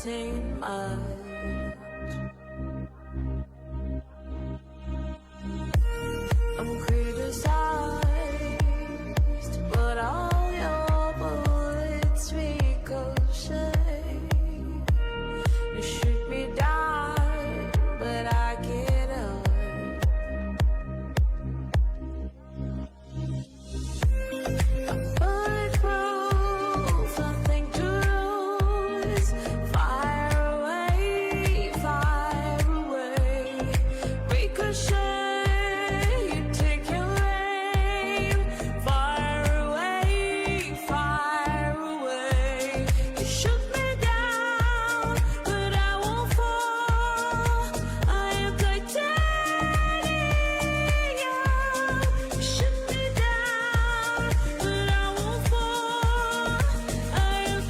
saying much. I'm criticized, but all your bullets ricochet. You shoot me down, but I get up. I'm bulletproof, nothing to lose. Fire away, fire away. Ricochet, you take your aim. Fire away, fire away. You shoot me down, but I won't fall. I am titanium. You shoot me down, but I won't fall. I am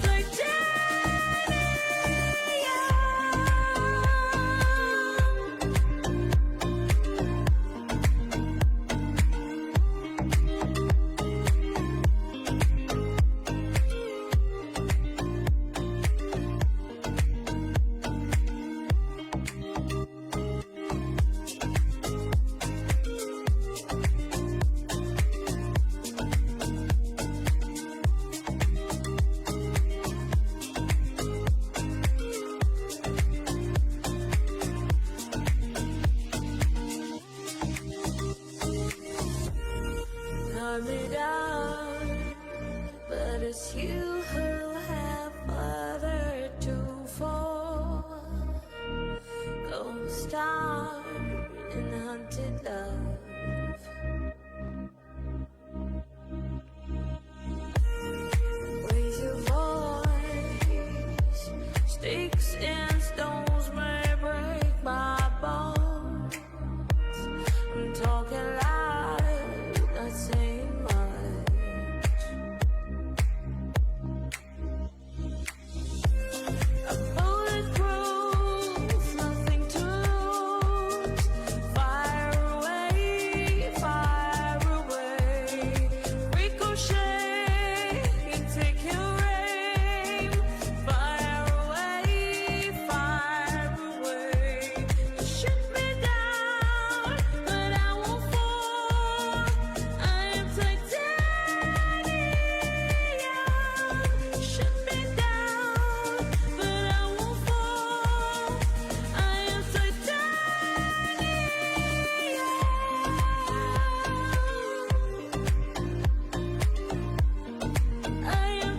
knock me down, but it's you who have further to fall. Ghost town in haunted love. Raise your voice. Sticks and stones may break my bones. I'm talking loud, not saying much. I'm bulletproof, nothing to lose. Fire away, fire away. Ricochet, you take your aim. Fire away, fire away. You shoot me down, but I won't fall. I am titanium. Shoot me down, but I won't fall. I am titanium. I am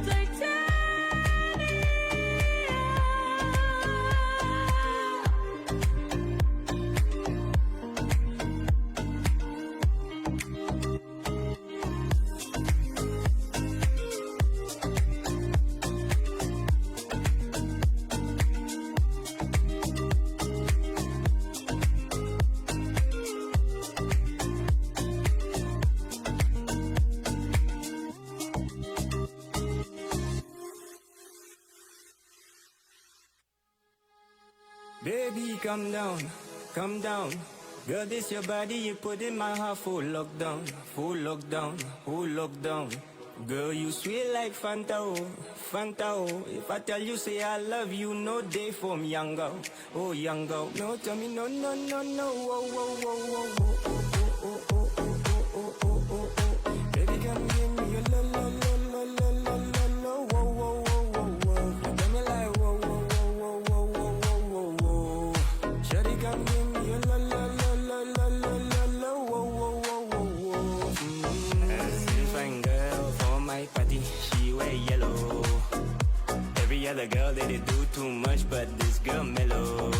Baby, come down, come down. Girl, this your body, you put in my heart full lockdown, full lockdown, full lockdown. Girl, you sweet like Fanta, oh, Fanta, oh. If I tell you, say I love you, no day from young girl, oh young girl. No, tell me no, no, no, no, oh, oh, oh, oh, oh, oh, oh, oh, oh, oh, oh, oh, oh. Baby, come give me your lo, lo, lo, lo, lo, lo, lo, lo, oh, oh, oh, oh, oh. You got me like whoa, whoa, whoa, whoa, whoa, whoa, whoa, whoa. Shawty, come give me your lo, lo, lo, lo, lo, lo, lo, lo, whoa, whoa, whoa, whoa, whoa. Fine girl for my party, she wear yellow. Every other girl they do too much, but this girl mellow.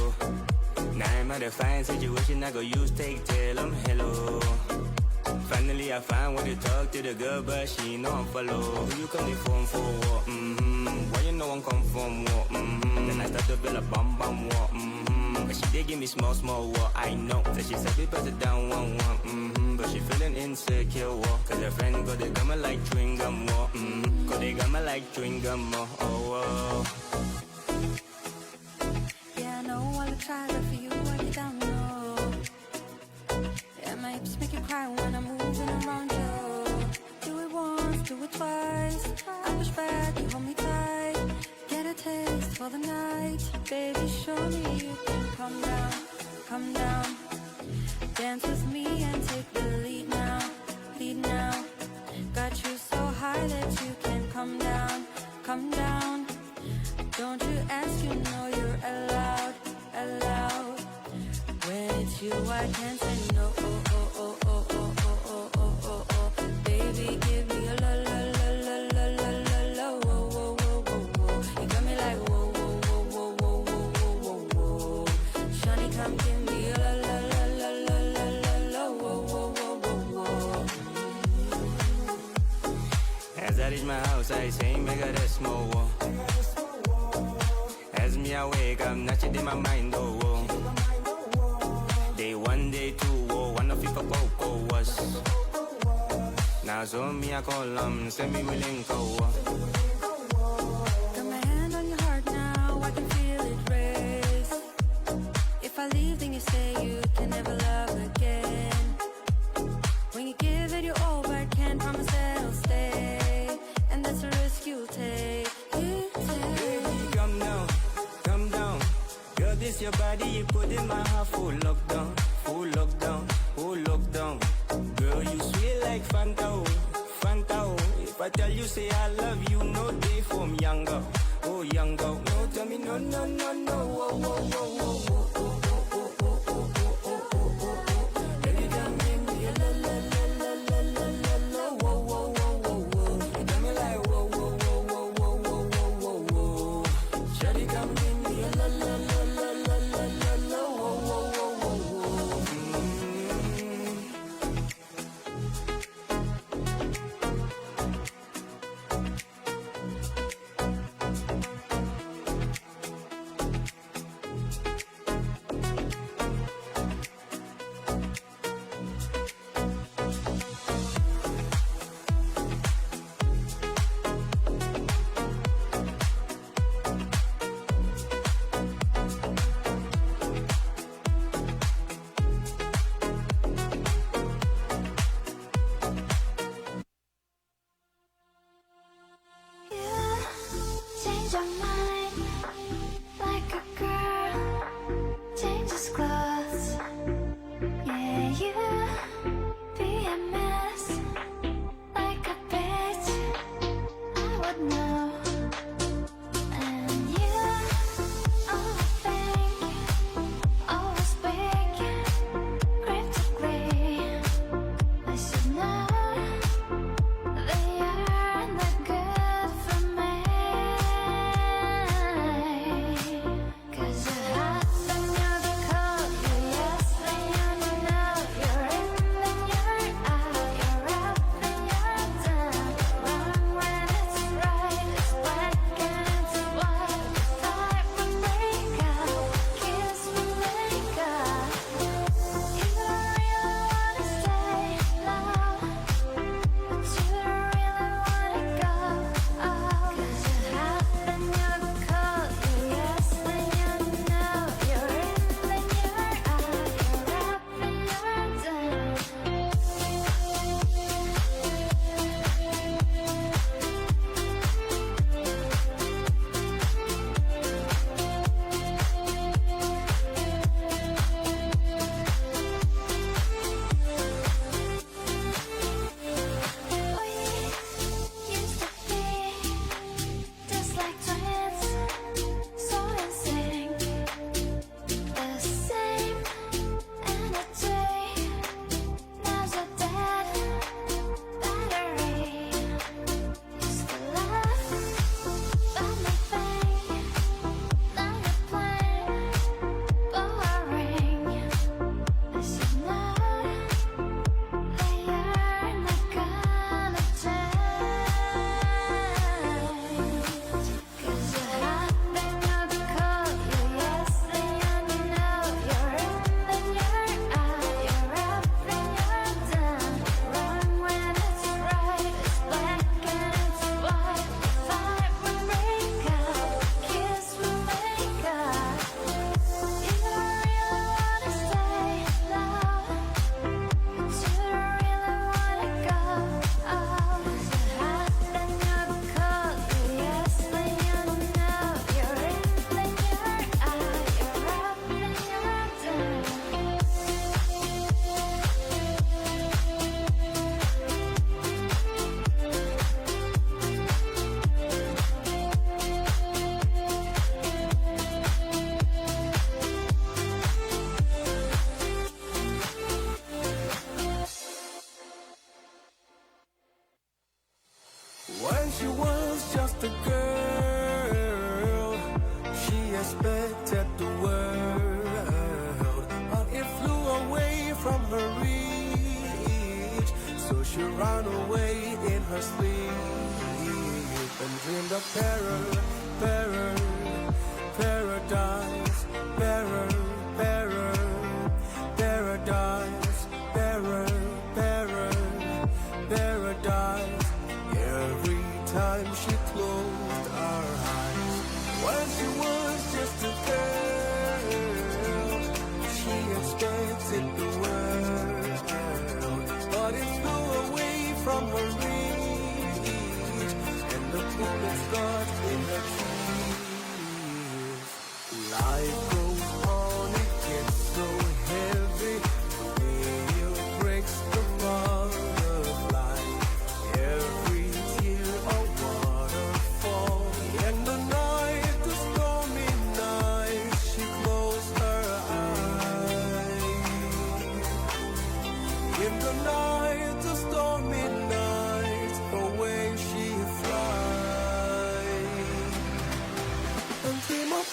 Now I'm at a fine situation, I go use take tell 'em hello. Finally I find way to talk to the girl, but she know I'm follow. Who you coming for what? Why you know I'm come from what? Then I start to feel a bum bum what? But she did give me small what I know. So she said we pass it down one. But she feeling insecure what? Cause her friend got the gumma like chewing gum what? Cause they gumma like chewing gum what? Oh, oh. Yeah, I know all the try, but for you I get down low. Yeah, my hips make you cry when I'm moving around you. Do it once, do it twice. I push back, you hold me tight. Get a taste for the night. right, baby, show me you can come down, come down. Dance with me and take the lead now, lead now. Got you so high that you can come down, come down. Don't you ask, you know you're allowed, allowed. When it's you, I can't say no. Oh, oh, oh, oh, oh, oh, oh, oh, oh, oh. Baby, give me a la la la la la la la la. Whoa, whoa, whoa, whoa, whoa. You got me like whoa, whoa, whoa, whoa, whoa, whoa, whoa, whoa. Shawty, come give me a la la la la la la la la. Whoa, whoa, whoa, whoa, whoa. As I reach my house, I say, make her rest more. As me awake, I'm not in my mind, oh, oh. Day one, day two, oh, one of you for cocoa was. Now so me I call send me willing go. Got my hand on your heart now, I can feel it race. If I leave, then you say you can never love again. When you give it your all, but can't promise that I'll stay. And that's a risk you'll take. Baby, come down, come down. Girl, this your body, you put in my heart full lockdown, full lockdown, full lockdown. Girl, you sweet like Fanta, oh, Fanta, oh. If I tell you, say I love you, no day from younger, oh, younger. No, tell me no, no, no, no, oh, oh, oh, oh, oh, oh, oh, oh, oh, oh, oh, oh, oh, oh. Baby, come give me a la, la, la, la, la, la, la, la, whoa, whoa, whoa, whoa, whoa. You got me like whoa, whoa, whoa, whoa, whoa, whoa, whoa, whoa, whoa. Shawty, come give me a la, la, la, la, la, la, la, la, whoa, whoa, whoa, whoa, whoa. Paradise, paradise, paradise. Every time she closed her eyes, when she was just a girl, she expected the world, but it flew away from her reach, and the bullets got in her teeth. Life goes on, it gets so heavy, the wheel breaks the butterfly. Every tear a waterfall. In the night, the stormy night, she closed her eyes. In the night, the stormy night, away she flies. And dream of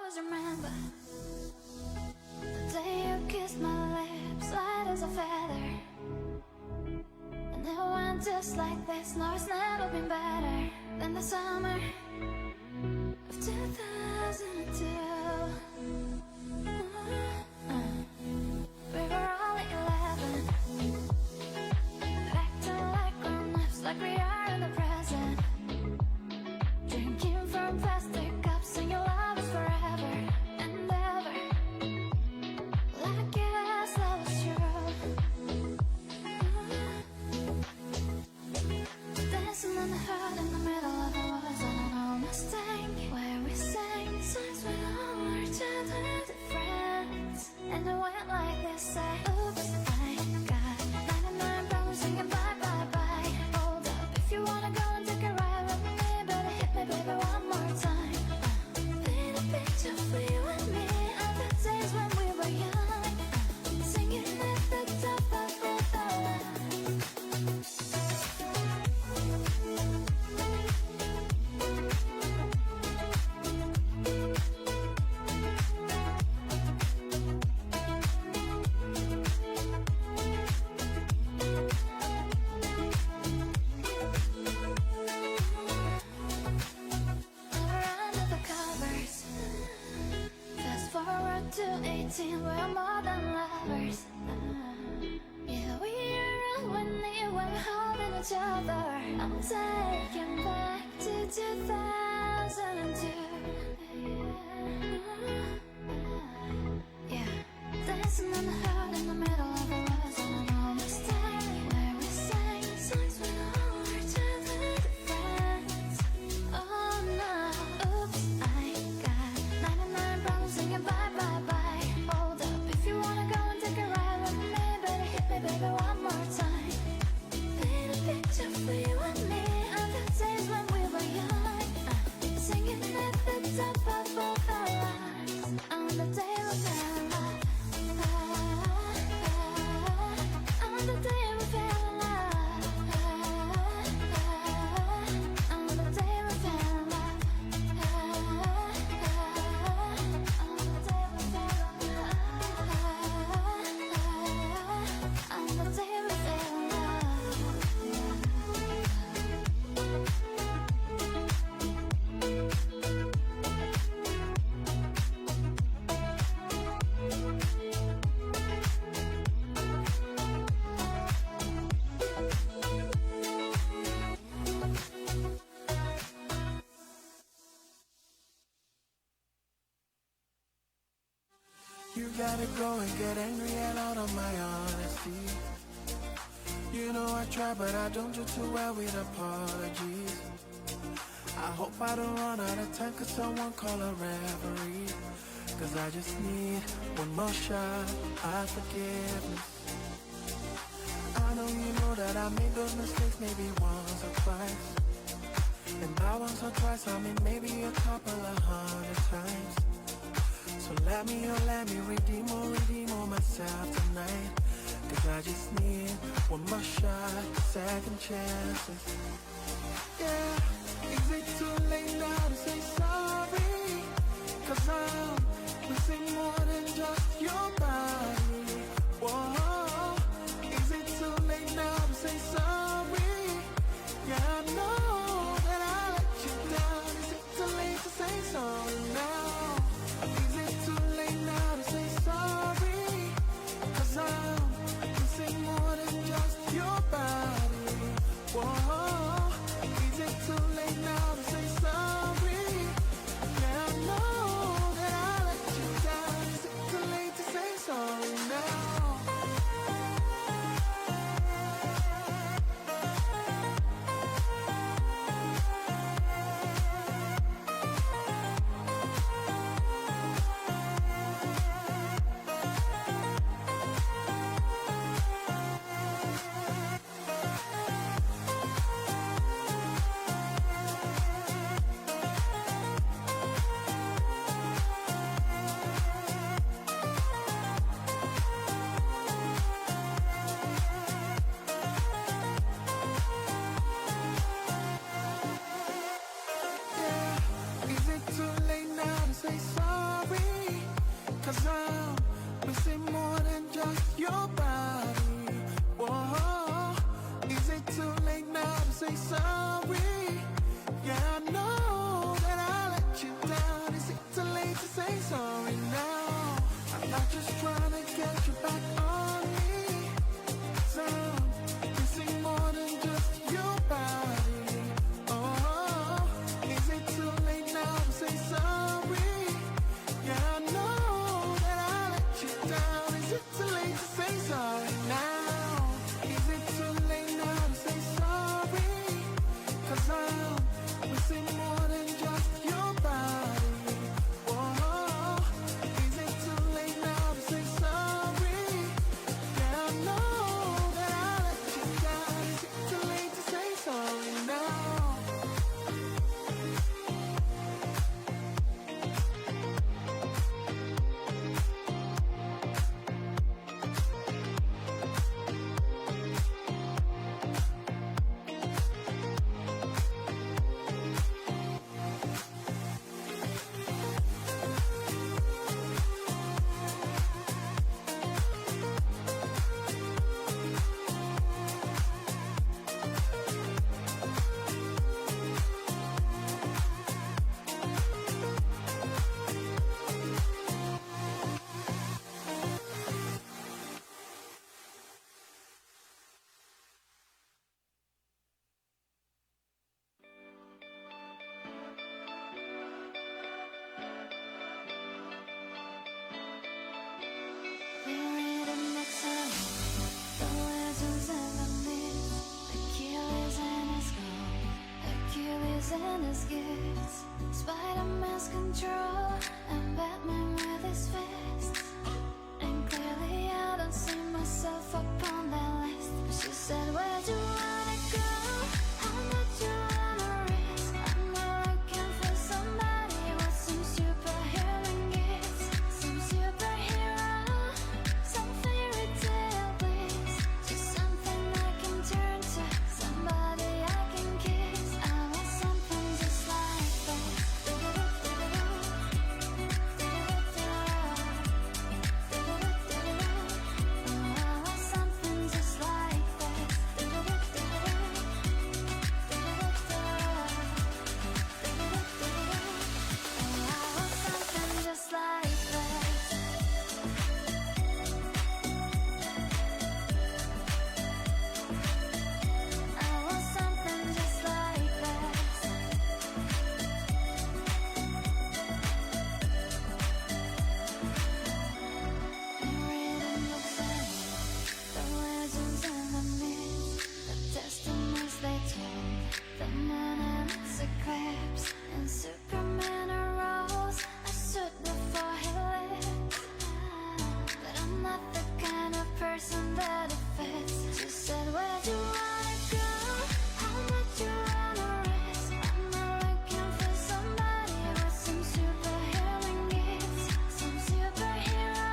always remember the day you kissed my lips, light as a feather. And it went just like this. No, it's never been better than the summer of 2002. We were only 11, acting like grown-ups, like we are in the present. Drinking from plastic cups, and your love is forever and ever. Like yes, that was true. Dancing in the hut in the middle of the woods on an old Mustang, where we sang songs with all our childhood friends. And it went like this, say, oops, I got 99 problems, singing bye, bye, bye. Hold up, if you wanna go and take a ride with me, better hit me, baby, one more time. Paint a picture for you and me of the days when we were young, singing at the top of the line. Never under the covers. Fast forward to 18, we're more than lovers. Yeah, we are when we're holding each other. I'm taken back to 2002. Yeah, dancing in the hut in the middle of the woods on an old Mustang, where we sang songs with all our childhood friends. Oh no, oops, I got 99 problems, singing bye, bye, bye. Hold up, if you wanna go and take a ride with me, better hit me, baby, one more time. Paint a picture for you and me of the days when we were young, singing at the top of all the lines. On the day we fell in love, on the day we fell in love, on the day we fell in love, on the day we fell in love, on the day we fell in love. You gotta go and get angry at all of my honesty. You know I try, but I don't do too well with apologies. I hope I don't run out of time, cause someone call a referee. Cause I just need one more shot at forgiveness. I know you know that I made those mistakes maybe once or twice. And not once or twice, I mean maybe a couple of 100 times. So let me redeem all myself tonight. Cause I just need one more shot, second chances. Yeah, is it too late now to say sorry? Cause I'm missing more than just your body. Whoa, is it too late now to say sorry? Yeah, I know that I let you down. Is it too late to say sorry now? Is it too late now to say sorry? Cause I'm missing more than just your body. Whoa, is it too late now to say sorry? Yeah, I know that I let you down. Is it too late to say sorry too late now to say sorry? Yeah, I know that I let you down. Is it too late to say sorry now? I'm not just trying to get you back on me. So I'm missing more than just your body. Oh, is it too late now to say sorry? Yeah, I know that I let you down. Is it too late to say sorry now? Is it too late now to say sorry? 'Cause I'm missing more than just your body. Oh, is it too late now to say sorry? Yeah, I know that I let you down. Is it too late to say sorry now? The rhythm of time, the legends and the myths, Achilles and his gold, Achilles and his gifts, Spider-Man's control, and Batman with his fists. And clearly I don't see myself upon that list. She said, where'd you wanna go? How much you wanna risk? I'm not looking for somebody with some superhuman gifts, some superhero, some fairy tale bliss, just something I can turn to, somebody I can kiss. I want something just like that. I want something just like that. I want something just like that. I want something just like that. The rhythm of sound, the legends and the myths, the testimonies they told, the moon and its eclipse, and Superman arose. I stood before he lived, but I'm not the kind of person that it fits. She said, where'd you wanna go? How much you wanna risk? I'm not looking for somebody with some superhuman gifts, some superhero,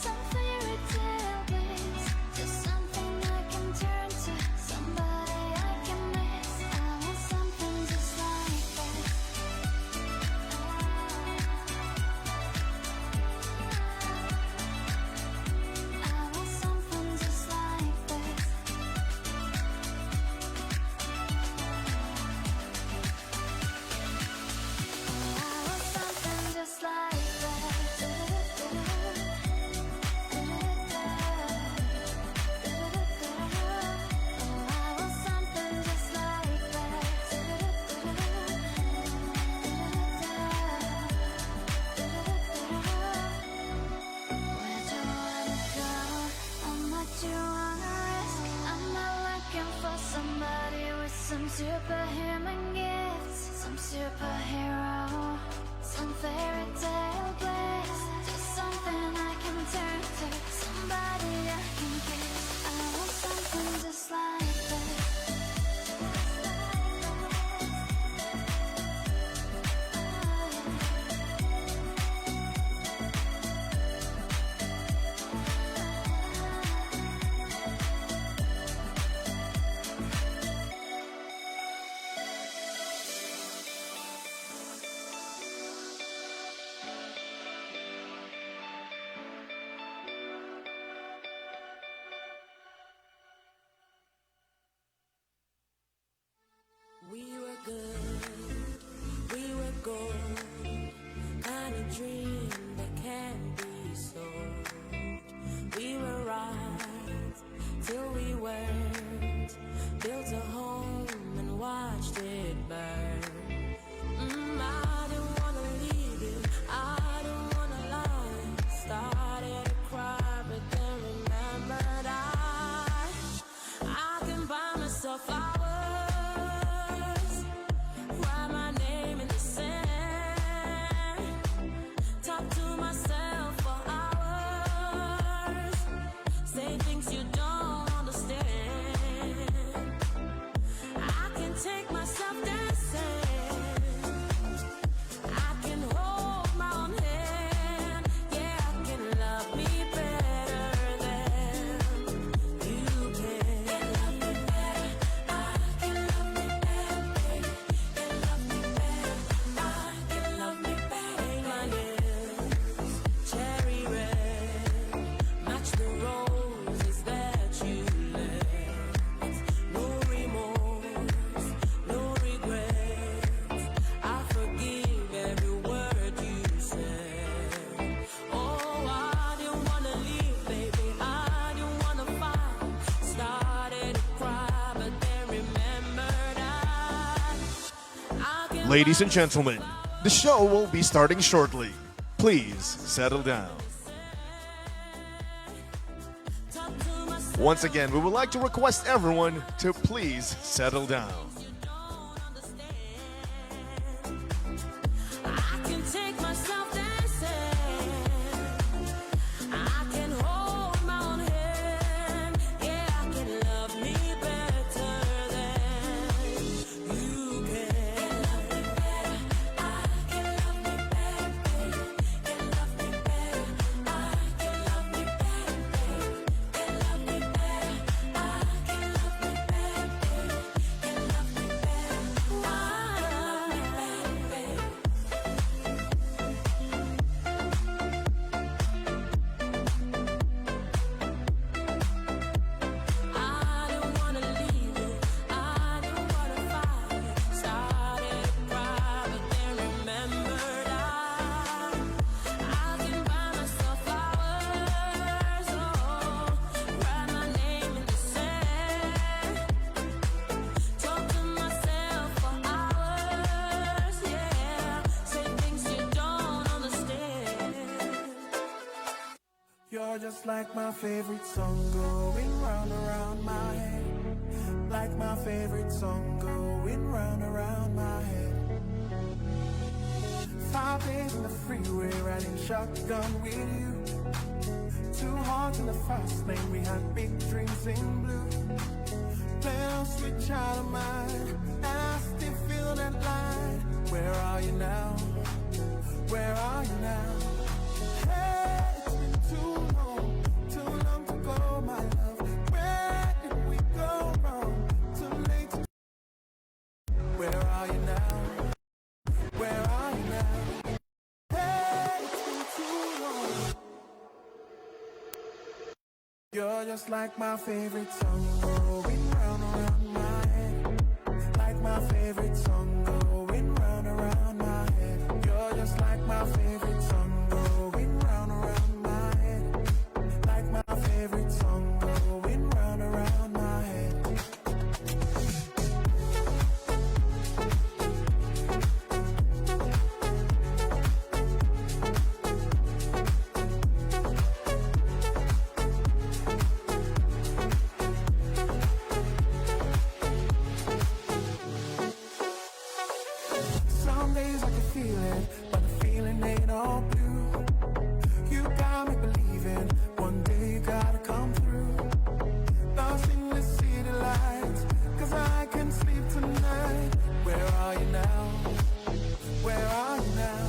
some fairy tale bliss, just something I can turn to, somebody I can miss. I want something just like that. I want something just like this. I want something just like I want something just like Where'd you wanna go? How much you wanna risk? I'm not looking for somebody with some superhuman gifts, some superhero, some fairy tale bliss, just something I can turn to, somebody I can kiss. I want something just like Ladies and gentlemen, the show will be starting shortly. Please settle down. Once again, we would like to request everyone to please settle down. I can take myself dancing. I can hold my own hand. Yeah, I can love me better than you can. I can love me better. Can love me better. I can love me better. Can love me better. I can love me better. Can love me better. I don't wanna leave it. I don't wanna fight it. Started to cry, but then remembered I can buy myself flowers. Oh, write my name in the sand. Talk to myself for hours. Yeah, say things you don't understand. You're just like my favorite song going round around my head. Like my favorite song going round around my head. 5 days in the freeway riding shotgun with you. 2 hearts in the fast lane, we had big dreams in blue. Playing on sweet child of mine, and I still feel that line. Where are you now? Where are you now? Hey, it's been too long to go, my love. Where did we go wrong? Too late to... Where are you now? Where are you now? Hey, it's been too long. You're just like my favorite song going round around my head. Like my favorite song going round around my head. You're just like my favorite song going round around my head. Like my favorite song going round around my head. Some days I can feel it, but the feeling ain't all blue. You got me believing one day you gotta come through. Lost in the city lights, 'cause I can sleep tonight. Where are you now? Where are you now?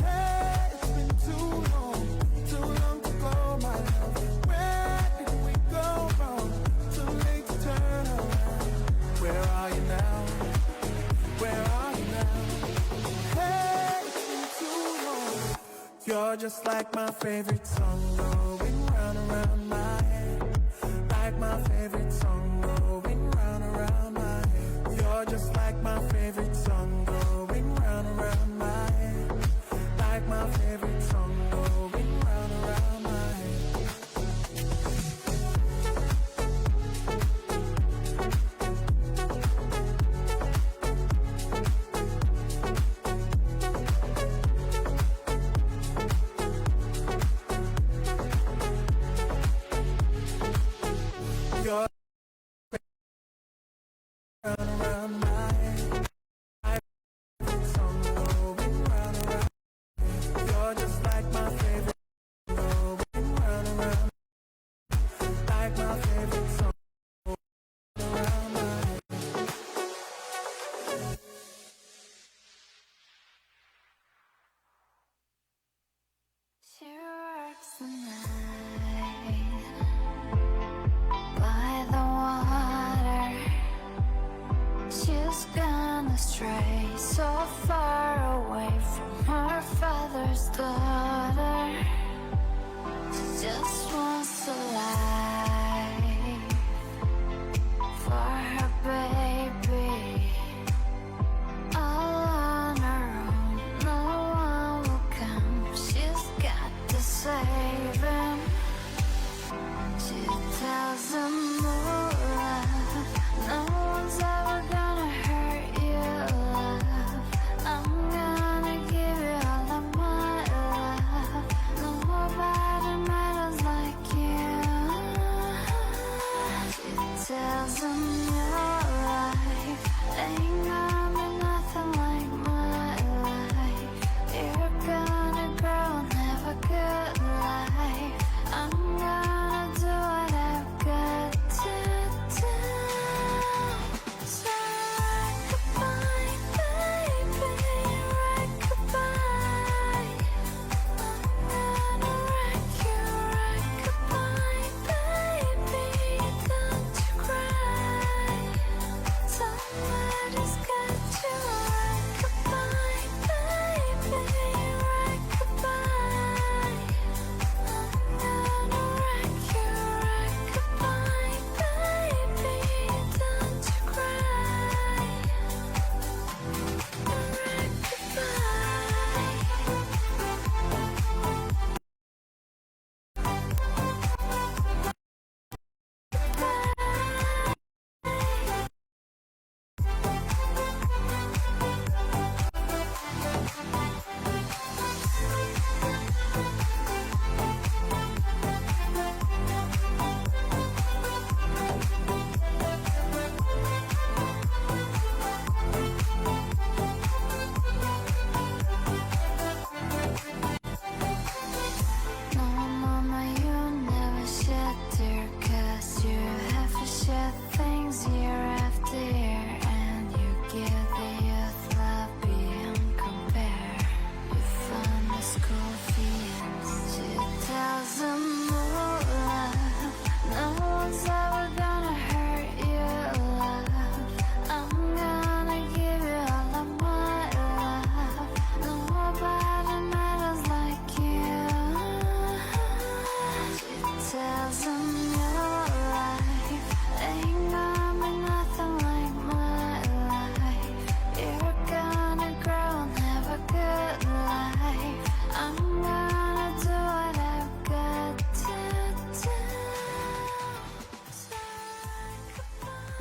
Hey, it's been too long to go, my love. Where did we go wrong? Too late to turn around. Where are you now? Where are you now? Hey, it's been too long. You're just like my favorite song going round around my head. Like my favorite song going round around my head. You're just like my favorite song going round around my head. Like my favorite song going round around my head. You're round around my head. Like my favorite song going round around. You're just like my favorite song going round around. Like my favorite song around my head. She works the night by the water. She's gone astray, so far away from her father's daughter. She just wants a life for her baby. All on her own, no one will come. She's got to save him. She tells him, oh, love, no one's ever gonna hurt you, love.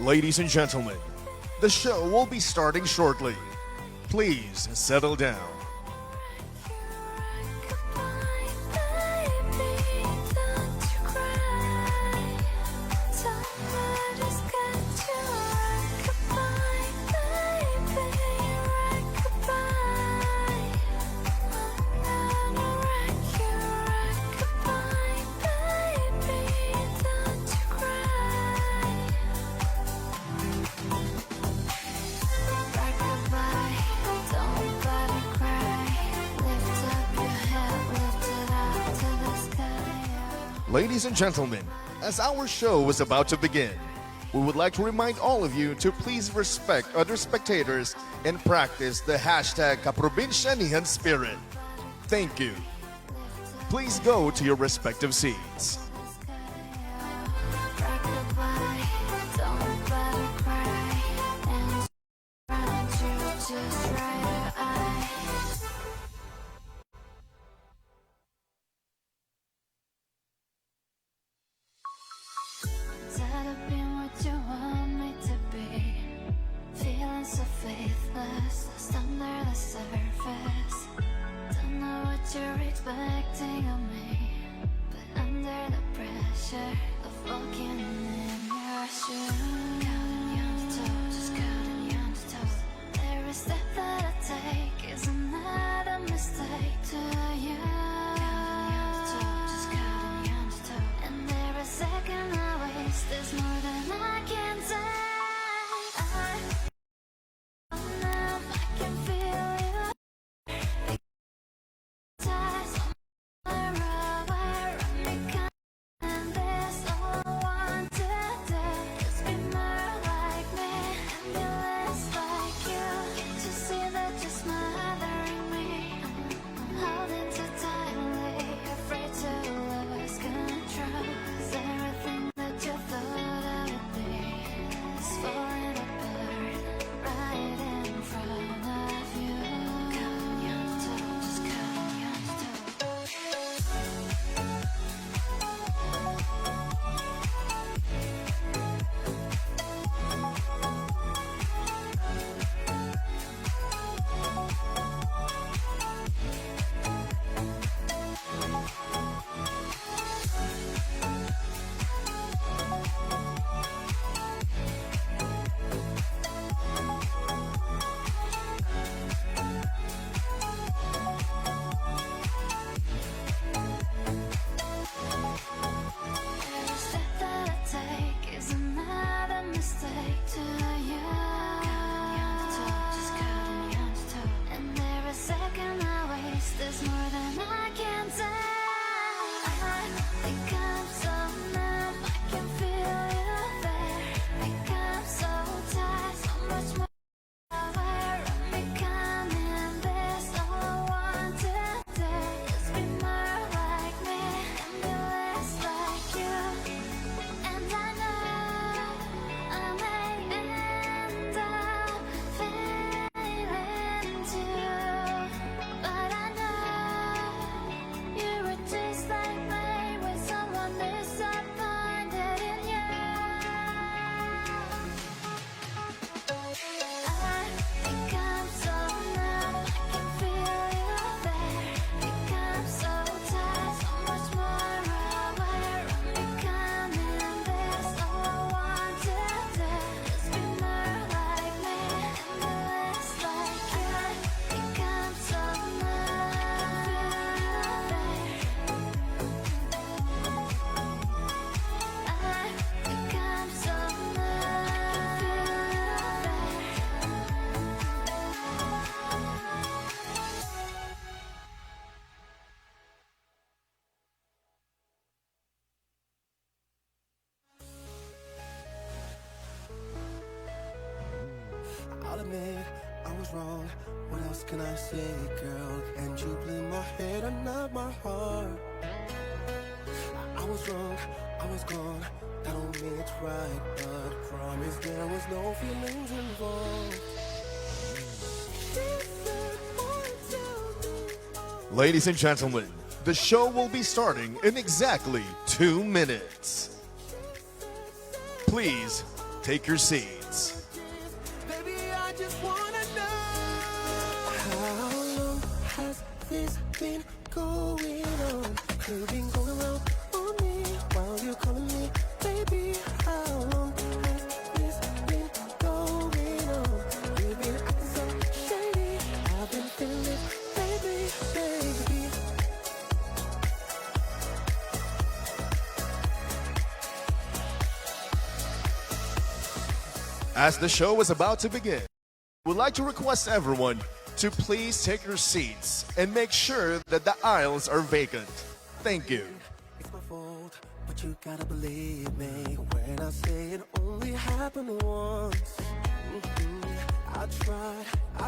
Ladies and gentlemen, the show will be starting shortly. Please settle down. Ladies and gentlemen, as our show is about to begin, we would like to remind all of you to please respect other spectators and practice the hashtag Kaprobinsyanihan spirit. Thank you. Please go to your respective seats. Tired of being what you want me to be, feeling so faithless, lost under the surface. Don't know what you're expecting of me, but under the pressure of walking in your shoes, counting you on the toe, just counting you on the toe. Every step that I take is another mistake to you. Second I waste, there's more than I can take. I can feel you. Ties on my rubber, run me kind, and there's all I want to do is be more like me and be less like you. Can't you see that you're smothering me? I'm holding too tightly, afraid to lose control. Everything that you thought I would be is falling apart right in front of you. Counting you on the toe, just counting you on the toe. Every step that I take is another mistake to you. Counting you on the toe, just counting you on the toe. And every second I waste, there's more than I can take. I think I'm so numb, I can feel you there. Think I'm so tired, so much more. Run me kind, and there's all I want to do is be more like me and be less like you. And I know I may end up failing too, but I know you were just like me when someone disappointed in you. I think I'm so numb, I can feel you there. Think I'm so tired, so much more aware. Run me kind, and there's all I want to do is be more like me and be less like you. I think I'm so numb, I can feel you there. I think I'm so numb, I can feel you there. I'll admit I was wrong. What else can I say, girl? And you bleed my head and not my heart. I was wrong, I was gone. That don't mean it's right, but promise there was no feelings involved. Ladies and gentlemen, the show will be starting in exactly 2 minutes. Please take your seats. Baby, I just wanna know, how long has this been going on? You've been going around on me while you're calling me baby. How long has this been going on? You've been acting so shady. I've been feeling it, baby, baby. As the show is about to begin, we'd like to request everyone to please take your seats and make sure that the aisles are vacant. Thank you. It's my fault, but you gotta believe me when I say it only happened once. I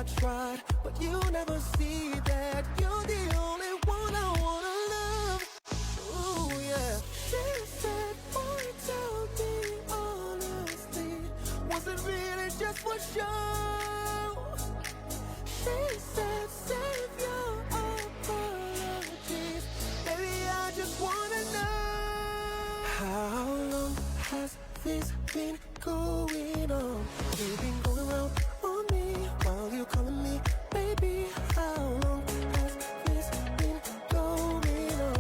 tried, but you never see that you're the only one I wanna love. Ooh, yeah. She said, boy, tell me honestly, was it really just for show? She said, save your apologies. Baby, I just wanna know, how long has this been going on? You've been going around on me while you're calling me baby. How long has this been going on?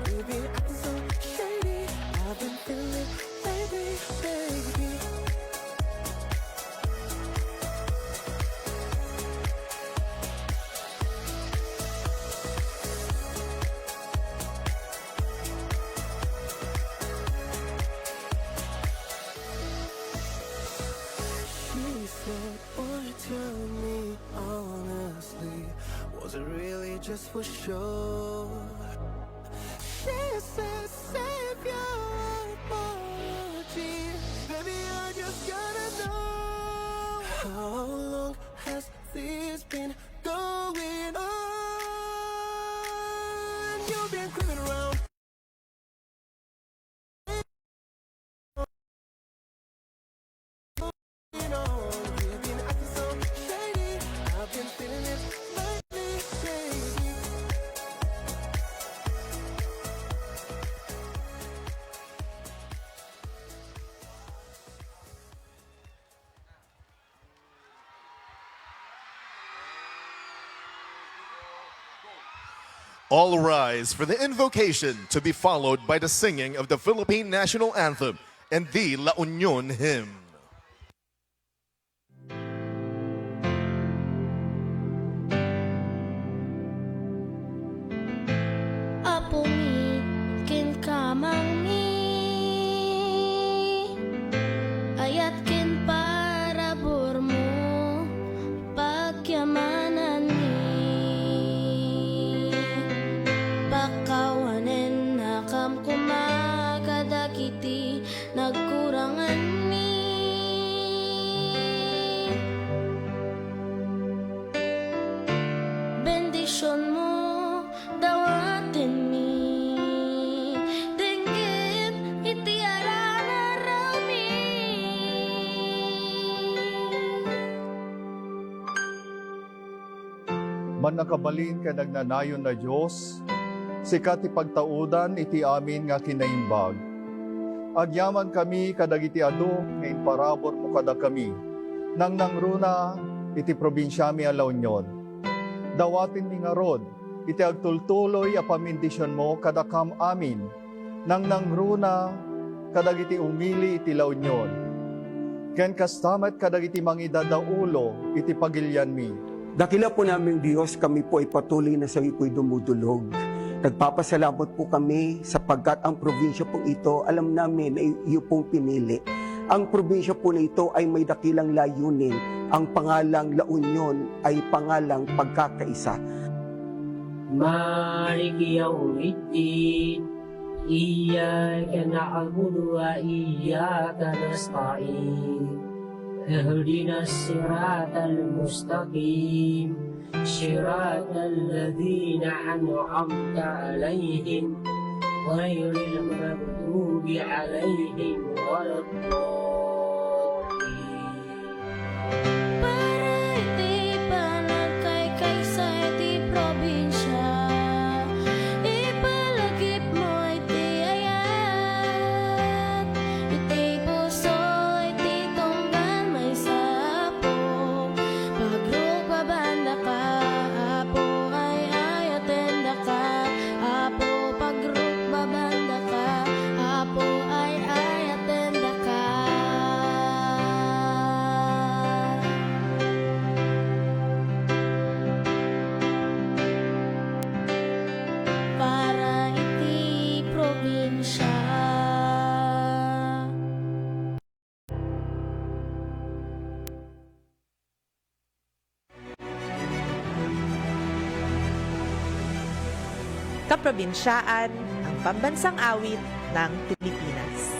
You've been acting so shady. I've been feeling it, baby, baby. She said, boy, tell me honestly, was it really just for show? She said, save your apology. Baby, I just gotta know, how long has this been going on? You've been creeping around. You've been acting so shady. I've been feeling it lately, baby. All rise for the invocation to be followed by the singing of the Philippine National Anthem and the La Union hymn. Apo mi, kin kamang mi, ayat kin parabor mo, pagyamanan mi. Pakawanen nakam kumagadagiti, nagkurangan mi. Bendisyon mo, dawatin mi. Dinggit, iti arararami. Man nakabalin ka nagnanayon na Diyos, sikat ipagtaudan iti amin nga kinaimbag. Agyaman kami kadagiti adu nga inparabor mo kada kami. Nang nangruna iti probinsya mi a La Union. Dawatin mi nga rod, iti agtultuloy a pamindisyon mo kada kam amin. Nang nangruna kadagiti umili iti La Union. Ken kastamet kadagiti mangidadaulo iti pagilyan mi. Dakila po namin Diyos, kami po ay patuloy na sa po'y dumudulog. Nagpapasalamat po kami sapagkat ang probinsya pong ito, alam namin na iyo pong pinili. Ang probinsya po na ito ay may dakilang layunin. Ang pangalang La Union ay pangalang pagkakaisa. Maliki yawmiddin, iyyaka na'budu wa iyyaka nasta'in. اهدنا الصراط المستقيم صراط الذين أنعمت عليهم غير المغضوب عليهم ولا الضالين. Para iti panagkaykay sa iti probinsya, ipalagip mo iti ayat, iti puso iti Kaprobinsyaan, ang pambansang awit ng Pilipinas.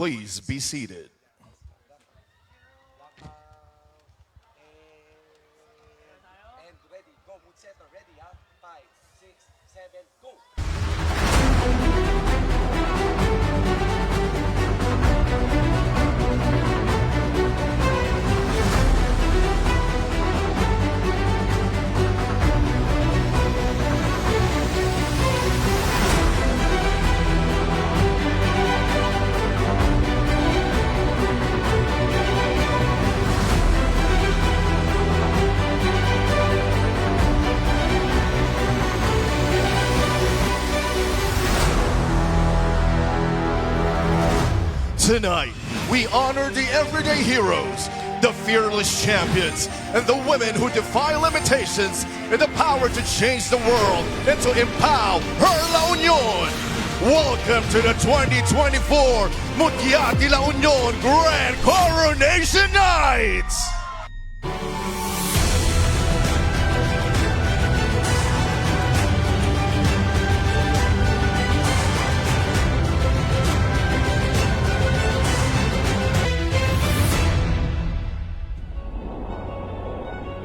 Please be seated. And ready, go, Mutia, ready, 5, 6, 7, go! Tonight, we honor the everyday heroes, the fearless champions, and the women who defy limitations and the power to change the world and to empower her La Union. Welcome to the 2024 Mutia de La Union Grand Coronation Nights!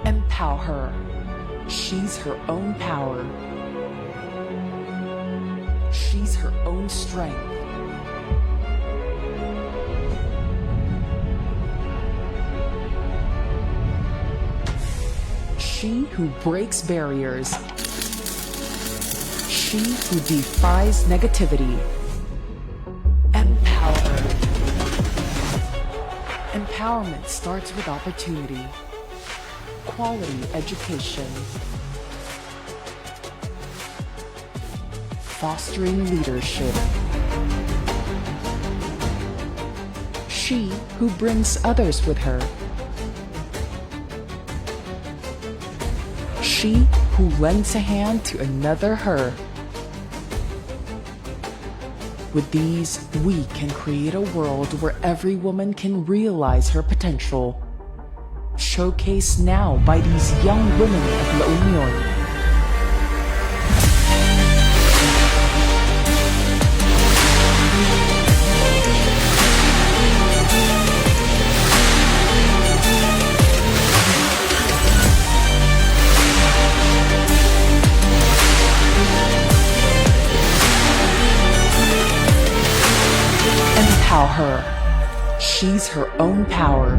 Empower her. She's her own power. she's her own strength. She who breaks barriers. She who defies negativity. Empower. Empowerment starts with opportunity, quality education, fostering leadership. She who brings others with her. She who lends a hand to another her. With these, we can create a world where every woman can realize her potential. Showcased now by these young women of La Union. Empower her. She's her own power.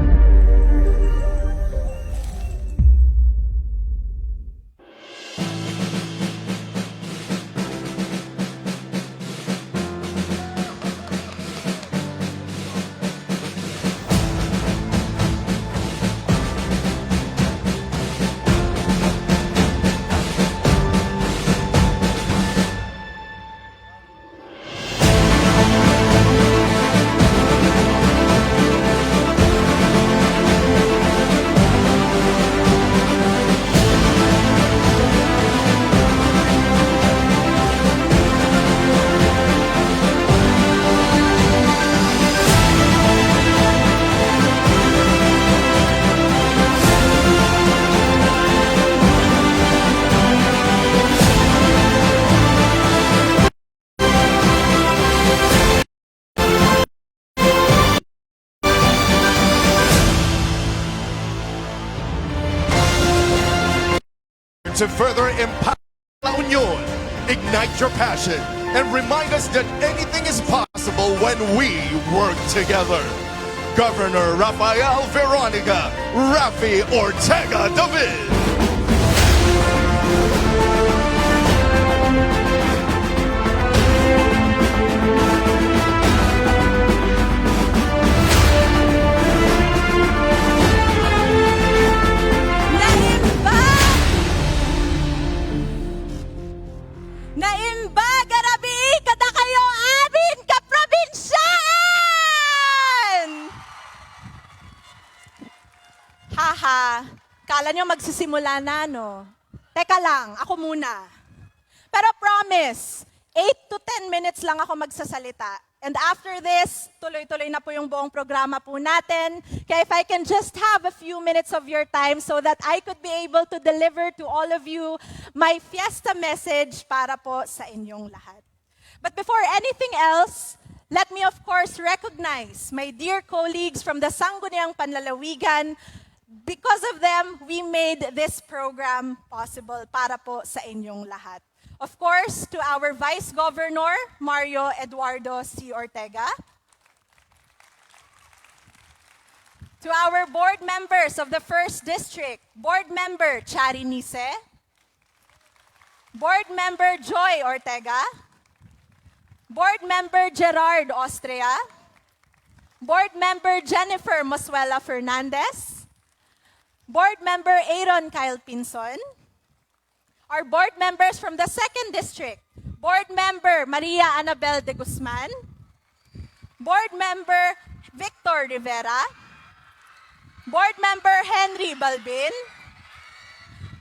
To further empower La Union, ignite your passion, and remind us that anything is possible when we work together. Governor Rafael Veronica Rafi Ortega David. Naimbag arabi kada kayo amin kaprobinsyan! Haha, kala nyo magsisimula na, no? Teka lang, ako muna. Pero promise, 8 to 10 minutes lang ako magsasalita. And after this, tuloy-tuloy na po yung buong programa po natin. Kaya if I can just have a few minutes of your time so that I could be able to deliver to all of you my fiesta message para po sa inyong lahat. But before anything else, let me of course recognize my dear colleagues from the Sangguniang Panlalawigan. Because of them, we made this program possible para po sa inyong lahat. Of course, to our Vice Governor, Mario Eduardo C. Ortega. To our board members of the 1st District, Board Member Chari Nise, Board Member Joy Ortega, Board Member Gerard Austria, Board Member Jennifer Moswela Fernandez, Board Member Aaron Kyle Pinson, our board members from the 2nd District, Board Member Maria Anabel de Guzman, Board Member Victor Rivera, Board Member Henry Balbin,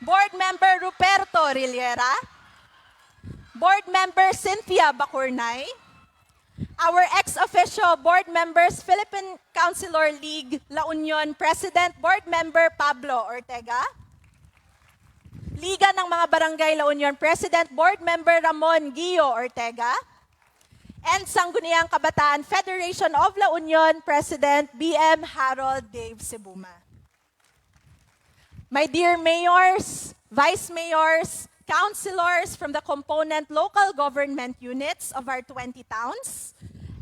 Board Member Ruperto Rillera, Board Member Cynthia Bacurnay, our ex-officio board members, Philippine Councilor League La Union President, Board Member Pablo Ortega, Liga ng mga Barangay La Union President, Board Member Ramon Guio Ortega, and Sangguniang Kabataan Federation of La Union President BM Harold Dave Sebuma. My dear mayors, vice mayors, councilors from the component local government units of our 20 towns,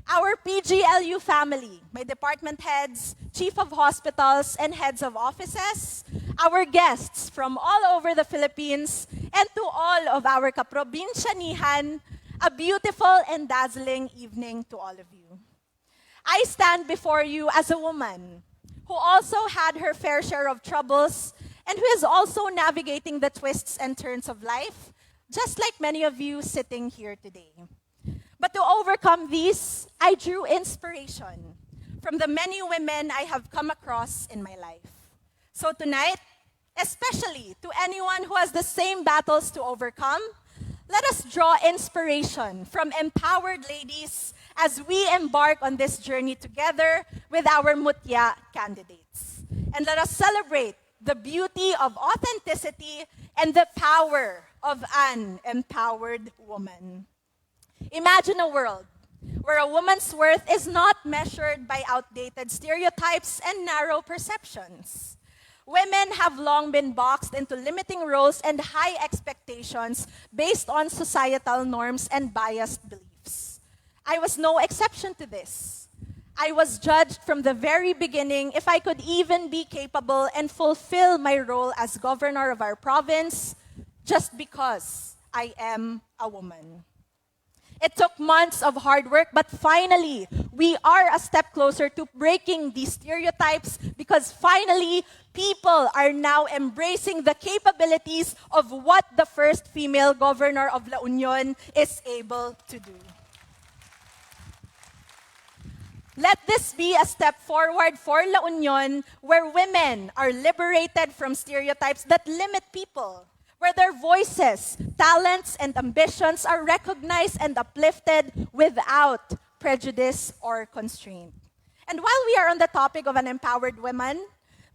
our PGLU family, my department heads, chief of hospitals, and heads of offices, our guests from all over the Philippines, and to all of our kaprobinsyanihan, a beautiful and dazzling evening to all of you. I stand before you as a woman who also had her fair share of troubles and who is also navigating the twists and turns of life, just like many of you sitting here today. But to overcome these, I drew inspiration from the many women I have come across in my life. So tonight, especially to anyone who has the same battles to overcome, let us draw inspiration from empowered ladies as we embark on this journey together with our Mutia candidates. And let us celebrate the beauty of authenticity and the power of an empowered woman. Imagine a world where a woman's worth is not measured by outdated stereotypes and narrow perceptions. Women have long been boxed into limiting roles and high expectations based on societal norms and biased beliefs. I was no exception to this. I was judged from the very beginning if I could even be capable and fulfill my role as governor of our province just because I am a woman. It took months of hard work, but finally, we are a step closer to breaking these stereotypes because finally, people are now embracing the capabilities of what the first female governor of La Union is able to do. Let this be a step forward for La Union where women are liberated from stereotypes that limit people, where their voices, talents, and ambitions are recognized and uplifted without prejudice or constraint. And while we are on the topic of an empowered woman,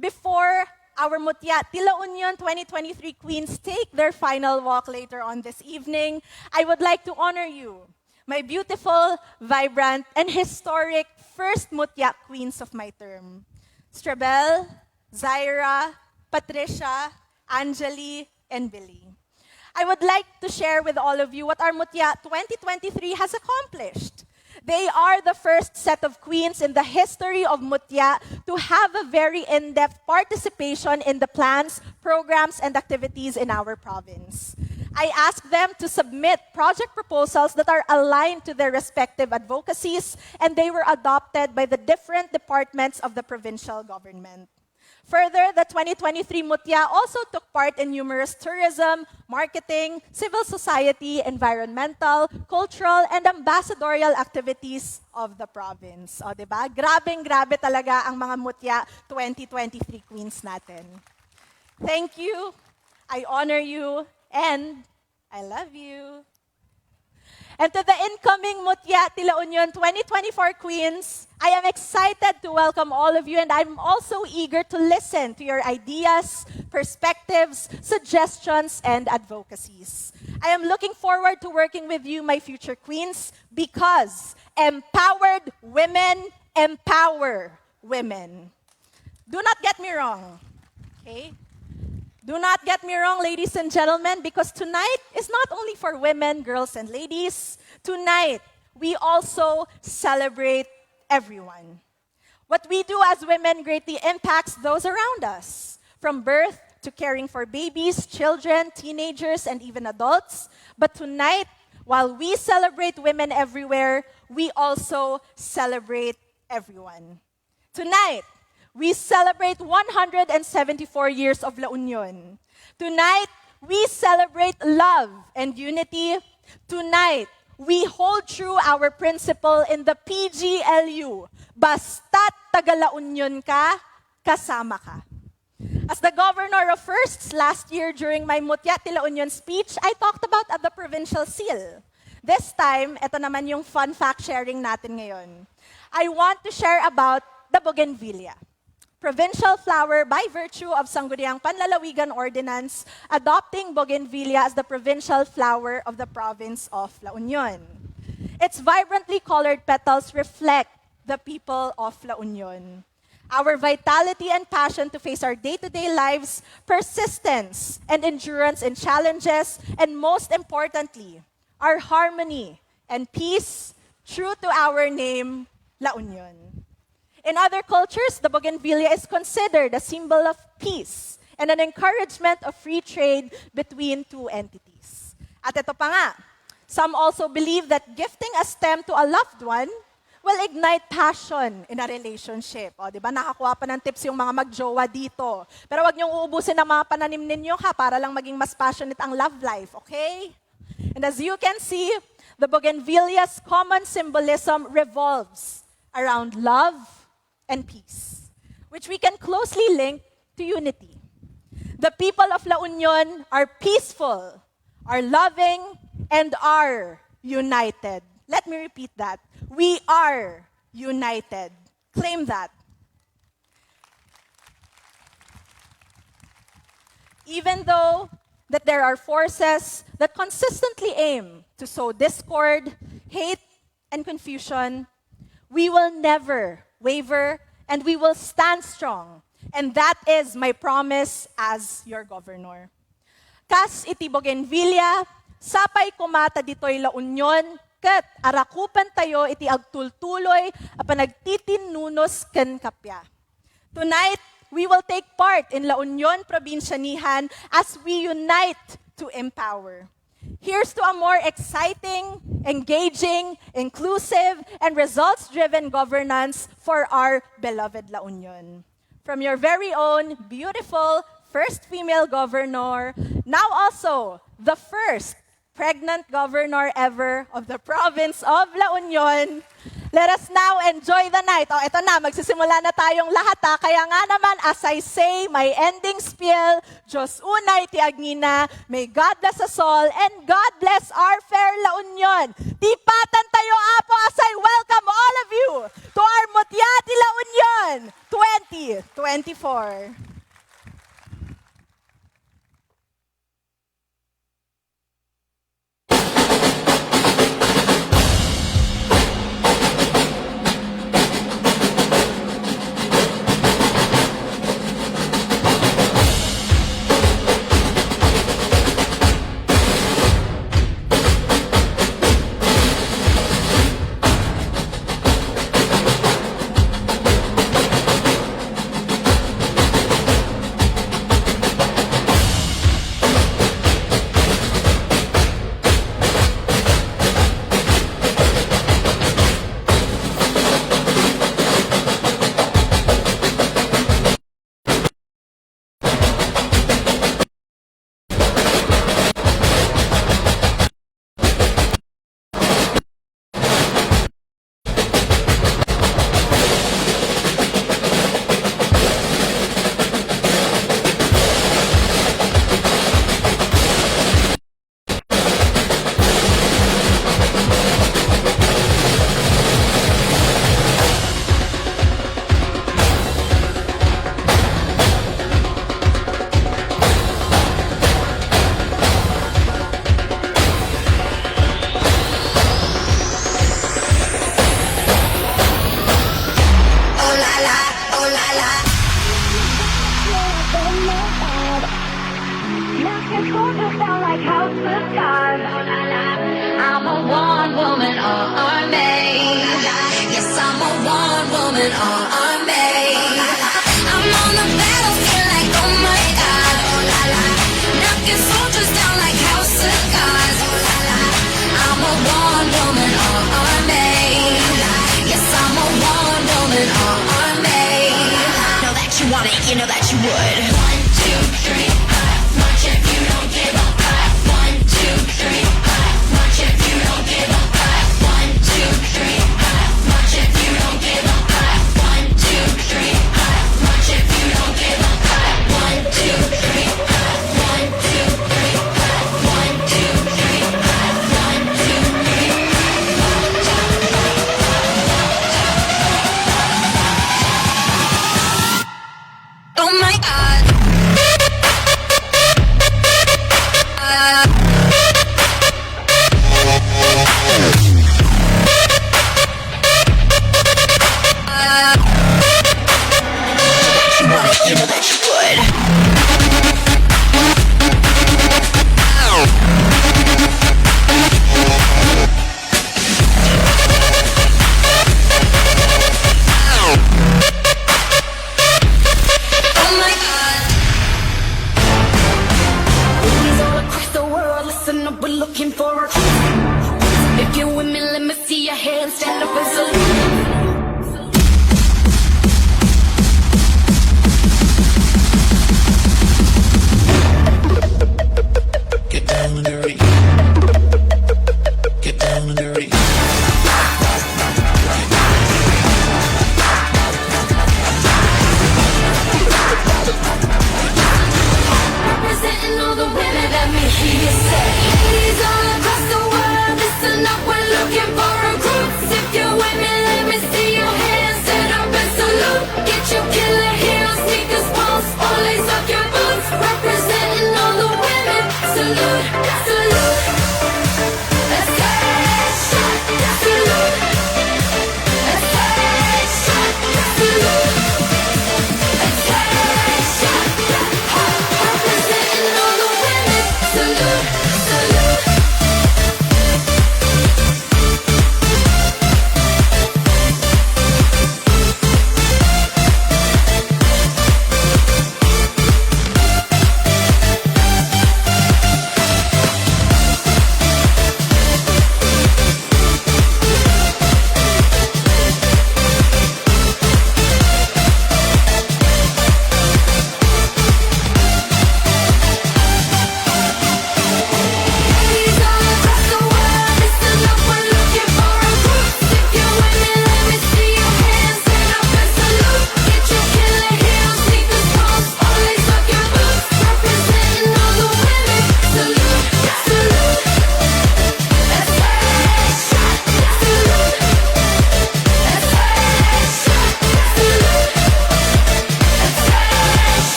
before our Mutia La Union 2023 Queens take their final walk later on this evening, I would like to honor you, my beautiful, vibrant, and historic first Mutia Queens of my term. Strabel, Zaira, Patricia, Anjali, and Billy. I would like to share with all of you what our Mutia 2023 has accomplished. They are the first set of queens in the history of Mutia to have a very in-depth participation in the plans, programs, and activities in our province. I asked them to submit project proposals that are aligned to their respective advocacies, and they were adopted by the different departments of the provincial government. Further, the 2023 Mutia also took part in numerous tourism, marketing, civil society, environmental, cultural, and ambassadorial activities of the province. O, diba? Grabeng-grabe talaga ang mga Mutia 2023 queens natin. Thank you, I honor you, and I love you. And to the incoming Mutia La Union 2024 Queens, I am excited to welcome all of you, and I'm also eager to listen to your ideas, perspectives, suggestions, and advocacies. I am looking forward to working with you, my future queens, because empowered women empower women. Do not get me wrong, okay? Do not get me wrong, ladies and gentlemen, because tonight is not only for women, girls, and ladies. Tonight, we also celebrate everyone. What we do as women greatly impacts those around us, from birth to caring for babies, children, teenagers, and even adults. But tonight, while we celebrate women everywhere, we also celebrate everyone. Tonight, we celebrate 174 years of La Union. Tonight, we celebrate love and unity. Tonight, we hold true our principle in the PGLU. Basta't taga La Union ka, kasama ka. As the governor of Firsts last year during my Mutia La Union speech, I talked about the provincial seal. This time, ito naman yung fun fact sharing natin ngayon. I want to share about the bougainvillea. Provincial flower by virtue of Sangguniang Panlalawigan Ordinance, adopting bougainvillea as the provincial flower of the province of La Union. Its vibrantly colored petals reflect the people of La Union. our vitality and passion to face our day-to-day lives, persistence and endurance in challenges, and most importantly, our harmony and peace, true to our name, La Union. In other cultures, the bougainvillea is considered a symbol of peace and an encouragement of free trade between two entities. At ito pa nga, some also believe that gifting a stem to a loved one will ignite passion in a relationship. O, di ba? Nakakuha pa ng tips yung mga magjowa dito. Pero wag niyong uubusin ang mga pananim ninyo para lang maging mas passionate ang love life, okay? And as you can see, the bougainvillea's common symbolism revolves around love and peace, which we can closely link to unity. The people of La Union are peaceful, are loving, and are united. Let me repeat that. We are united. Claim that. Even though that there are forces that consistently aim to sow discord, hate, and confusion, we will never waver and we will stand strong. And that is my promise as your governor. Kas iti bougainvillea, sapay kumata ditoy La Union, ket arakupan tayo iti agtultuloy apan nagtitinunos ken kapya. Tonight, we will take part in La Union Provincianihan as we unite to empower. Here's to a more exciting, engaging, inclusive, and results-driven governance for our beloved La Union. From your very own beautiful first female governor, now also the first pregnant governor ever of the province of La Union. Let us now enjoy the night. Oh, eto na, magsisimula na tayong lahat ha. Kaya nga naman, as I say, my ending spiel, Diyos unay ti agnina, may God bless us all, and God bless our fair La Union. Tipatan tayo apo as I welcome all of you to our Mutia ti La Union 2024. I'm a one-woman army. Yes, I'm a one-woman army. I'm on the battlefield like, oh my God, oh la la. Knocking soldiers down like house of cards, oh la la. I'm a one-woman army. Yes, I'm a one-woman army. Know that you want it, you know that you would. 1, 2, 3, march if you don't give up. 1, 2, 3, march if you don't give up. 1, 2, 3, march if you don't give up. 1, 2, 3, march if you don't give up. 1, 2, 3, 1, 2, 3, 1, 2, 3, 1, 2, 3. Oh my God.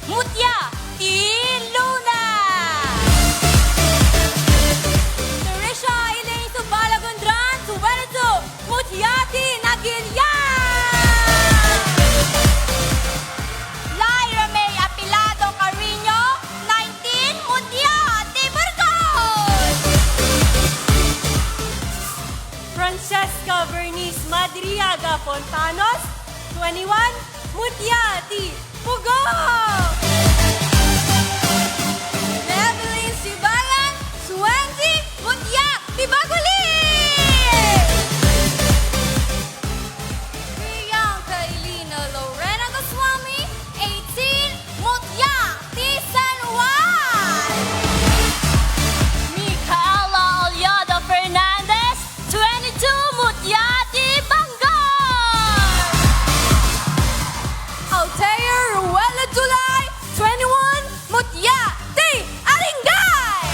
Mutia Iluna. Teresha Elaine Subalagundran Suwelito Mutiati Nagilya. Lyra May Apilado Carino 19 Mutiati Burgos. Francesca Bernice Madriaga Fontanos 21 Mutiati Pugo! Evelyn Sibalan, 20, Mutia, Tibaguli! Priyanka Elena Lorena Goswami, 18, Mutia, San Juan! Micaela Aliada Fernandez, 22, Mutia, Bangar! Altair Ruela July, 21, Mutia, Aringay!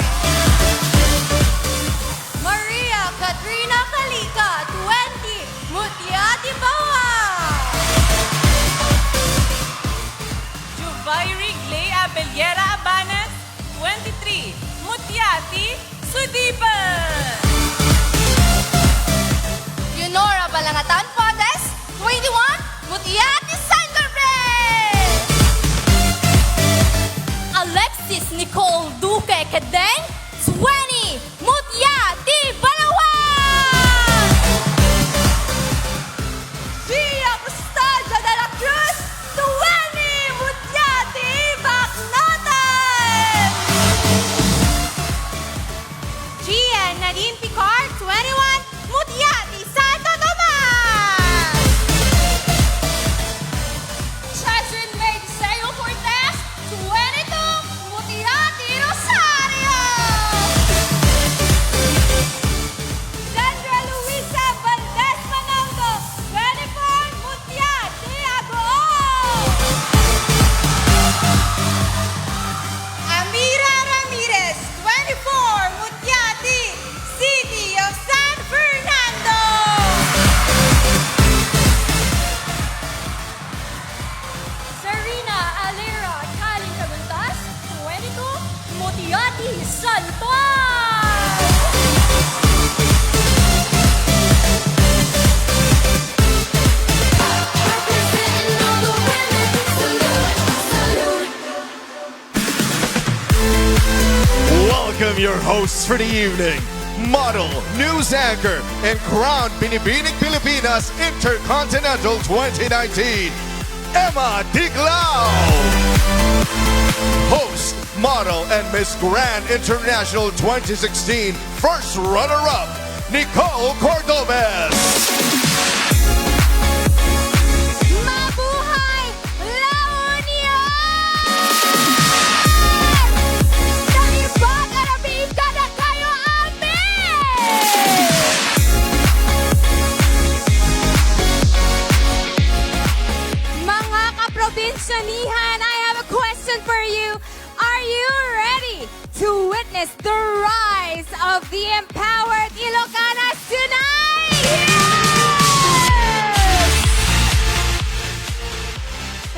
Maria Katrina Kalika, 20, Mutia, Bawa! Juvairi Glay Abeliera Abanas 23 Mutiati Sudipan. Yunora Balangatan Podes, 21, Mutiati Sangarbe! Alexis Nicole Duque Cadeng, 20, Mutiati Balawan! Gia Custodia de la Cruz, 20, Mutiati Bacnotan! Gia Nadine Picard, 21, Mutiati Santo Tomas! Chesrin May Deseo Cortez, 22, Mutiati Rosario! Sandra Luisa Valdez Manongo, 24, Mutiati Agoo! Amira Ramirez, 24, Mutiati, City of San Fernando! Serena Alera Kaling Cabuntas, 22, Mutiati, San Juan! Representing all the women, salute, salute. Welcome your hosts for the evening, model, news anchor, and crowned Binibining Pilipinas Intercontinental 2019, Emma Diglao. Host, model, and Miss Grand International 2016 first runner-up, Nicole Cordobes. Mabuhay! Laon Probinsyanihan, I have a question for you. Are you ready to witness the rise of the empowered Ilocanas tonight? Yes!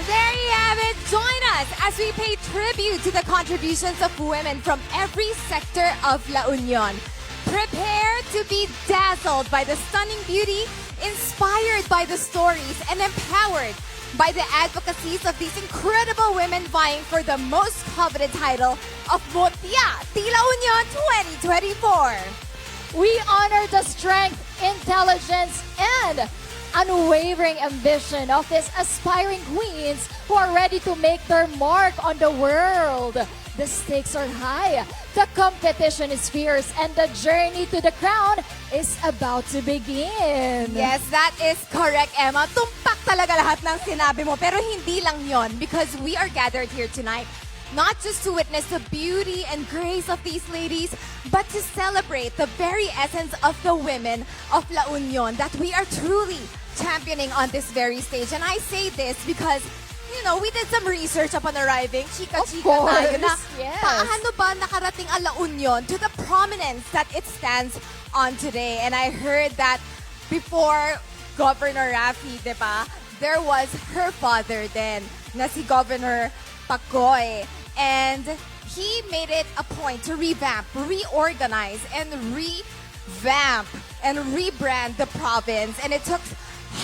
There you have it. Join us as we pay tribute to the contributions of women from every sector of La Union. Prepare to be dazzled by the stunning beauty, inspired by the stories, and empowered by the advocacies of these incredible women vying for the most coveted title of Mutia Tila Union 2024. We honor the strength, intelligence, and unwavering ambition of these aspiring queens who are ready to make their mark on the world. The stakes are high, the competition is fierce, and the journey to the crown is about to begin. Yes, that is correct, Emma. Tumpak talaga lahat ng sinabi mo. Pero hindi lang yon, because we are gathered here tonight not just to witness the beauty and grace of these ladies, but to celebrate the very essence of the women of La Union that we are truly championing on this very stage. And I say this because we did some research upon arriving. Chika-chika tayo na yes. paano ba nakarating ang La Union to the prominence that it stands on today. And I heard that before Governor Rafi, diba, there was her father then, na si Governor Pacoy. And he made it a point to revamp, reorganize, and revamp and rebrand the province. And it took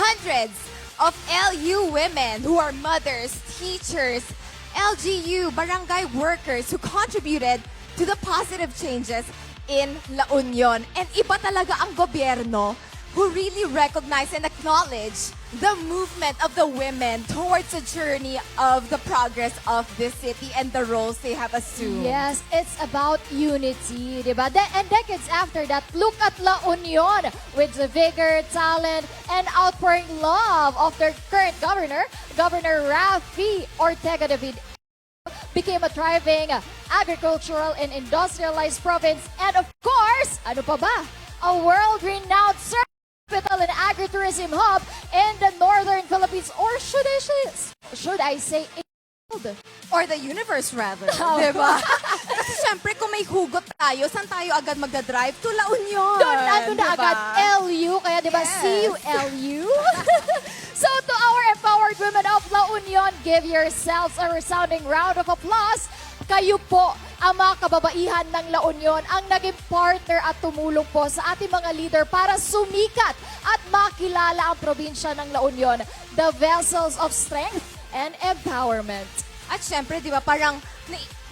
hundreds of LU women who are mothers, teachers, LGU, barangay workers who contributed to the positive changes in La Union. And iba talaga ang gobyerno who really recognize and acknowledge the movement of the women towards the journey of the progress of this city and the roles they have assumed. Yes, it's about unity, diba? And decades after that, look at La Union with the vigor, talent, and outpouring love of their current governor, Governor Rafi Ortega David, became a thriving agricultural and industrialized province, and of course, ano pa ba? A world-renowned capital and agritourism hub in the northern Philippines, or should I say or the universe rather. Diba? Kasi syempre kung may hugot tayo, saan tayo agad magdadrive? To La Union. Doon nandun na diba? agad LU, kaya diba Yes. CULU? So to our empowered women of La Union, give yourselves a resounding round of applause. Kayo po ang mga kababaihan ng La Union ang naging partner at tumulong po sa ating mga leader para sumikat at makilala ang probinsya ng La Union, the vessels of strength and empowerment. At syempre, di ba, parang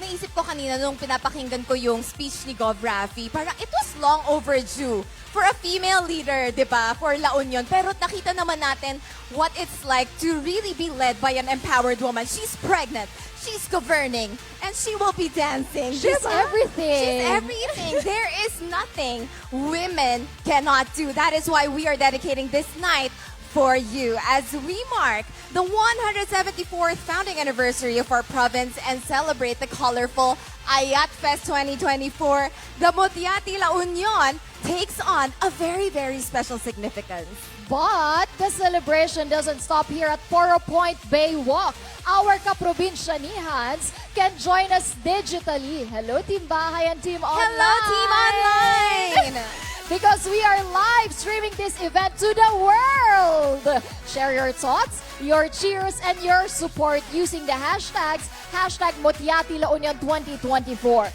naisip ko kanina nung pinapakinggan ko yung speech ni Gov. Rafi, parang it was long overdue for a female leader, di ba, for La Union. Pero nakita naman natin what it's like to really be led by an empowered woman. She's pregnant, she's governing, and she will be dancing. She's diba? everything. She's everything. There is nothing women cannot do. That is why we are dedicating this night for you as we mark the 174th founding anniversary of our province and celebrate the colorful Ayat Fest 2024. The Mutia Tila Union takes on a very, very special significance. But the celebration doesn't stop here at Poro Point Bay Walk. Our kaprobinsyanians can join us digitally. Hello, Team Bahay and Team Online! Hello, Team Online! Because we are live streaming this event to the world. Share your thoughts, your cheers, and your support using the hashtags #MutiatiLaUnion2024,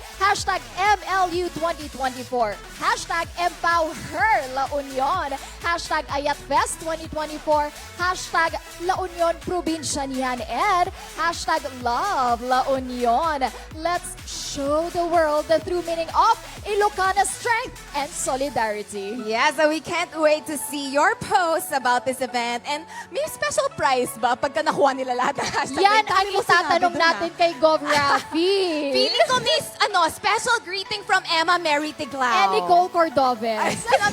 #MLU2024, #EmpowerLaUnion, #AyatFest2024, #LaUnionProvincianian, and #LoveLaUnion. Let's show the world the true meaning of Ilocana strength and solidarity. Yeah, so we can't wait to see your posts about this event. And may special prize ba pagka nakuha nila lahat ng hashtag? Yan Dami ang mo sinabi itatanong dun, natin kay Gov. Rafi. Feeling ko may special greeting from Emma Mary Tiglao. And Nicole Cordoves.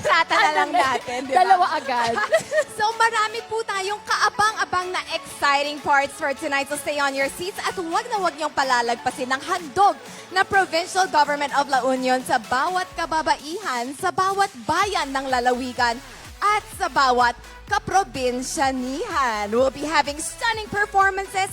Trata na lang natin, di ba? Dalawa agad. So marami po tayong kaabang-abang na exciting parts for tonight. So stay on your seats at huwag na huwag niyong palalagpasin ng handog na Provincial Government of La Union sa bawat kababaihan, sa bawat bayan ng lalawigan, at sa bawat kaprobinsyanihan. We'll be having stunning performances,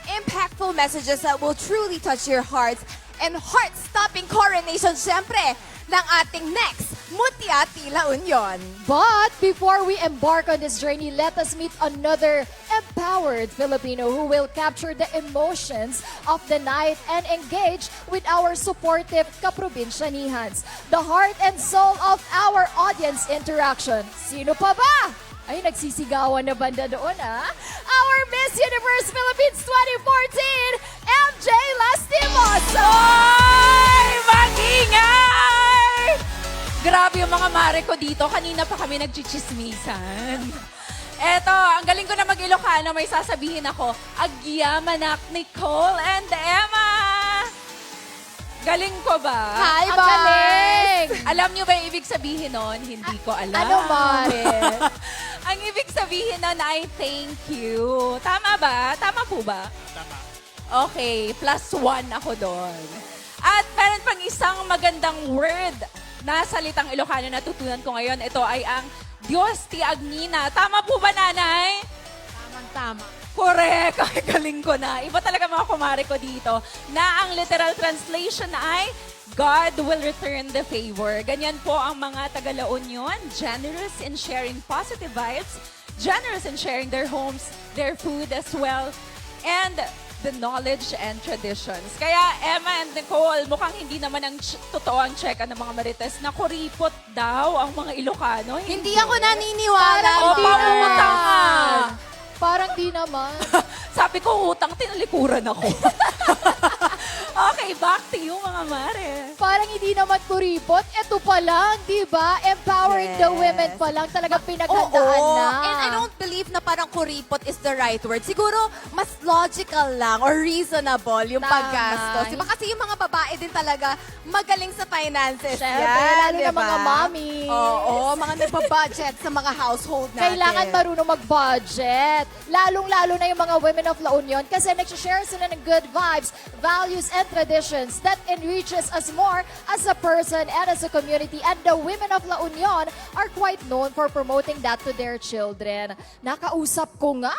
impactful messages that will truly touch your hearts and heart-stopping coronation, syempre, ng ating next Mutia Tila Union. But before we embark on this journey, let us meet another empowered Filipino who will capture the emotions of the night and engage with our supportive kaprobinsyanians, the heart and soul of our audience interaction. Sino pa ba? Ay, nagsisigawan na banda doon, ha? Our Miss Universe Philippines 2014, MJ Lastimoso! Oy! Mag-ingay! Grabe yung mga mare ko dito. Kanina pa kami nagchichismisan. Eto, ang galing ko na mag-Ilocano, may sasabihin ako, Agyamanak Nicole and Emma! Galing ko ba? Hi, Ang Mars! galing! Alam niyo ba yung ibig sabihin nun? Hindi ko alam. Ano, Mars? Ang ibig sabihin nun ay thank you. Tama ba? Tama po ba? Tama. Okay, +1 ako doon. At meron pang isang magandang word na salitang Ilocano na tutunan ko ngayon. Ito ay ang Diyos ti Agnina. Tama po ba, nanay? Tamang-tama. Correct! Ay, galing ko na. Iba talaga mga kumare ko dito na ang literal translation ay God will return the favor. Ganyan po ang mga taga-La Union, generous in sharing positive vibes, generous in sharing their homes, their food as well, and the knowledge and traditions. Kaya Emma and Nicole, mukhang hindi naman ang totoo ang check ng mga Marites na kuripot daw ang mga Ilocano. Hindi ako naniniwala. O, pangutang ka. Parang di naman. Sabi ko, utang, tinalikuran ako. Okay, back to you mga mare. Parang hindi naman kuripot. Ito pa lang, di ba? Empowering the women pa lang. Talagang pinaghandaan na. And I don't believe na parang kuripot is the right word. Siguro, mas logical lang or reasonable yung Tama. paggastos. Diba? Kasi yung mga babae din talaga magaling sa finances. Siyempre, yan, lalo na diba? mga mommies. Oo, mga nagpa-budget sa mga household natin. Kailangan marunong mag-budget. Lalong-lalo na yung mga women of La Union kasi nag-share sila ng good vibes, values, and traditions that enriches us more as a person and as a community. And the women of La Union are quite known for promoting that to their children. Nakausap ko nga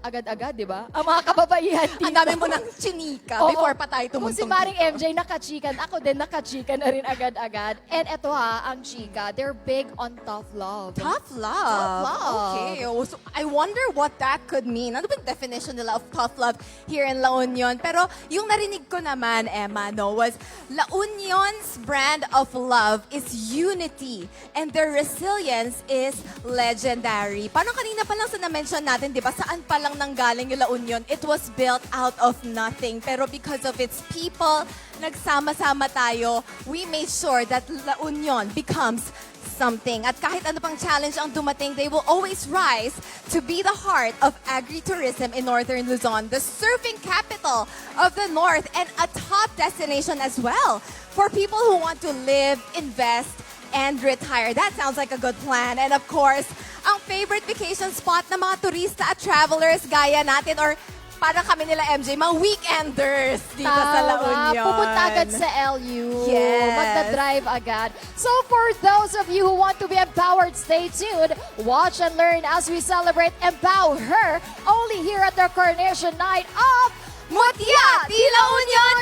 agad-agad, di ba? Ang mga kababaihan dito. Ang dami mo ng chinika Oo. before pa tayo Kung tumuntong si Maring MJ nakachikan, ako din nakachikan na rin agad-agad. And eto ha, ang chika, they're big on tough love. Tough love. Tough love. Okay. Oh, so I wonder what that could mean. Ano ba yung definition nila of tough love here in La Union? Pero yung narinig ko naman, Emma, no, was La Union's brand of love is unity. And their resilience is legendary. Parang kanina pa lang sa na-mention natin, di ba, saan pa lang nanggaling yung La Union, it was built out of nothing. Pero because of its people, nagsama-sama tayo, we made sure that La Union becomes something. At kahit ano pang challenge ang dumating, they will always rise to be the heart of agritourism in Northern Luzon, the surfing capital of the North, and a top destination as well for people who want to live, invest, and retire. That sounds like a good plan. And of course, ang favorite vacation spot ng mga turista at travelers gaya natin or parang kami nila MJ, mga weekenders dito sa La Union. Pupunta agad sa LU. Yes. Magdadrive agad. So for those of you who want to be empowered, stay tuned. Watch and learn as we celebrate Empower Her only here at the Coronation Night of Mutia Tila Union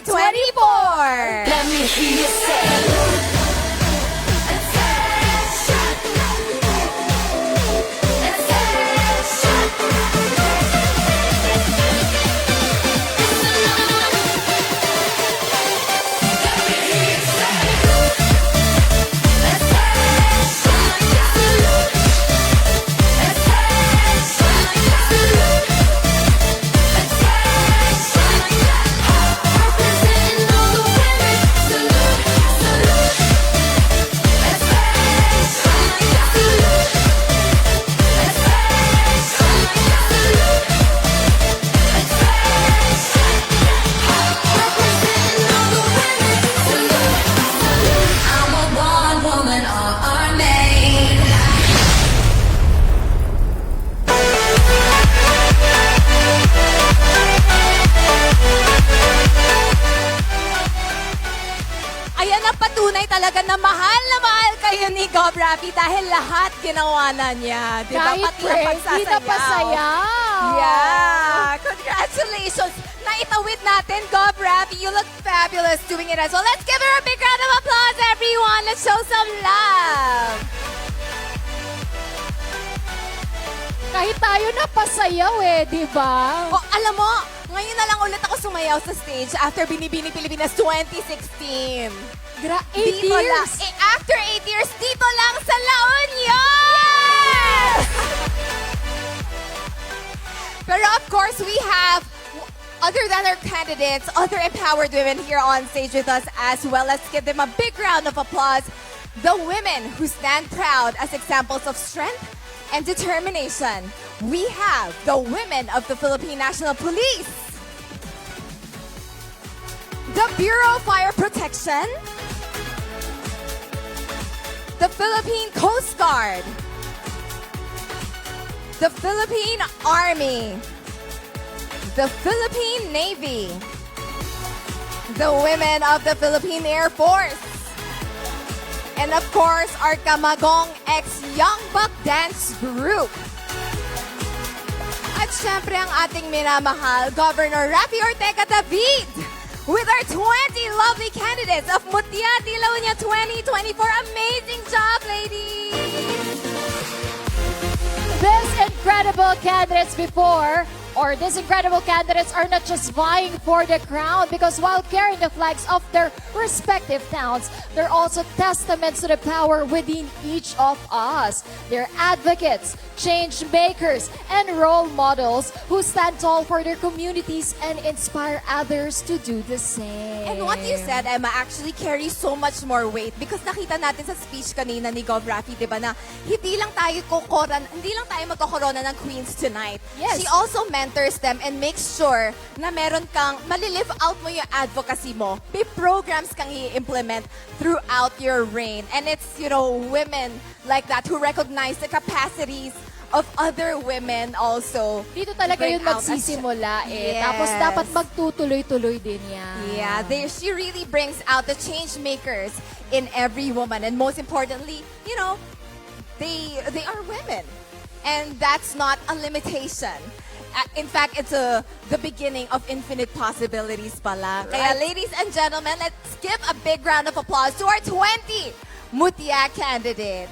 2024! Let me hear you say. talaga na mahal kayo ni Gob Rafi dahil lahat ginawa na niya. Di ba? Kahit Pati ang prank, pagsasayaw. di na pasayaw. Yeah. Congratulations. patawid natin, Gov Rafi. You look fabulous doing it as well. Let's give her a big round of applause, everyone. Let's show some love. Kahit tayo napasayaw di ba? Oh, alam mo, ngayon na lang ulit ako sumayaw sa stage after Binibini Pilipinas 2016. 8 Dito lang. years. After 8 years, dito lang sa La Union! Pero of course, we have, other than our candidates, other empowered women here on stage with us as well. Let's give them a big round of applause. The women who stand proud as examples of strength and determination. We have the women of the Philippine National Police, the Bureau of Fire Protection, the Philippine Coast Guard, the Philippine Army, the Philippine Navy, the women of the Philippine Air Force, and of course, our Kamagong ex-Young Buck Dance Group. At syempre ang ating minamahal, Governor Rafi Ortega David, with our 20 lovely candidates of Mutia de la Union 2024. Amazing job, ladies! These incredible candidates are not just vying for the crown, because while carrying the flags of their respective towns, they're also testaments to the power within each of us. They're advocates, change makers, and role models who stand tall for their communities and inspire others to do the same. And what you said, Emma, actually carries so much more weight because nakita natin sa speech kanina ni Gov Rafi, di ba, na hindi lang tayo magkokorona ng queens tonight. Yes. She also mentors them and makes sure na meron kang malilive out mo yung advocacy mo. May programs kang i-implement throughout your reign. And it's, women like that who recognize the capacities of other women also. Dito talaga bring yun out magsisimula Yes. Tapos dapat magtutuloy-tuloy din yan. Yeah, she really brings out the change makers in every woman. And most importantly, they are women. And that's not a limitation. In fact, it's the beginning of infinite possibilities pala. Kaya ladies and gentlemen, let's give a big round of applause to our 20 Mutia candidates.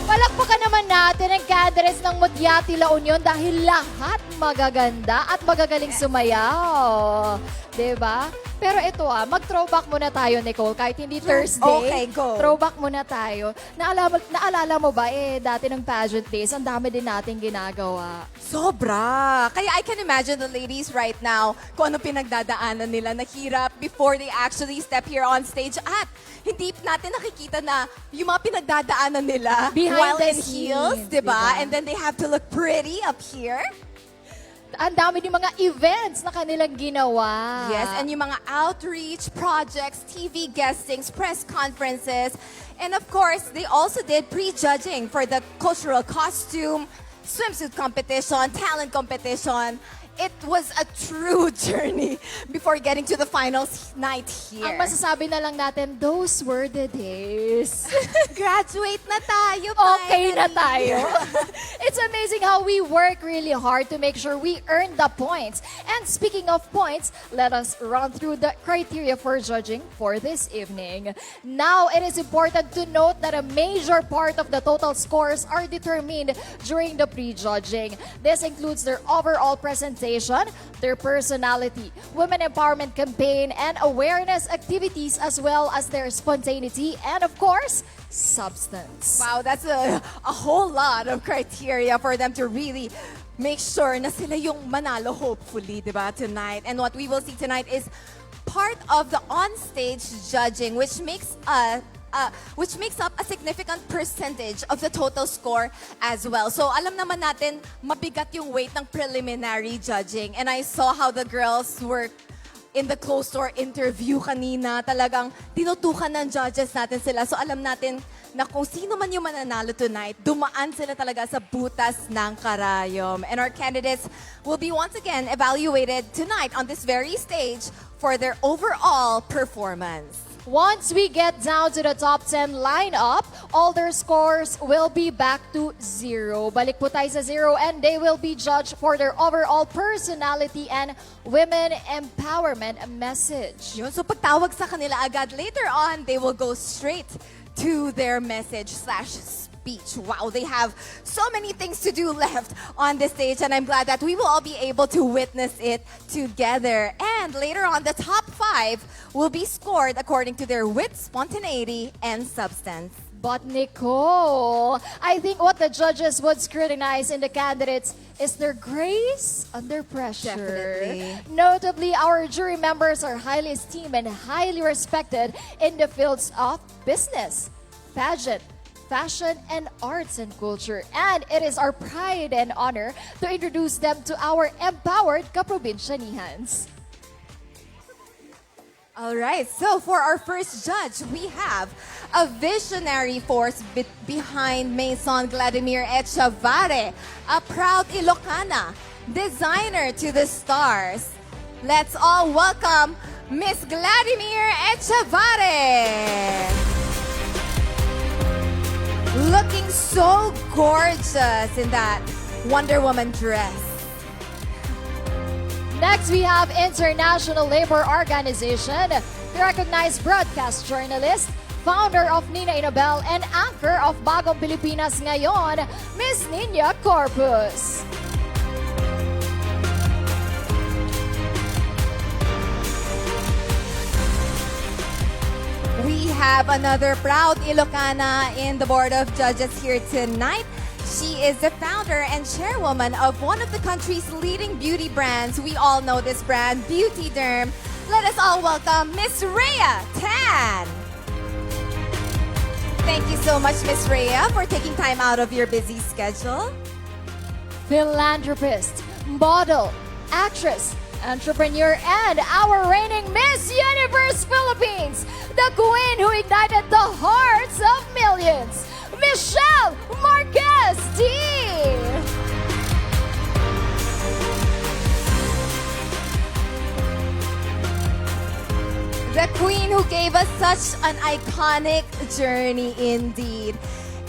Palakpakan naman natin ang candidates ng Mutia de la Union dahil lahat magaganda at magagaling sumayaw. Diba? Pero ito mag-throwback muna tayo, Nicole. Kahit hindi Thursday, Okay, go. throwback muna tayo. Naalala mo ba dati ng pageant days, ang dami din natin ginagawa. Sobra! Kaya I can imagine the ladies right now kung ano pinagdadaanan nila na hirap before they actually step here on stage. At hindi natin nakikita na yung mga pinagdadaanan nila Behind while the in scenes, heels, diba? And then they have to look pretty up here. Ang dami din mga events na kanilang ginawa. Yes, and yung mga outreach projects, TV guestings, press conferences. And of course, they also did pre-judging for the cultural costume, swimsuit competition, talent competition. It was a true journey before getting to the finals night here. Ang masasabi na lang natin, those were the days. Graduate na tayo, Okay na finally. tayo. It's amazing how we work really hard to make sure we earn the points. And speaking of points, let us run through the criteria for judging for this evening. Now, it is important to note that a major part of the total scores are determined during the pre-judging. This includes their overall presentation, their personality, women empowerment campaign, and awareness activities, as well as their spontaneity and, of course, substance. Wow, that's a whole lot of criteria for them to really make sure na sila yung manalo, hopefully, diba, tonight. And what we will see tonight is part of the on-stage judging, which makes up a significant percentage of the total score as well. So alam naman natin, mabigat yung weight ng preliminary judging. And I saw how the girls were in the closed-door interview kanina. Talagang tinutukan ng judges natin sila. So alam natin na kung sino man yung mananalo tonight, dumaan sila talaga sa butas ng karayom. And our candidates will be once again evaluated tonight on this very stage for their overall performance. Once we get down to the top 10 lineup, all their scores will be back to 0. Balik po tayo sa 0 and they will be judged for their overall personality and women empowerment message. Yun, so pagtawag sa kanila agad, later on, they will go straight to their message/speech. Wow, they have so many things to do left on the stage, and I'm glad that we will all be able to witness it together. And later on, the top 5 will be scored according to their wit, spontaneity, and substance. But Nicole, I think what the judges would scrutinize in the candidates is their grace under pressure. Definitely. Notably, our jury members are highly esteemed and highly respected in the fields of business, pageant, fashion, and arts and culture. And it is our pride and honor to introduce them to our empowered kaprobinsyanians. All right, so for our first judge, we have a visionary force behind Maison Vladimir Echevarre, a proud Ilocana, designer to the stars. Let's all welcome Miss Vladimir Echevarre. Looking so gorgeous in that Wonder Woman dress. Next, we have International Labor Organization, the recognized broadcast journalist, founder of Nina Inabel, and anchor of Bagong Pilipinas Ngayon, Miss Nina Corpus. We have another proud Ilocana in the Board of Judges here tonight. She is the founder and chairwoman of one of the country's leading beauty brands. We all know this brand, Beauty Derm. Let us all welcome Miss Rhea Tan. Thank you so much, Miss Rhea, for taking time out of your busy schedule. Philanthropist, model, actress, entrepreneur, and our reigning Miss Universe Philippines, the queen who ignited the hearts of millions, Michelle Marquez D. The queen who gave us such an iconic journey indeed.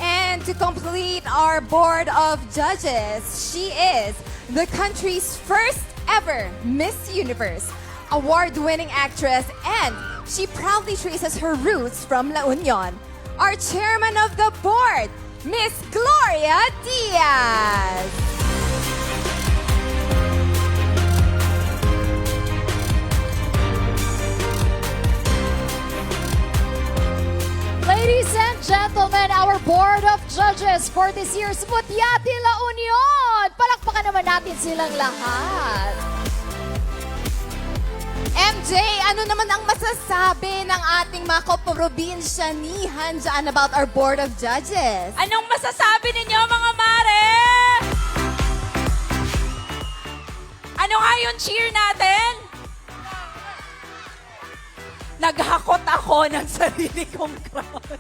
And to complete our board of judges, she is the country's first ever Miss Universe, award-winning actress, and she proudly traces her roots from La Union. Our chairman of the board, Miss Gloria Diaz. Ladies and gentlemen, our board of judges for this year's Mutia La Union. Palakpakan naman natin silang lahat. MJ, ano naman ang masasabi ng ating mga kaprobinsyanihan dyan about our board of judges? Anong masasabi ninyo, mga mare? Ano nga yung cheer natin? Naghakot ako ng sarili kong crowd.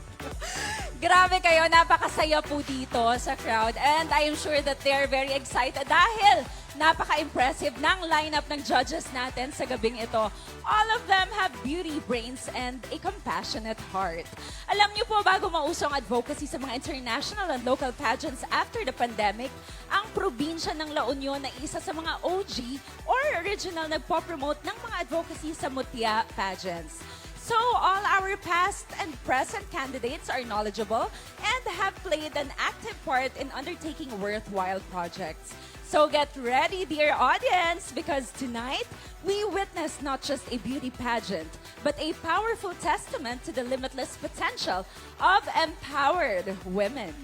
Grabe kayo, napakasaya po dito sa crowd. And I am sure that they're very excited dahil napaka-impressive ng lineup ng judges natin sa gabing ito. All of them have beauty, brains, and a compassionate heart. Alam niyo po, bago mausong advocacy sa mga international and local pageants after the pandemic, ang probinsya ng La Union na isa sa mga OG or original nagpo-promote ng mga advocacy sa Mutia pageants. So, all our past and present candidates are knowledgeable and have played an active part in undertaking worthwhile projects. So get ready, dear audience, because tonight we witness not just a beauty pageant, but a powerful testament to the limitless potential of empowered women.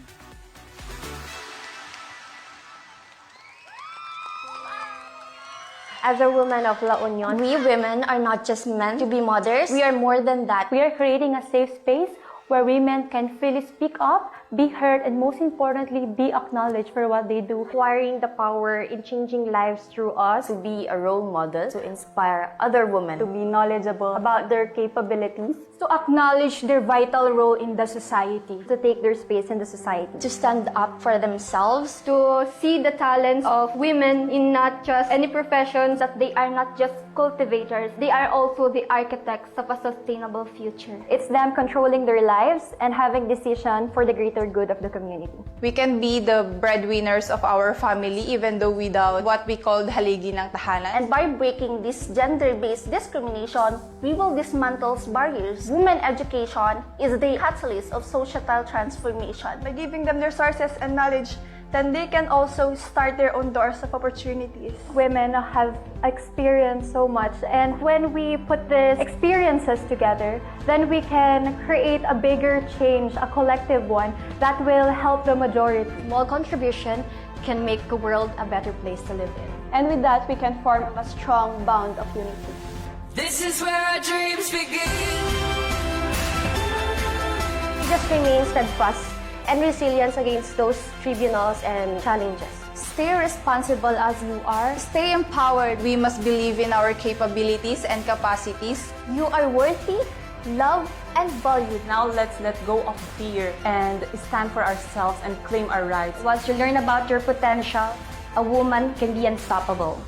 As a woman of La Union, we women are not just meant to be mothers. We are more than that. We are creating a safe space where women can freely speak up be heard, and most importantly, be acknowledged for what they do. Acquiring the power in changing lives through us, to be a role model, to inspire other women, To be knowledgeable about their capabilities. to acknowledge their vital role in the society, To take their space in the society. to stand up for themselves, To see the talents of women in not just any professions, that they are not just cultivators, they are also the architects of a sustainable future. it's them controlling their lives and having decision for the greater good of the community. We can be the breadwinners of our family even though without what we call haligi ng tahanan. And by breaking this gender-based discrimination, we will dismantle barriers. Women education is the catalyst of societal transformation. By giving them the resources and knowledge, then they can also start their own doors of opportunities. Women have experienced so much, and when we put these experiences together, then we can create a bigger change, a collective one that will help the majority. Small contribution can make the world a better place to live in. And with that, we can form a strong bond of unity. This is where our dreams begin. We just remain steadfast and resilience against those tribunals and challenges. Stay responsible as you are. Stay empowered. We must believe in our capabilities and capacities. You are worthy, loved, and valued. Now let's let go of fear and stand for ourselves and claim our rights. Once you learn about your potential, a woman can be unstoppable.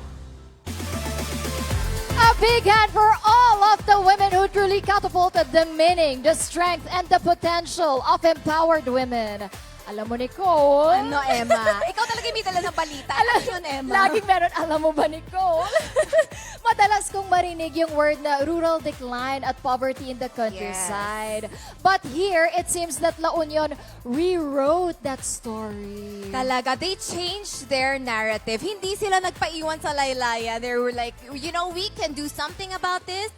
A big hand for all of the women who truly catapulted the meaning, the strength, and the potential of empowered women. Alam mo, Nicole? Ano, Emma? Ikaw talaga may dala ng balita. Alam yun, Emma? Laging meron, alam mo ba, Nicole? Madalas kong marinig yung word na rural decline at poverty in the countryside. Yes. But here, it seems that La Union rewrote that story. Talaga, they changed their narrative. Hindi sila nagpaiwan sa laylaya. They were like, you know, we can do something about this.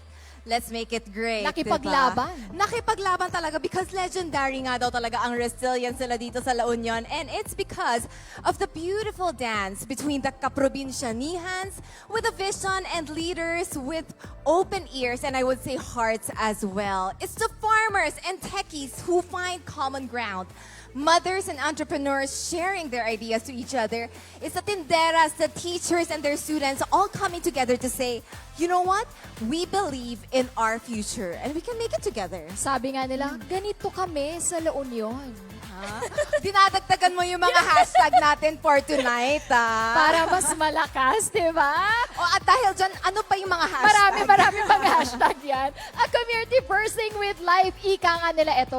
Let's make it great. Nakipaglaban. Diba? Nakipaglaban talaga because legendary nga daw talaga ang resilience nila dito sa La Union. And it's because of the beautiful dance between the kaprobinsyanians with a vision and leaders with open ears and I would say hearts as well. It's the farmers and techies who find common ground. Mothers and entrepreneurs sharing their ideas to each other. It's the tinderas, the teachers, and their students all coming together to say, you know what? We believe in our future and we can make it together. Sabi nga nila, ganito kami sa La Union. Dinadagdagan mo yung mga hashtag natin for tonight, Para mas malakas, di ba? At dahil dyan, ano pa yung mga hashtag? Marami pang hashtag yan. A community bursting with life. Ika nga nila ito,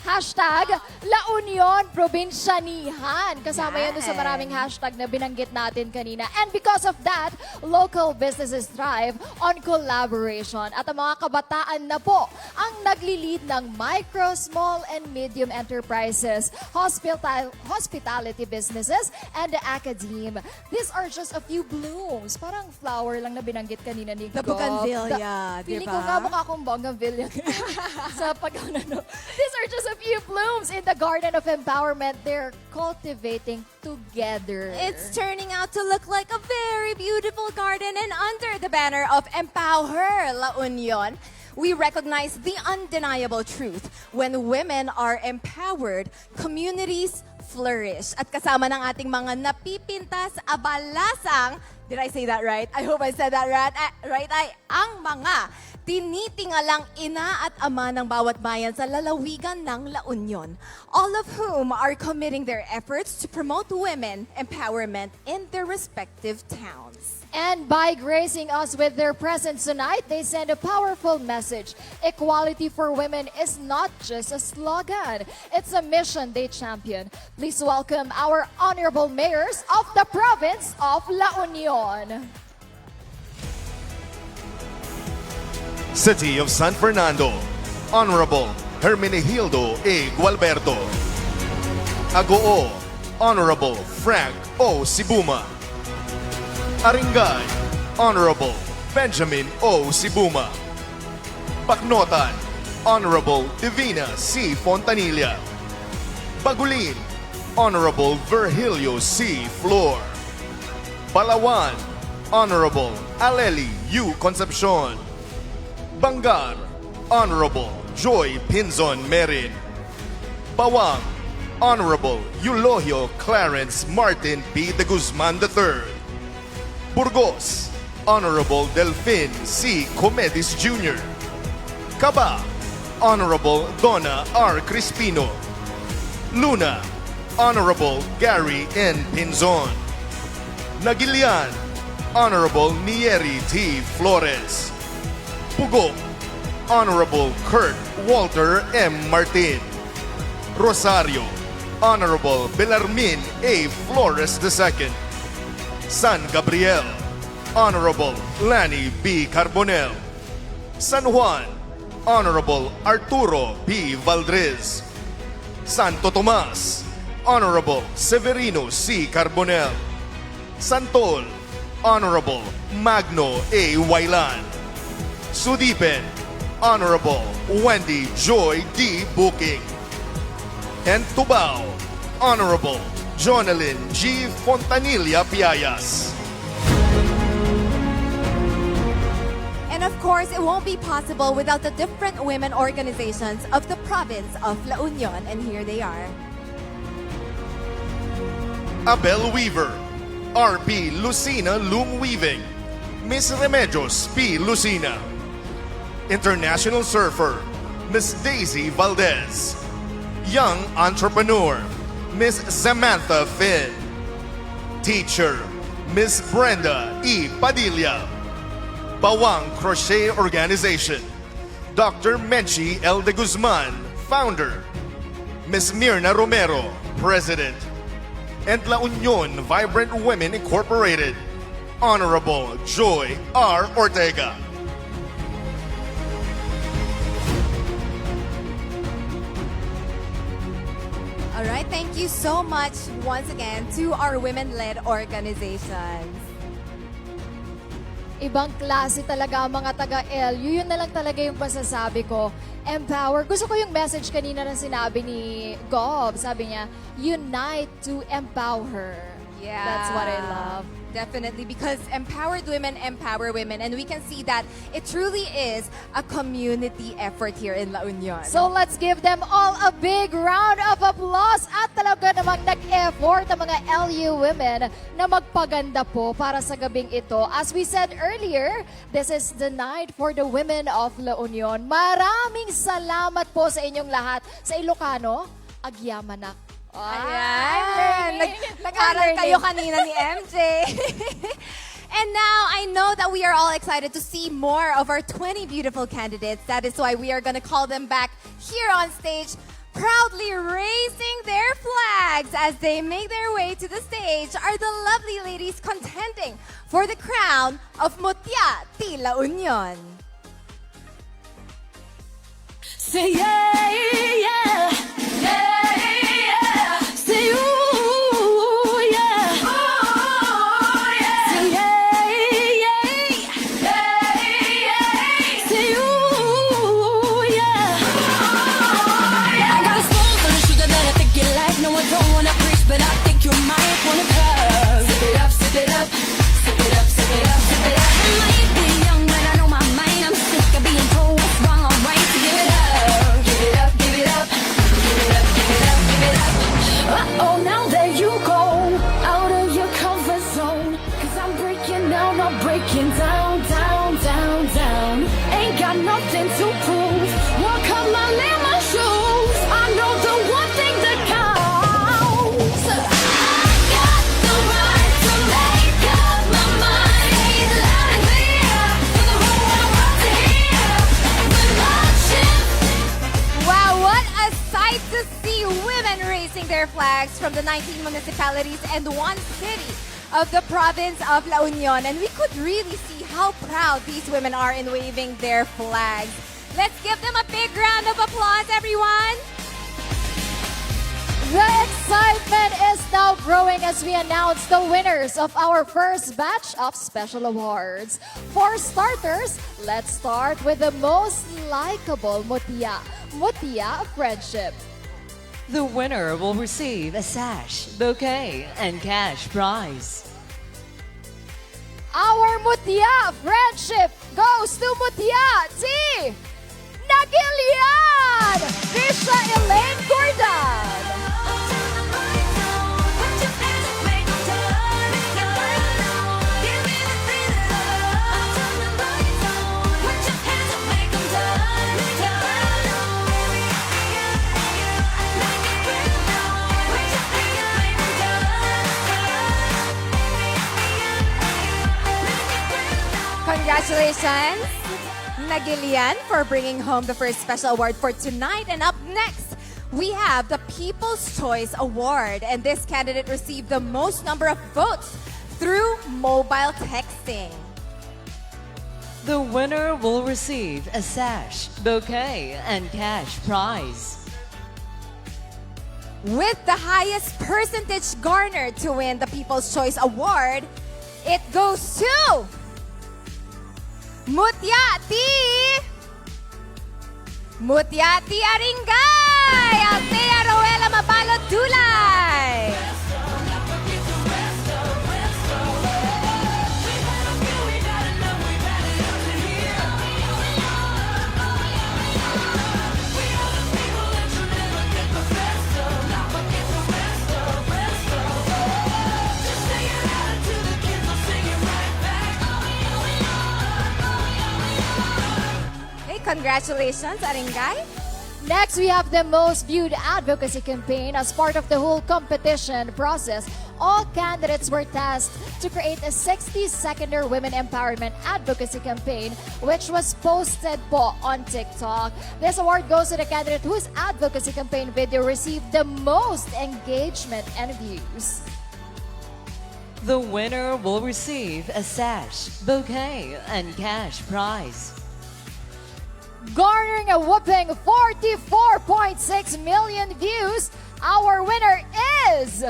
Hashtag La Union Provincianihan. Kasama yan doon sa maraming hashtag na binanggit natin kanina. And because of that, local businesses thrive on collaboration. At ang mga kabataan na po ang nagli-lead ng micro, small, and medium enterprises, hospitality businesses, and the academe. These are just a few blooms. Parang flower lang na binanggit kanina ni The Gob. bougainvillea, di Feeling ba? ko nga mukha akong bougainvillea sa pag-ano. These are just a few blooms in the garden of empowerment they're cultivating together. It's turning out to look like a very beautiful garden and under the banner of Empower La Union, we recognize the undeniable truth. When women are empowered, communities flourish. At kasama ng ating mga napipintas, abalasang, did I say that right? I hope I said that right. Ay ang mga tinitingalang ina at ama ng bawat bayan sa lalawigan ng La Union, all of whom are committing their efforts to promote women empowerment in their respective towns. And by gracing us with their presence tonight, they send a powerful message. Equality for women is not just a slogan. It's a mission they champion. Please welcome our honorable mayors of the province of La Union. City of San Fernando, Honorable Hermenegildo A. Gualberto. Agoo, Honorable Frank O. Sibuma. Aringay, Honorable Benjamin O. Sibuma. Bacnotan, Honorable Divina C. Fontanilla. Bagulin, Honorable Virgilio C. Flor. Palawan, Honorable Aleli U. Concepcion. Bangar, Honorable Joy Pinzon Merin. Bawang, Honorable Eulogio Clarence Martin P. de Guzman III. Burgos, Honorable Delfin C. Comedis Jr. Caba, Honorable Donna R. Crispino. Luna, Honorable Gary N. Pinzon. Nagilian, Honorable Nieri T. Flores. Pugo, Honorable Kurt Walter M. Martin. Rosario, Honorable Belarmin A. Flores II. San Gabriel, Honorable Lanny B. Carbonell. San Juan, Honorable Arturo B. Valdrez. Santo Tomas, Honorable Severino C. Carbonell. Santol, Honorable Magno A. Wailan. Sudipen, Honorable Wendy Joy D. Booking. And Tubao, Honorable Jonalyn G. Fontanilla Piayas. And of course, it won't be possible without the different women organizations of the province of La Union. And here they are. Abel Weaver, R.P. Lucina Loom Weaving. Miss Remedios P. Lucina. International Surfer, Miss Daisy Valdez. Young Entrepreneur, Miss Samantha Finn. Teacher, Miss Brenda E. Padilla. Bawang Crochet Organization, Dr. Menchi L. de Guzman, Founder. Miss Mirna Romero, President. And La Union Vibrant Women Incorporated, Honorable Joy R. Ortega. All right, thank you so much once again to our women-led organizations. Ibang klase talaga ang mga taga-LU. Yun na lang talaga yung masasabi ko. Empower. Gusto ko yung message kanina na sinabi ni Gob. Sabi niya, unite to empower. Yeah. That's what I love. Definitely, because empowered women empower women, and we can see that it truly is a community effort here in La Union. So let's give them all a big round of applause at talaga namang nag-effort ang mga LU women na magpaganda po para sa gabing ito. As we said earlier, this is the night for the women of La Union. Maraming salamat po sa inyong lahat. Sa Ilocano, agyamanak. Ayan. Nag-aral kayo kanina ni MJ. And now, I know that we are all excited to see more of our 20 beautiful candidates. That is why we are going to call them back here on stage, proudly raising their flags as they make their way to the stage are the lovely ladies contending for the crown of Mutia de La Union. Say yeah, yeah, yeah. But I think you might wanna curve. Sip it up, sip it up, sip it up, sip it up, sip it up. I might be young, but I know my mind. I'm sick of being told what's wrong or right. So give it up, give it up, give it up, give it up, give it up, give it up. Uh-oh, now there you go, out of your comfort zone. 'Cause I'm breaking down, I'm breaking down, down, down, down. Ain't got nothing to prove. Walk on my in my shoes. I know the one thing that counts. To see women raising their flags from the 19 municipalities and one city of the province of La Union. And we could really see how proud these women are in waving their flags. Let's give them a big round of applause, everyone. The excitement is now growing as we announce the winners of our first batch of special awards. For starters, let's start with the most likable Mutia. Mutia of Friendship. The winner will receive a sash, bouquet, and cash prize. Our Mutia Friendship goes to Mutia T. Nagilian! Trisha Elaine Gordon. Congratulations, Nagilian, for bringing home the first special award for tonight. And up next, we have the People's Choice Award. And this candidate received the most number of votes through mobile texting. The winner will receive a sash, bouquet, and cash prize. With the highest percentage garnered to win the People's Choice Award, it goes to Mutia Aringay! Althea Roela Mabalot Dulay! Congratulations, Aringay. Next, we have the most viewed advocacy campaign. As part of the whole competition process, all candidates were tasked to create a 60-seconder women empowerment advocacy campaign, which was posted po on TikTok. This award goes to the candidate whose advocacy campaign video received the most engagement and views. The winner will receive a sash, bouquet, and cash prize. Garnering a whopping 44.6 million views, our winner is...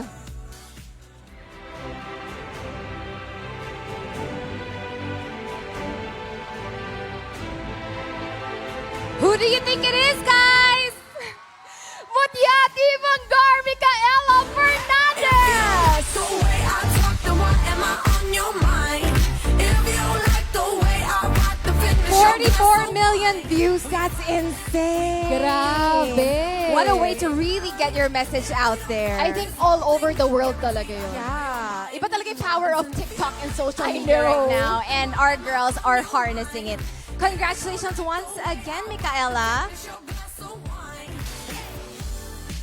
Who do you think it is, guys? Mutiati Vangar Micaela Fernandez! The way I talk, then what am I on your mind? If you like the way I rock the fitness, 44 million views, that's insane. Grabe. What a way to really get your message out there. I think all over the world talaga yun. Yeah. Iba talaga yung power of TikTok and social I media know. right now. And our girls are harnessing it. Congratulations once again, Micaela.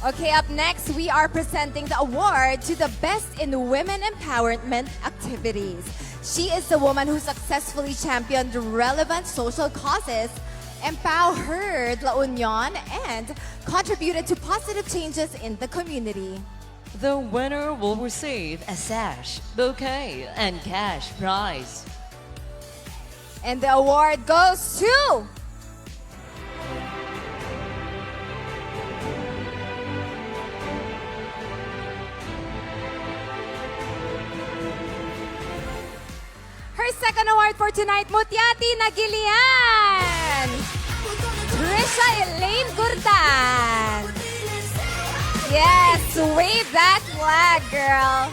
Okay, up next, we are presenting the award to the best in women empowerment activities. She is the woman who successfully championed relevant social causes, empowered La Union, and contributed to positive changes in the community. The winner will receive a sash, bouquet, and cash prize. And the award goes to... her second award for tonight, Mutiati Nagilian! Trisha Elaine Gurdan! Yes, wave that flag, girl!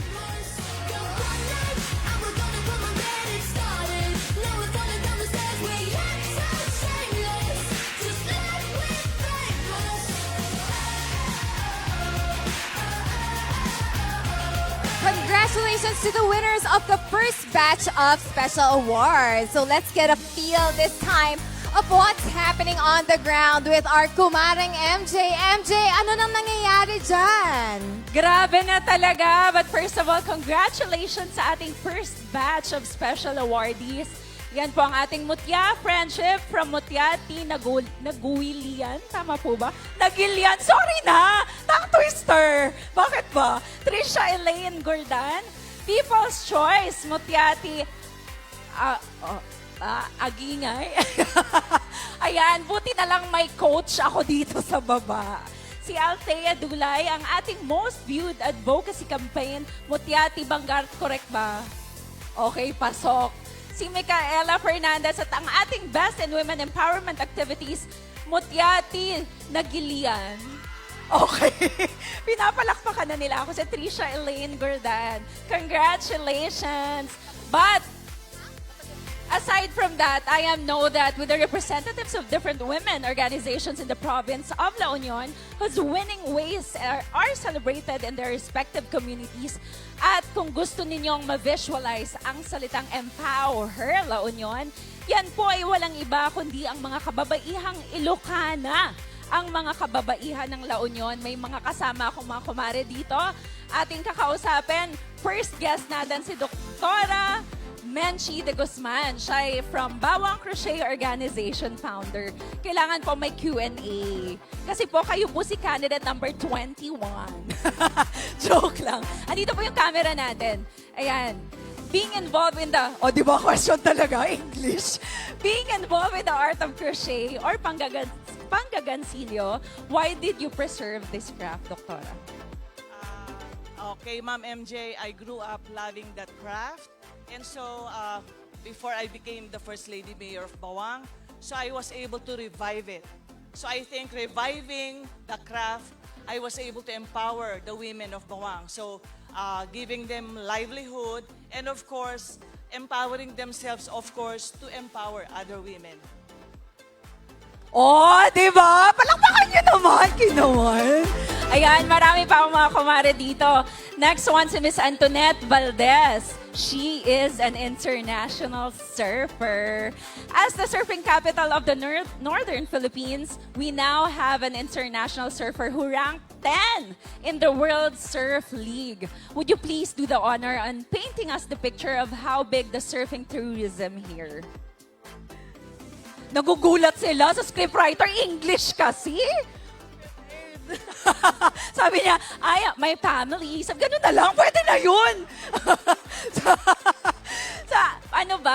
Congratulations to the winners of the first batch of special awards. So let's get a feel this time of what's happening on the ground with our kumaring MJ. MJ, ano nang nangyayari dyan? Grabe na talaga. But first of all, congratulations sa ating first batch of special awardees. Yan po ang ating Mutia Friendship from Mutiati Naguilian. Tama po ba? Nagilian. Sorry na! Tongue twister. Bakit ba? Trisha Elaine Gurdan. People's Choice. Mutiati Agingay. Ayan, buti na lang may coach ako dito sa baba. Si Althea Dulay, ang ating most viewed advocacy campaign, Mutiati Vangar, correct ba? Okay, pasok. Si Micaela Fernandez at ang ating Best in Women Empowerment Activities, Mutiati Nagilian. Okay. Pinapalakpakan na nila ako si Trisha Elaine Gurdan. Congratulations! But aside from that, I know that with the representatives of different women organizations in the province of La Union, whose winning ways are celebrated in their respective communities. At kung gusto ninyong ma-visualize ang salitang Empower La Union, yan po ay walang iba kundi ang mga kababaihang Ilocana. Ang mga kababaihan ng La Union, may mga kasama akong mga kumare dito. Ating kakausapin, first guest natin si Doktora Menchie de Guzman. Siya ay from Bawang Crochet Organization founder. Kailangan po may Q&A. Kasi po kayo po si candidate number 21. Joke lang. Andito po yung camera natin. Ayan. Being involved in the, di ba question talaga, English? Being involved in the art of crochet or panggagansilyo, why did you preserve this craft, Doktora? Okay, Ma'am MJ, I grew up loving that craft. And so, before I became the First Lady Mayor of Bawang, so I was able to revive it. So I think reviving the craft, I was able to empower the women of Bawang. So, giving them livelihood, and of course, empowering themselves, of course, to empower other women. Di ba? Palakpakan nyo naman, kinawan. Ayan, marami pa akong mga kumare dito. Next one si Miss Antoinette Valdez. She is an international surfer. As the surfing capital of the Northern Philippines, we now have an international surfer who ranked 10 in the World Surf League. Would you please do the honor on painting us the picture of how big the surfing tourism here? Nagugulat sila sa scriptwriter, English kasi. Sabi niya, my family. Sabi, ganun na lang, pwede na yun.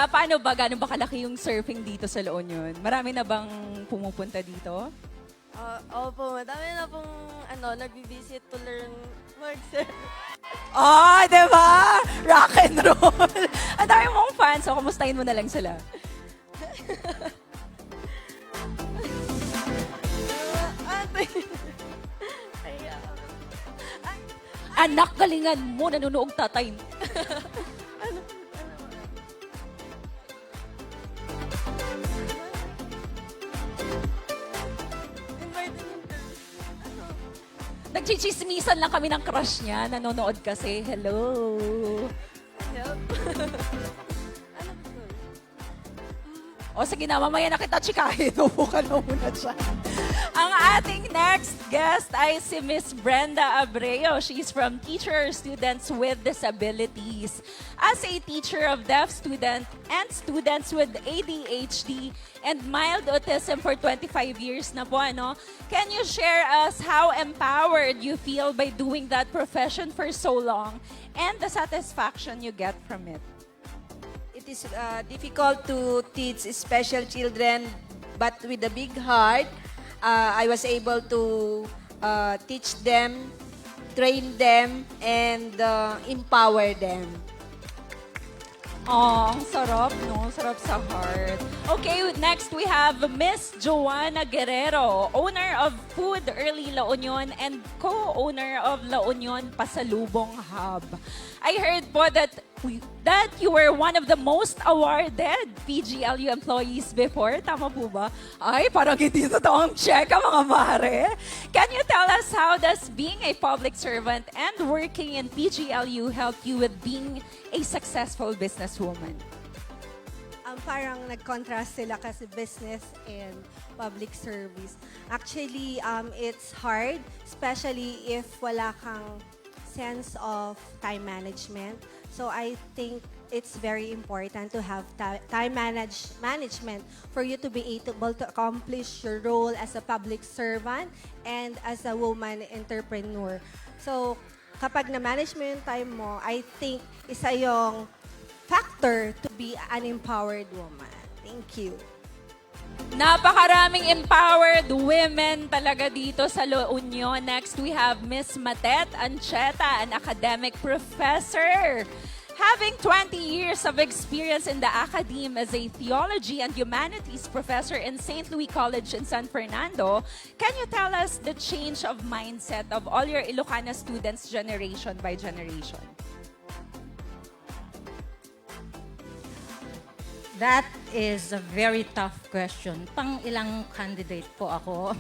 Paano ba, gano'n ba kalaki yung surfing dito sa La Union? Marami na bang pumupunta dito? Opo, madami na pong nag-visit to learn mag-surf. Diba? Rock and roll. Ang dami mong fans, so kumustahin mo na lang sila. Anak, galingan mo, nanunoog tatay mo. Nagchichismisan lang kami ng crush niya. Nanonood kasi. Hello. Sige na, mamaya na kita chikahin. Upo ka na muna dyan. Ang ating next guest ay si Miss Brenda Abreu. She's from Teacher Students with Disabilities. As a teacher of deaf student and students with ADHD and mild autism for 25 years na po, can you share us how empowered you feel by doing that profession for so long and the satisfaction you get from it? It is difficult to teach special children, but with a big heart, I was able to teach them, train them, and empower them. Ang sarap, no? Sarap sa heart. Okay, next we have Miss Joanna Guerrero, owner of Food Early La Union and co-owner of La Union Pasalubong Hub. I heard po that you were one of the most awarded PGLU employees before. Tama po ba? Ay, parang hindi totoong check mga mare. Can you tell us how does being a public servant and working in PGLU help you with being a successful businesswoman? Parang nag-contrast sila kasi business and public service. Actually, it's hard, especially if wala kang sense of time management. So I think it's very important to have time management for you to be able to accomplish your role as a public servant and as a woman entrepreneur. So kapag na-manage mo yung time mo, I think isa yung factor to be an empowered woman. Thank you. Napakaraming empowered women talaga dito sa La Union. Next, we have Miss Matet Ancheta, an academic professor. Having 20 years of experience in the academe as a theology and humanities professor in St. Louis College in San Fernando, can you tell us the change of mindset of all your Ilocana students generation by generation? That is a very tough question. Pang ilang candidate po ako?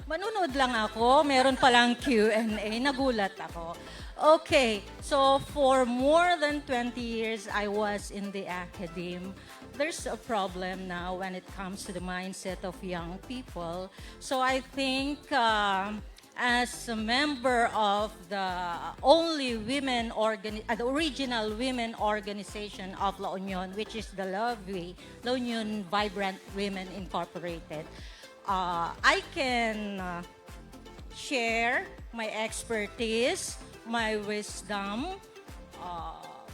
Manunod lang ako, meron palang Q&A, nagulat ako. Okay, so for more than 20 years I was in the academe. There's a problem now when it comes to the mindset of young people. So I think as a member of the only the original women organization of La Union, which is the lovely La Union Vibrant Women Incorporated, I can share my expertise, my wisdom,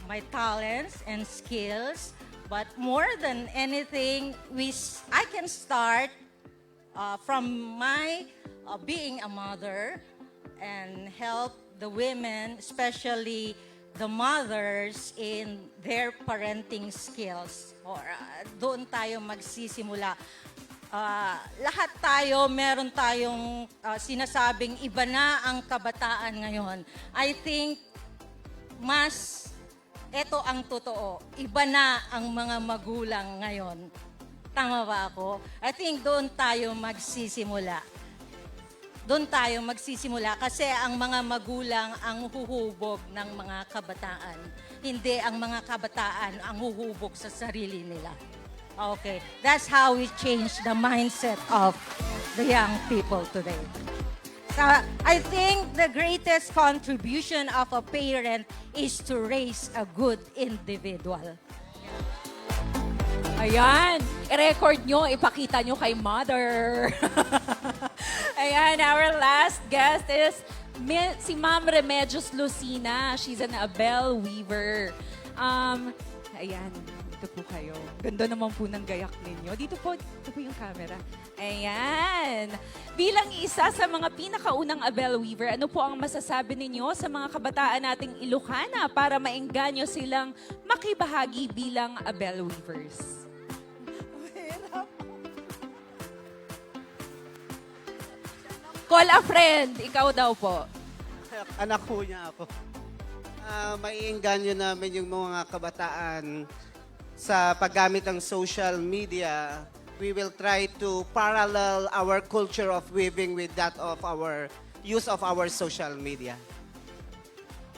my talents and skills. But more than anything, I can start from my being a mother and help the women, especially the mothers, in their parenting skills. Doon tayo magsisimula. Lahat tayo, meron tayong sinasabing iba na ang kabataan ngayon. I think ito ang totoo. Iba na ang mga magulang ngayon. Tama ba ako? I think doon tayo magsisimula. Doon tayo magsisimula kasi ang mga magulang ang huhubog ng mga kabataan. Hindi ang mga kabataan ang huhubog sa sarili nila. Okay, that's how we change the mindset of the young people today. So, I think the greatest contribution of a parent is to raise a good individual. Ayan, i-record nyo, ipakita nyo kay mother. Ayan, our last guest is si Ma'am Remedios Lucina. She's an Abel weaver. Ayan, dito po kayo. Ganda naman po ng gayak ninyo. Dito po yung camera. Ayan. Bilang isa sa mga pinakaunang Abel weaver, ano po ang masasabi ninyo sa mga kabataan nating Ilocana para maengganyo silang makibahagi bilang Abel weavers? Call a friend. Ikaw daw po. Anak ko niya ako. Maiengganyo namin yung mga kabataan sa paggamit ng social media. We will try to parallel our culture of weaving with that of our use of our social media.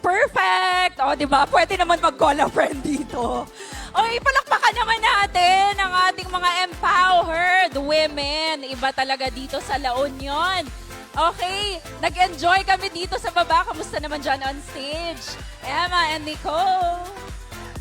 Perfect! O, di ba? Pwede naman mag-call a friend dito. O, ipalakpakan naman natin ang ating mga empowered women. Iba talaga dito sa La Union. Okay, nag-enjoy kami dito sa baba. Kamusta naman dyan on stage? Emma and Nicole.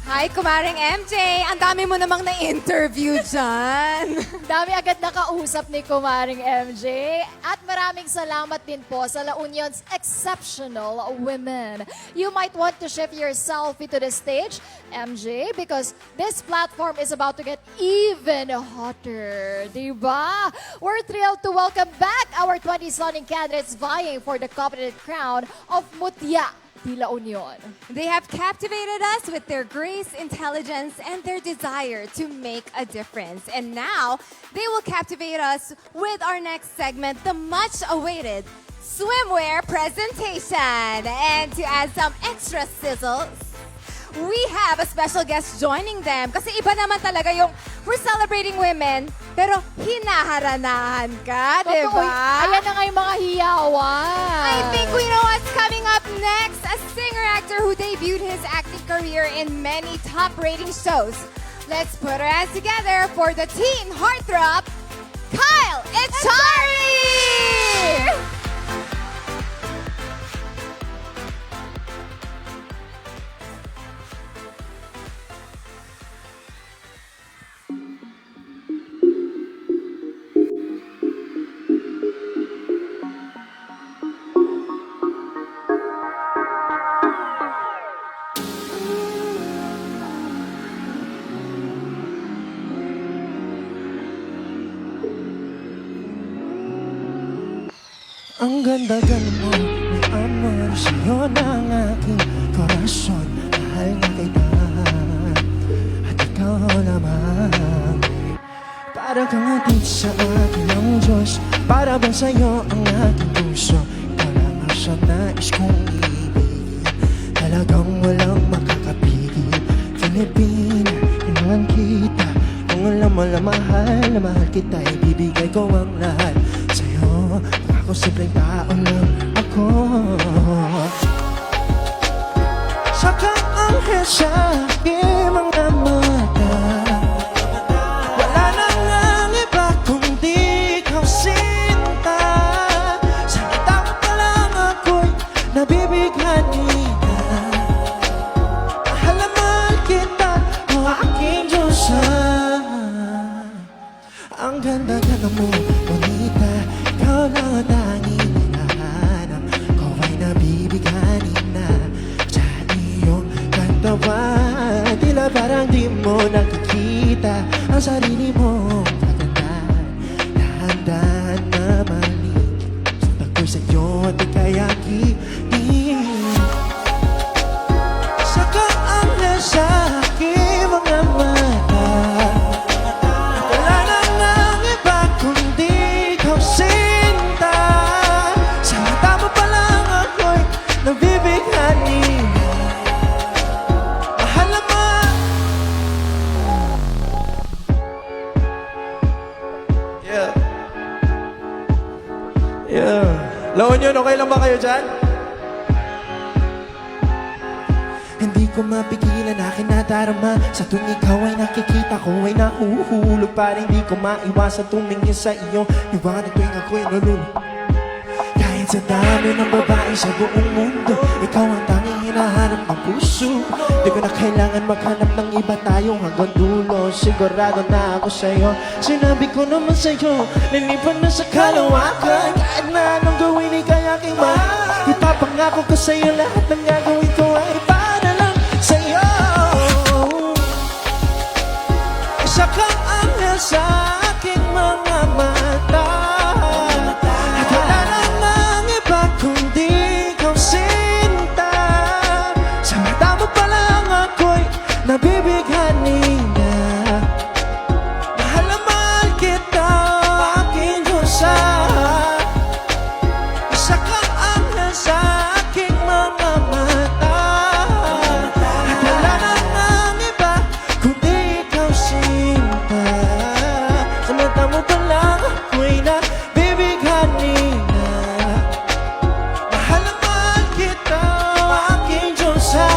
Hi, kumaring MJ! Ang dami mo namang na-interview dyan. Dami agad nakausap ni kumaring MJ. At maraming salamat din po sa La Union's exceptional women. You might want to shift your selfie to the stage, MJ, because this platform is about to get even hotter. Diba? We're thrilled to welcome back our 20 stunning candidates vying for the coveted crown of Mutia de La Union. They have captivated us with their grace, intelligence, and their desire to make a difference. And now, they will captivate us with our next segment, the much-awaited swimwear presentation. And to add some extra sizzle, we have a special guest joining them. Kasi iba naman talaga yung we're celebrating women, pero hinaharanahan ka, di ba? Ayan na nga yung mga hiyawan. I think we know what's coming up next. A singer-actor who debuted his acting career in many top-rating shows. Let's put our hands together for the teen heartthrob, Kyle Echari! Ang ganda-ganda mo, may amor sa'yo ng aking korasyon. Mahal na kita, at ikaw naman. Para kang hatid sa akin ng Diyos, para bang sa'yo ang aking puso. Ikaw lang ang siyang nais kong ibigin, talagang walang makakapigil. Filipina, inahan kita, kung alam mo lang mahal na mahal kita, ibibigay ko ang lahat sa'yo. Ako simpleng tao lang ako. Sa kaanghel sa aking mga mata, wala nang ang iba kundi ikaw sinta. Sa kita ko Ang ganda-ganda mo, bonita. Ikaw lang ang tanging hinahanap ko ay nabibiganin na sa iyong katawan. Tila parang di mo nakikita ang sarili mo. Dahan-dahan na mali sundan ko sa'yo at ika'y aking saka ang nasa aking mga mata. Wala na ng iba kundi ikaw sinta. Sa mata mo pa lang ako'y nabibighani. Mahal naman. Yeah. Yeah. Laon yun, okay lang ba kayo dyan? Hindi ko mapigilan aking nadarama. Sa tuwing ikaw ay nakikita ko ay nahuhulog. Parang hindi ko maiwasan tumingin sa iyo. Iwan tuwing ako'y nalulog. Kahit sa dami ng babae sa buong mundo, ikaw ang tanging hinahanap ng puso. Di ko na kailangan maghanap ng iba, tayong hanggang dulo. Sigurado na ako sa'yo. Sinabi ko naman sa'yo, nalipan na sa kalawakan. Kahit na anong gawin ika'y aking mahal. Ipapangako ko sa'yo lahat ng gagawin ko ay para lang sa'yo. Isa kang anghel sa aking mga mata. At wala namang iba kundi ikaw sinta. Sa mata mo pa lang ako'y nabibighani na. Mahal na mahal kita, aking Diyosa. Isa kang anghel sa aking mga mata. At wala namang iba kundi ikaw sinta. Sa mata mo pa lang ako'y nabibighani na. Mahal na mahal kita, aking Diyosa.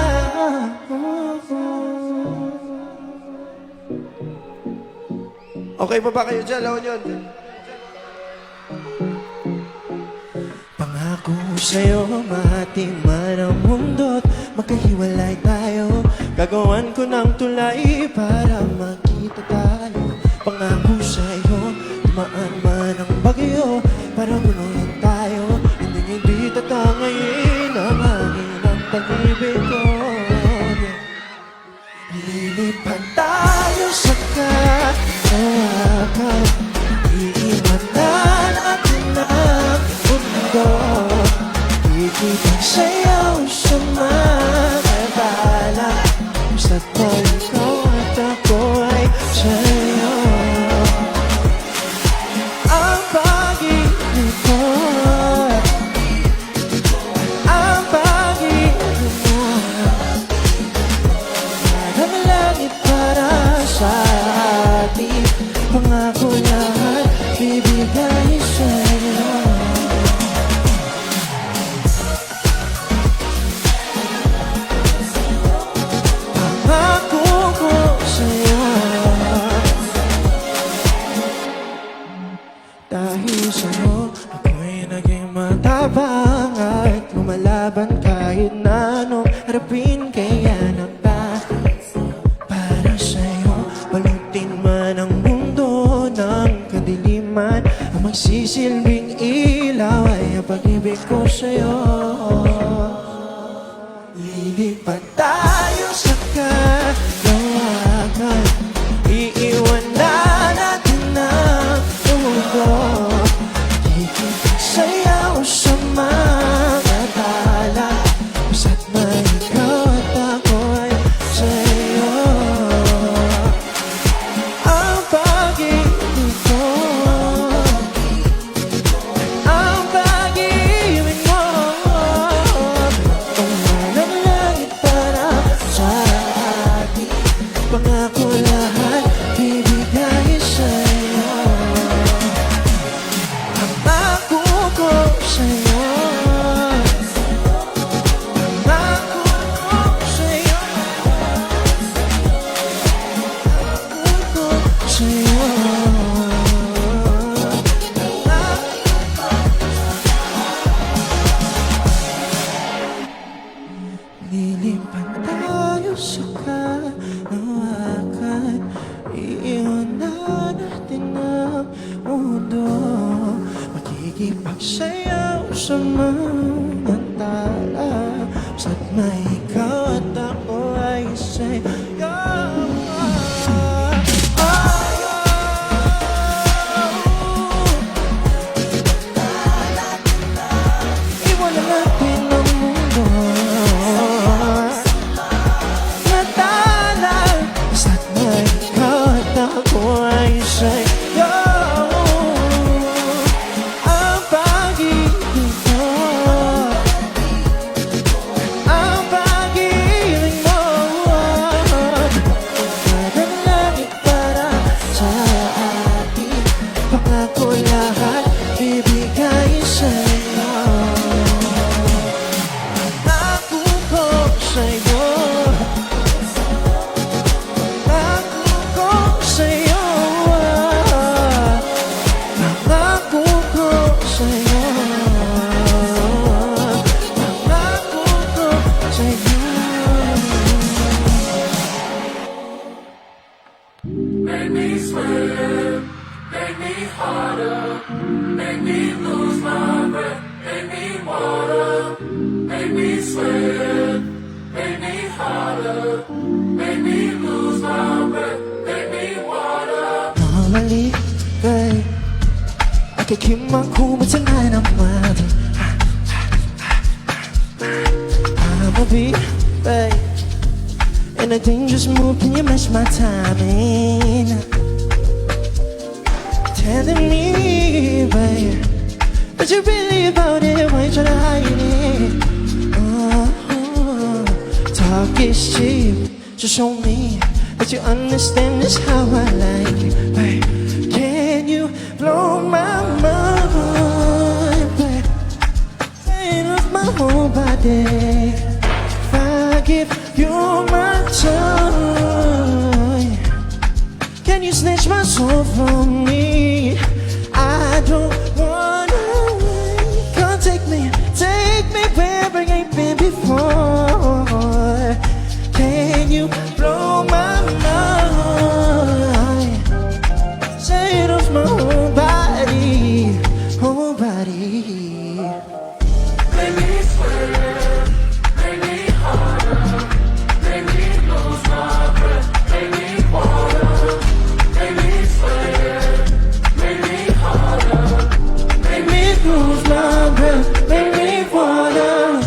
Okay pa ba kayo dyan? Laon yun. Pangako sa'yo, mahating man ang mundo't magkahiwalay tayo. Gagawan ko ng tulay para makita tayo. Pangako sa'yo, dumaan man ang bagyo para buluyan tayo. Hindi tatangayin ang hangin ng pag-ibig ko. Lilipad tayo sa kalawakan. Iiwanan natin ang mundo. Ikipag sayaw sa mga bala. Basta't mo ikaw at ako ay sa'yo. Ang pag-ibig ko, ang pag-ibig mo, ang langit para sa atin. Pangako lahat bibigay sa'yo. Pangako ko sa'yo. Dahil sa'yo, ako'y naging matapang at lumalaban kahit na anong harapin. Kaya nagtakot para sa'yo. Balutin man ang mundo ng kadiliman, ang magsisilbing ilaw ay ang pag-ibig ko sa'yo. Lilipad tayo sa kalawakan. Iiwanan natin ang mundo. Ikipagsayaw sa mga tala. Basta't may ikaw at ako ay sa'yo. Ang pag-ibig ko, ang pag-ibig mo, umalang langit para sa atin. Pangako lahat bibigay sa'yo. Pangako ko sa'yo. Pangako ko sa'yo. Pangako ko sa'yo. Lilipad tayo sa kalawakan. Iiwanan natin ang makipagsayaw sa mga tala. Basta't may ikaw at ako ay sa'yo. Iwan na natin ang mundo na tala. Basta't may ikaw at ako ay sa'yo. Ang pag-ibig mo, ang pag-ibig mo, dadalangin para sa atin. Pangako lahat bibigay sa'yo. Pangako ko sa'yo, pangako ko sa'yo, pangako ko sa'yo, pangako ko sa'yo. Make me sweat, make me harder, make me lose my breath, make me water, make me sweat, make me harder, make me lose my breath, make me water. Normally, babe, I could keep my cool, but tonight I'm wild. I'ma be, babe, in a dangerous mood. Can you match my timing? Telling me, babe, that you're really about it. Why you tryna hide it? Talk is cheap, so show me that you understand this how I like it, babe. Can you blow my mind, babe? Saying off my whole body. If I give you my time, can you snatch my soul from me? I don't wanna wait. Come take me where I ain't been before. Can you blow my mind? Say it off my whole body, whole body. Make me sweat, make me harder, make me lose my breath, make me water, make me sweat, make me harder, Make me lose my breath, make me water.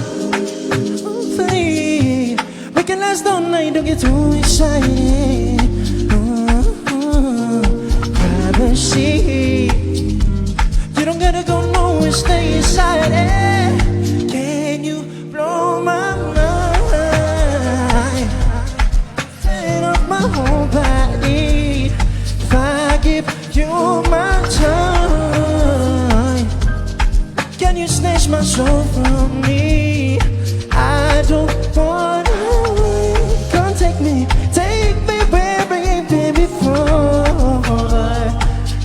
Babe, we can last all night, don't get too excited. Privacy, you don't gotta go nowhere, stay inside it. Can you blow my mind? Set off my whole body. If I give you my time, can you snatch my soul from me? I don't wanna wait. Come take me where I ain't been before.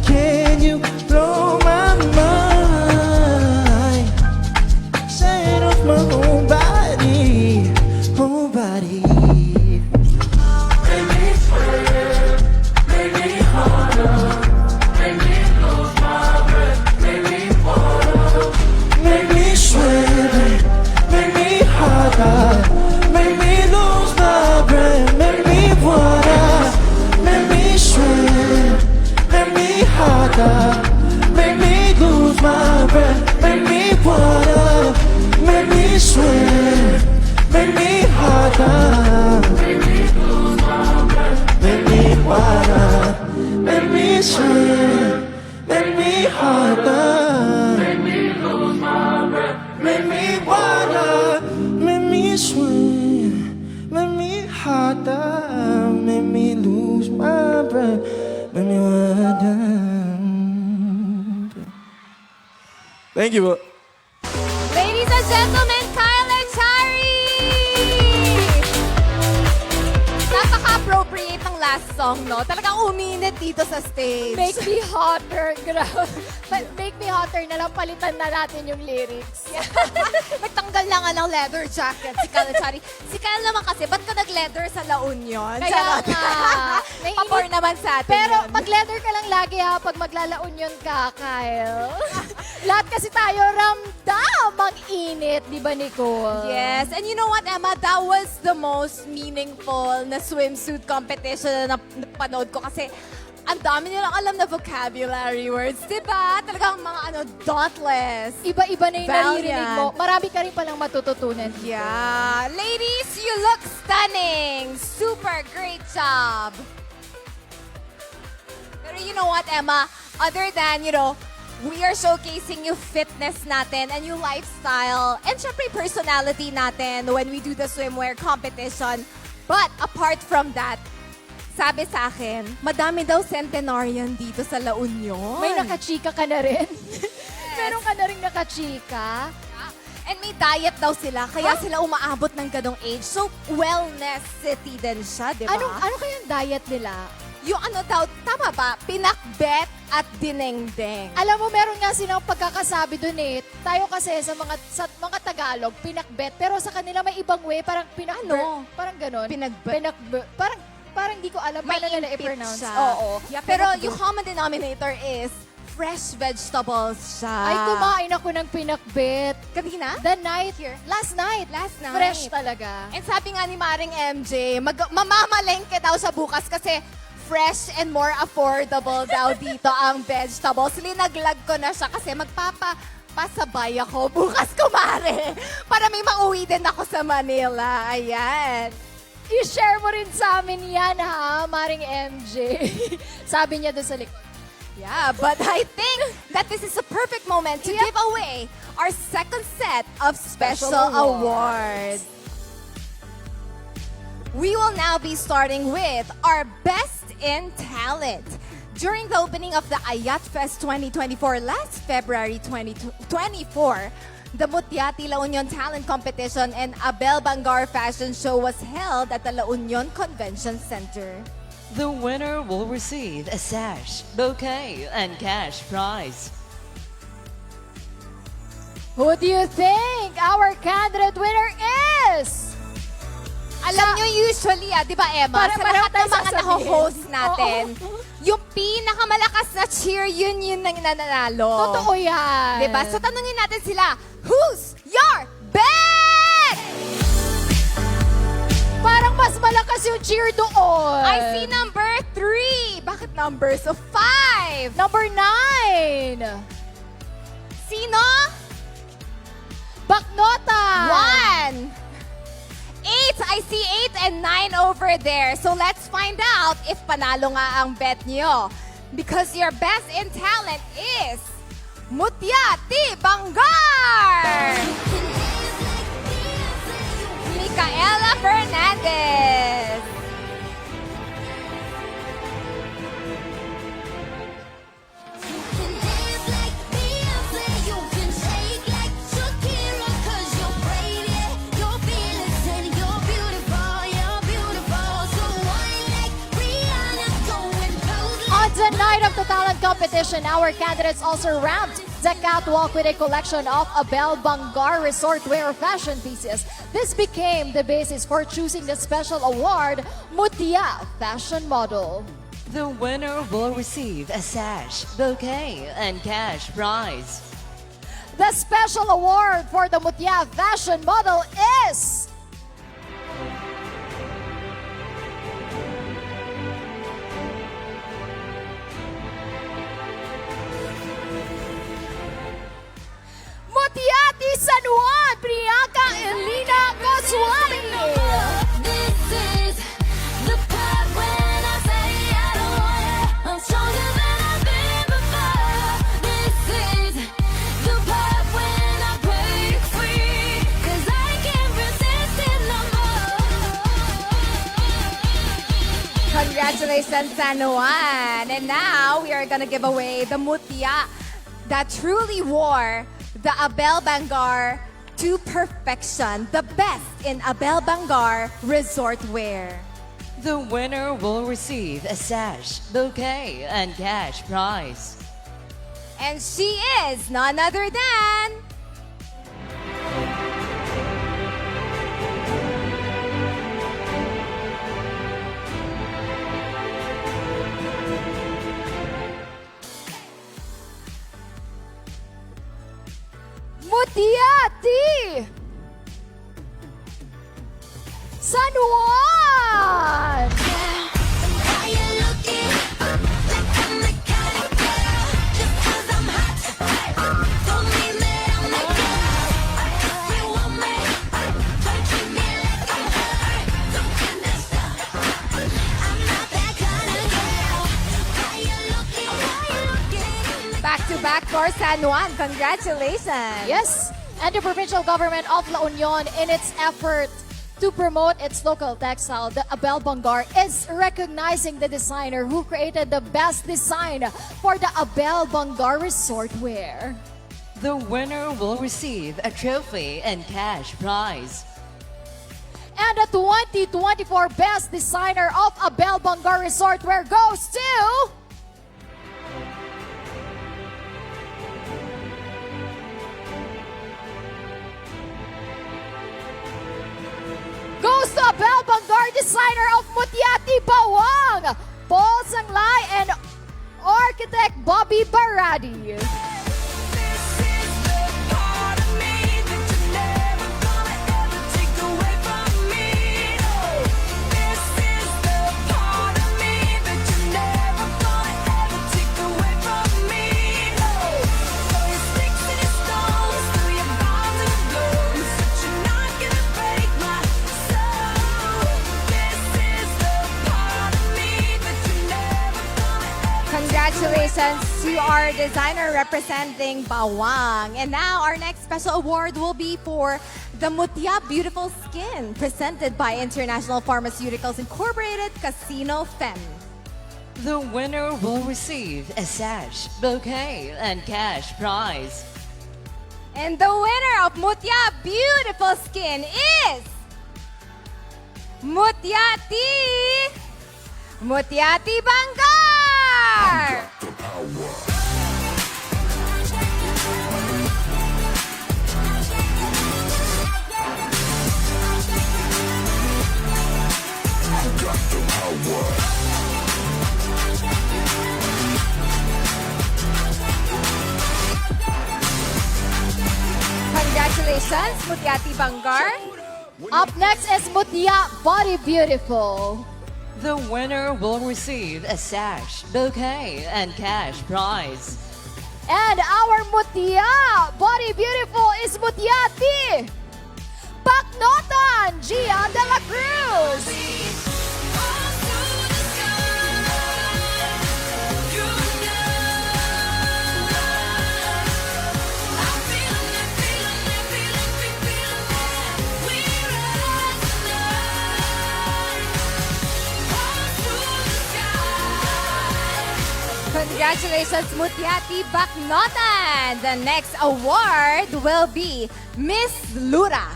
Can you blow my mind? Set off my whole body, whole body. make me sweat, make me harder, make me lose my breath, make me water, Make me sweat, make me harder, make me lose my breath, make me water, make me sweat, make me harder, make me lose my breath, make me water, make me sweat, make me harder, make me lose my breath, make me water, make me sweat, make me harder. make me lose my breath, Make me water, make me swim, make me harder, make me lose my breath, make me water. Thank you. Ladies and gentlemen, Kyle and Tari! Napaka-appropriate ng last last song, no? Talagang uminit dito sa stage. Make me hotter. Make me hotter na lang. Palitan na natin yung lyrics. Nagtanggal na nga ng leather jacket si Kyle. Sorry. Si Kyle naman kasi, ba't ka nag-leather sa La Union? Kaya Charot. nga. Pabor naman sa atin Pero yun. mag-leather ka lang lagi ha pag maglalaunyon ka, Kyle. Lahat kasi tayo ramdam ang init, di ba, Nicole? Yes, and you know what, Emma? That was the most meaningful na swimsuit competition na napanood ko kasi ang dami nilang alam na vocabulary words, di ba? Talagang mga dauntless. Iba-iba na yung naririnig Valiant. mo. Marami ka rin palang matututunan. Yeah. Ladies, you look stunning. Super great job. Pero you know what, Emma? Other than, we are showcasing yung fitness natin and yung lifestyle and syempre personality natin when we do the swimwear competition. But apart from that, sabi sa akin, madami daw centenarian dito sa La Union. May nakachika ka na rin? Meron ka na rin nakachika? And may diet daw sila, kaya sila umaabot ng ganong age. So, wellness city din siya, di ba? Ano kayang diet nila? Yung tama ba? Pinakbet at dinengdeng. Alam mo, meron nga silang pagkakasabi dun eh. Tayo kasi sa mga Tagalog, pinakbet. Pero sa kanila may ibang way, parang pinakbet. Parang ganon. Pinakbet. Parang di ko alam paano nila i-pronounce. siya. Oo. Yeah, pero yung common denominator is fresh vegetables siya. Ay, kumain ako ng pinakbet. Kanina? The night. Last night. Fresh talaga. And sabi nga ni Maring MJ, mamamalengke daw sa bukas kasi fresh and more affordable daw dito ang vegetables. Linaglag ko na siya kasi pasabay ako bukas, kumare. Para may mauwi din ako sa Manila. Ayan. I-share mo rin sa amin yan, ha, Maring MJ. Sabi niya doon sa likod. Yeah, but I think that this is a perfect moment to give away our second set of special awards. We will now be starting with our Best in Talent. During the opening of the Ayat Fest 2024 last February 2024, the Mutia La Union Talent Competition and Abel Bangar Fashion Show was held at the La Union Convention Center. The winner will receive a sash, bouquet, and cash prize. Who do you think our candidate winner is? Alam nyo, usually, di ba, Emma, sa lahat ng mga nako-host natin, yung pinakamalakas na cheer, yun nang nananalo. Totoo yan. Di ba? So, tanungin natin sila, who's your bet? Parang mas malakas yung cheer doon. I see number 3. Bakit numbers of 5? Number 9. Sino? Baknota. 1. 8. I see 8 and 9 over there. So let's find out if panalo nga ang bet nyo. Because your best in talent is Mutia Bangar! Micaela Fernandez. The night of the talent competition, our candidates also ramped the catwalk with a collection of Abel Bangar resort wear fashion pieces. This became the basis for choosing the special award, Mutia Fashion Model. The winner will receive a sash, bouquet, and cash prize. The special award for the Mutia Fashion Model is... Mutiati San Juan, Priyanka Elena Goswami. This is the part when I say I don't want it. I'm stronger than I've been before. This is the part when I break free. 'Cause I can't resist it no more. Congratulations, San Juan. And now we are gonna give away the Mutia that truly wore the Abel Bangar to perfection, the best in Abel Bangar resort wear. The winner will receive a sash, bouquet, and cash prize. And she is none other than... Mutiati! San Juan! Back for San Juan. Congratulations. Yes, and the provincial government of La Union, in its effort to promote its local textile, the Abel Bangar is recognizing the designer who created the best design for the Abel Bangar resort wear. The winner will receive a trophy and cash prize. And the 2024 Best Designer of Abel Bangar Resort Wear goes to... goes to Abel Bangar Designer of Mutiati Bawang, Paul Sanglay, and Architect Bobby Baradi. Congratulations to our designer representing Bawang. And now our next special award will be for the Mutia Beautiful Skin, presented by International Pharmaceuticals Incorporated Casino Fem. The winner will receive a sash, bouquet, and cash prize. And the winner of Mutia Beautiful Skin is... Mutiati Bangar! Congratulations, Mutiati Bangar. Up next is Mutia Body Beautiful. The winner will receive a sash, bouquet, and cash prize. And our Mutia Body Beautiful is Mutiati Baknotan Gian de la Cruz. Congratulations, Mutiati Baknotan! The next award will be Miss Lura.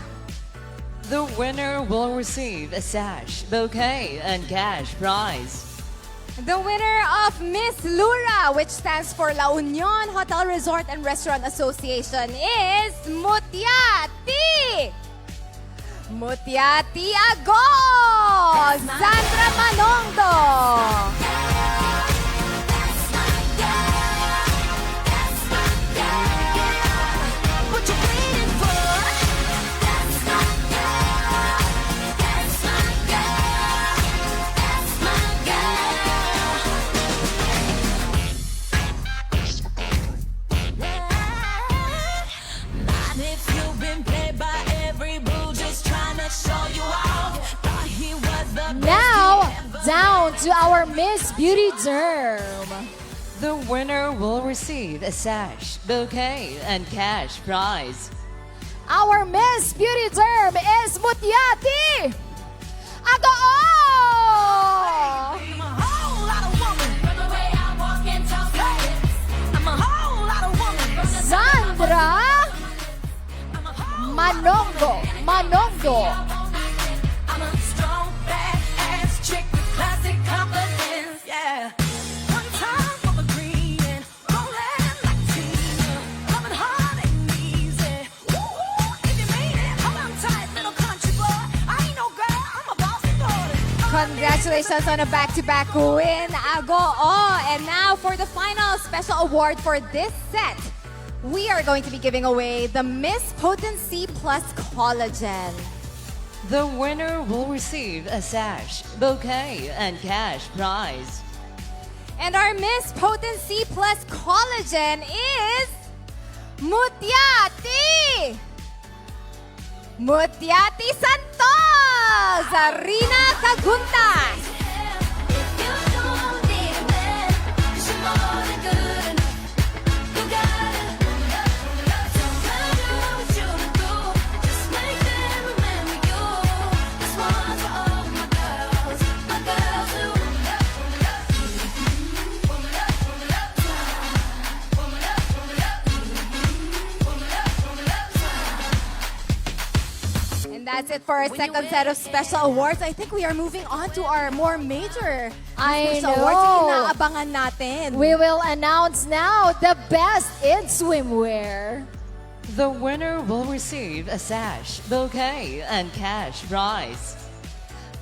The winner will receive a sash, bouquet, and cash prize. The winner of Miss Lura, which stands for La Union Hotel Resort and Restaurant Association, is Mutiati! Mutiati Agos! Sandra Manongdo! Now, down to our Miss Beauty Derm. The winner will receive a sash, bouquet, and cash prize. Our Miss Beauty Derm is Mutiati Agoo! Sandra Manongdo. Congratulations on a back-to-back win, Agoo. And now for the final special award for this set, we are going to be giving away the Miss Potency Plus Collagen. The winner will receive a sash, bouquet, and cash prize. And our Miss Potency Plus Collagen is Mutia Santos! Zarina Caguntas! And that's it for our second set of special awards. I think we are moving on to our more major special awards. Yung inaabangan natin. We will announce now the best in swimwear. The winner will receive a sash, bouquet, and cash prize.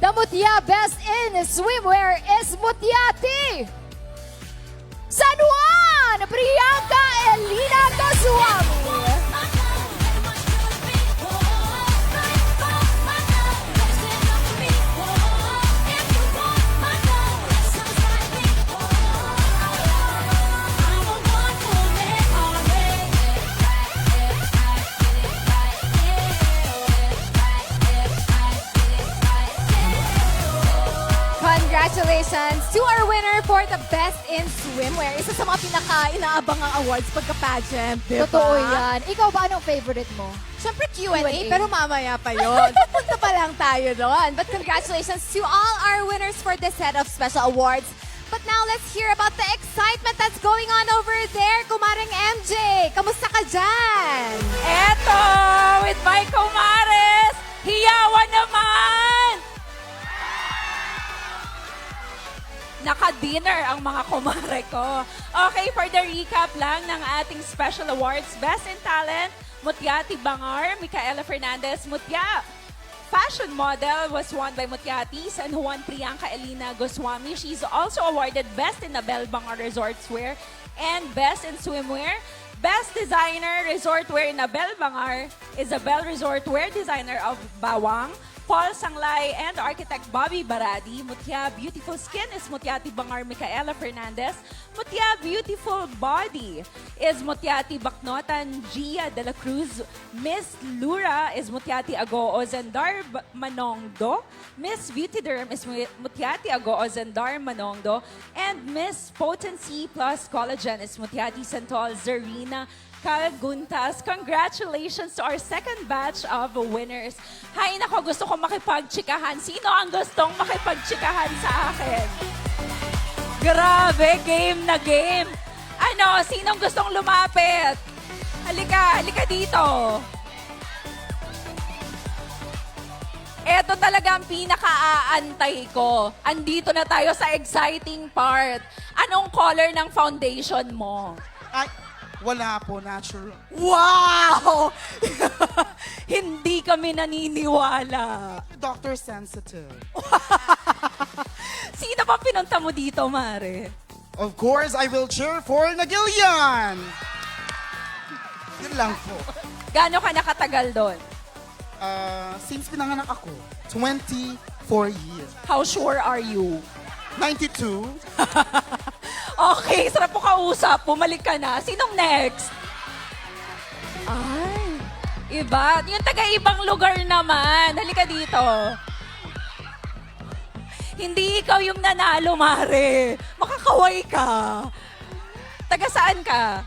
The Mutia Best in Swimwear is Mutiati San Juan Priyanka Elina Goswami. Congratulations to our winner for the Best in Swimwear. Isa sa mga pinaka-inaabangang awards pagka-pageant, diba? Totoo yan. Ikaw ba, anong favorite mo? Siyempre Q&A, pero mamaya pa yun. Pupunta pa lang tayo doon. But congratulations to all our winners for this set of special awards. But now let's hear about the excitement that's going on over there. Kumaring MJ, kamusta ka dyan? Eto, with my kumares, hiyawan naman! Naka-dinner ang mga kumare ko. Okay, for the recap lang ng ating special awards, Best in Talent, Mutiati Bangar, Micaela Fernandez, Mutia. Fashion model was won by Mutiati, San Juan Priyanka Elina Goswami. She's also awarded Best in Abel Bangar Resort Wear and Best in Swimwear. Best Designer Resort Wear in Abel Bangar, Isabel Resort Wear Designer of Bawang, Paul Sanglay and architect Bobby Baradi. Mutia Beautiful Skin is Mutiati Bangar Micaela Fernandez. Mutia Beautiful Body is Mutiati Baknotan Gia de la Cruz. Miss Lura is Mutiati Agoo Zendar Manongdo. Miss Beauty Derm is Mutiati Agoo Zendar Manongdo. And Miss Potency Plus Collagen is Mutiati Santol Zarina Caguntas. Congratulations to our second batch of winners. Hay nako, gusto ko makipagtsikahan. Sino ang gustong makipagtsikahan sa akin? Grabe, game na game. Ano, sinong gustong lumapit? Halika, halika dito. Ito talaga ang pinaka-aantay ko. Andito na tayo sa exciting part. Anong color ng foundation mo? Ay, wala po, natural. Wow! Hindi kami naniniwala. Doctor sensitive. Sino ba pinunta mo dito, Mare? Of course, I will cheer for Nagilian. Yun lang po. Gaano ka nakatagal doon? Since pinanganak ako, 24 years. How sure are you? 92. Okay, sarap po kausap. Pumalik ka na. Sinong next? Ay, iba. Yung taga-ibang lugar naman. Halika dito. Hindi ikaw yung nanalo, Mare. Makakaway ka. Taga saan ka?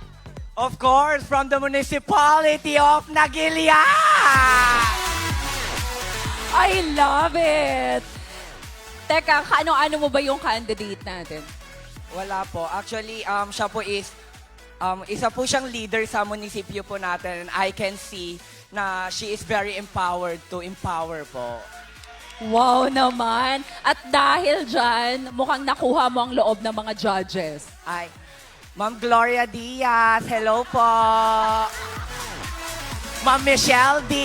Of course, from the municipality of Nagilia! I love it. Teka, ano-ano mo ba yung candidate natin? Wala po. Actually, siya po is, isa po siyang leader sa munisipyo po natin. And I can see na she is very empowered to empower po. Wow naman. At dahil dyan, mukhang nakuha mo ang loob ng mga judges. Ay, Ma'am Gloria Diaz, hello po. Ma'am Michelle D.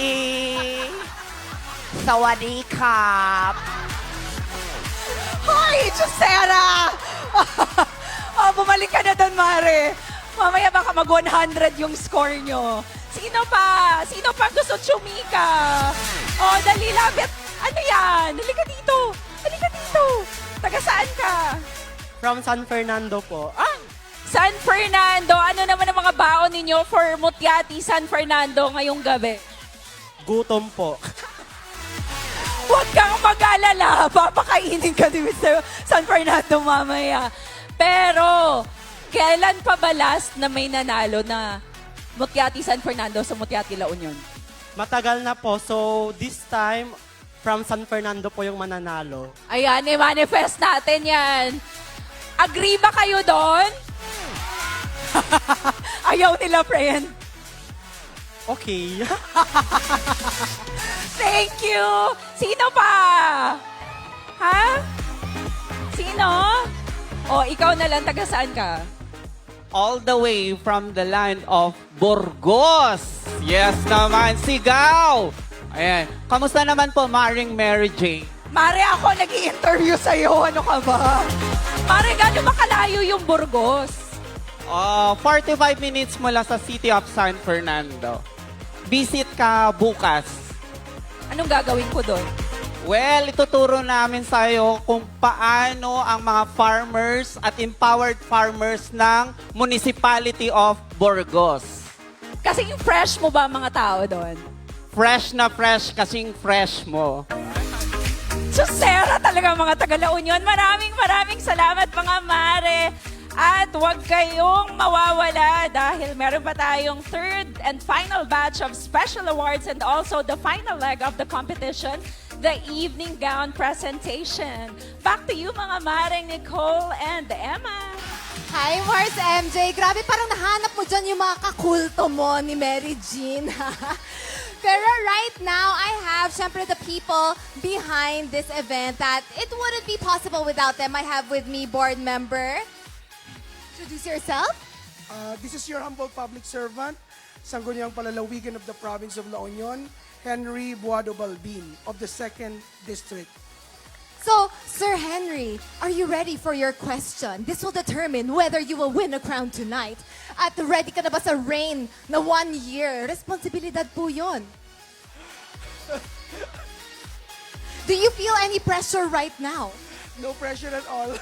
Sawadee Cup. Hoy, Josera! Oh, bumalik ka na doon, Mare. Mamaya baka mag-100 yung score nyo. Sino pa? Sino pa gusto chumika? Oh, dali lang. Ano yan? Halika dito. Halika dito. Taga saan ka? From San Fernando po. San Fernando, ano naman ang mga baon ninyo for Mutiati San Fernando ngayong gabi? Gutom po. Huwag kang mag-alala. Papakainin ka ni Mr. San Fernando mamaya. Pero, kailan pa ba last na may nanalo na Mutiati San Fernando sa Mutiati La Union? Matagal na po. So, this time, from San Fernando po yung mananalo. Ayan, i-manifest natin yan. Agree ba kayo doon? Ayaw nila, friend. Okay. Thank you! Sino pa? Ha? Sino? O, ikaw na lang, taga saan ka? All the way from the land of Burgos. Yes naman, sigaw! Ayan. Kamusta naman po, Maring Mary Jane? Mare, ako nag-i-interview sa'yo. Ano ka ba? Mare, gano'n makalayo yung Burgos? 45 minutes mula sa city of San Fernando. Visit ka bukas. Anong gagawin ko doon? Well, ituturo namin sa'yo kung paano ang mga farmers at empowered farmers ng Municipality of Burgos. Kasing fresh mo ba ang mga tao doon? Fresh na fresh kasing fresh mo. Susera talaga mga taga-La Union. Maraming salamat mga mare. At huwag kayong mawawala dahil meron pa tayong third and final batch of special awards and also the final leg of the competition, the evening gown presentation. Back to you mga maring Nicole and Emma. Hi, Mars MJ. Grabe, parang nahanap mo dyan yung mga kakulto mo ni Mary Jean. Pero right now, I have, syempre, the people behind this event that it wouldn't be possible without them. I have with me board member. Introduce yourself. This is your humble public servant, Sangguniang Palalawigan of the province of La Union, Henry Buado Balbin of the 2nd District. So, Sir Henry, are you ready for your question? This will determine whether you will win a crown tonight. At ready ka na ba sa reign na 1 year? Responsibilidad po yun. Do you feel any pressure right now? No pressure at all.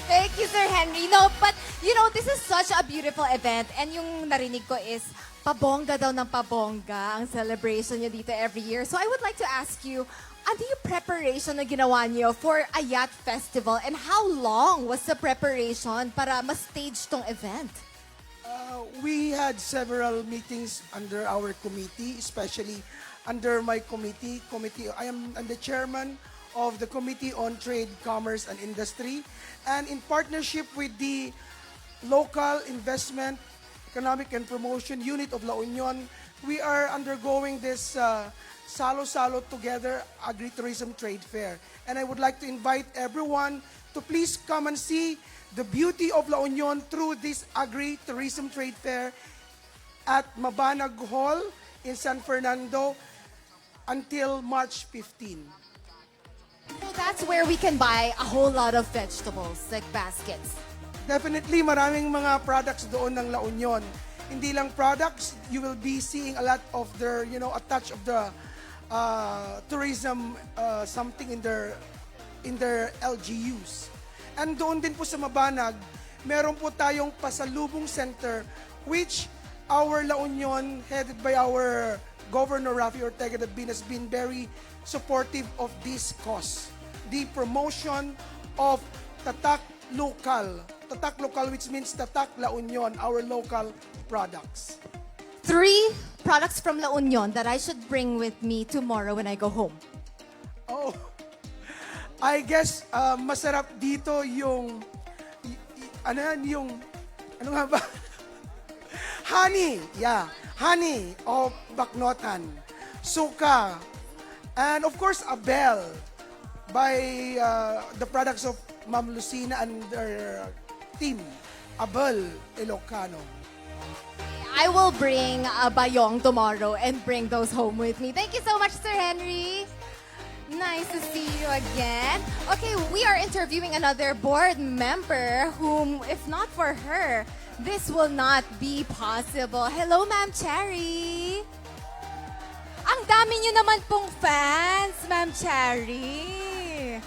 Thank you, Sir Henry. No, but, you know, this is such a beautiful event. And yung narinig ko is, pabongga daw ng pabongga ang celebration nyo dito every year. So I would like to ask you, ano yung preparation na ginawa nyo for a yacht festival? And how long was the preparation para ma-stage tong event? We had several meetings under our committee, especially under my committee. I'm the chairman of the Committee on Trade, Commerce, and Industry. And in partnership with the Local Investment, Economic and Promotion Unit of La Union, we are undergoing this Salo-Salo Together Agri-Tourism Trade Fair. And I would like to invite everyone to please come and see the beauty of La Union through this Agri-Tourism Trade Fair at Mabanag Hall in San Fernando until March 15. So that's where we can buy a whole lot of vegetables, like baskets. Definitely, maraming mga products doon ng La Union. Hindi lang products, you will be seeing a lot of their, a touch of the tourism, something in their LGUs. And doon din po sa Mabanag, meron po tayong pasalubong center which our La Union, headed by our Governor Rafi Ortega Dabin, has been very supportive of this cause. The promotion of Tatak Local. Tatak Local, which means Tatak La Union, our local products. 3 products from La Union that I should bring with me tomorrow when I go home. Oh, I guess masarap dito yung, ano nga ba? Honey, yeah. Honey o baknotan. Suka. And of course, a bell by the products of Ma'am Lucina and their team. Abel Ilocano. I will bring a bayong tomorrow and bring those home with me. Thank you so much, Sir Henry. Nice to see you again. Okay, we are interviewing another board member whom, if not for her, this will not be possible. Hello, Ma'am Cherry. Ang dami niyo naman pong fans, Ma'am Cherry.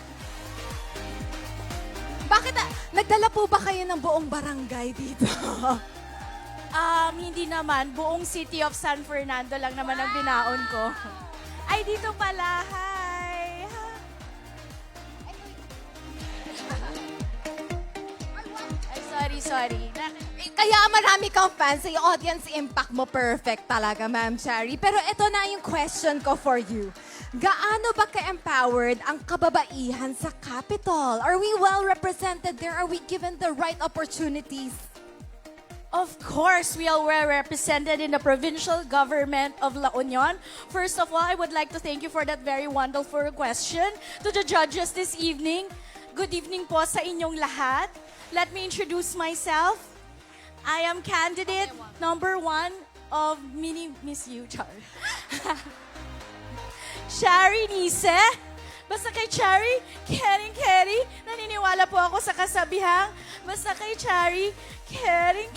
Bakit, nagdala po ba kayo ng buong barangay dito? Hindi naman. Buong City of San Fernando lang naman ang binaon ko. Ay, dito pala. Hi! Ay, sorry. Kaya marami kang fans, yung audience impact mo perfect talaga, Ma'am Cherry. Pero ito na yung question ko for you. Gaano ba ka-empowered ang kababaihan sa Capitol? Are we well represented there? Are we given the right opportunities? Of course, we are well represented in the provincial government of La Union. First of all, I would like to thank you for that very wonderful question. To the judges this evening, good evening po sa inyong lahat. Let me introduce myself. I am candidate number 1 of Mini Miss You, Char. Shari Nise. Basta kay Chari, caring. Naniniwala po ako sa kasabihang, basta kay Chari, caring.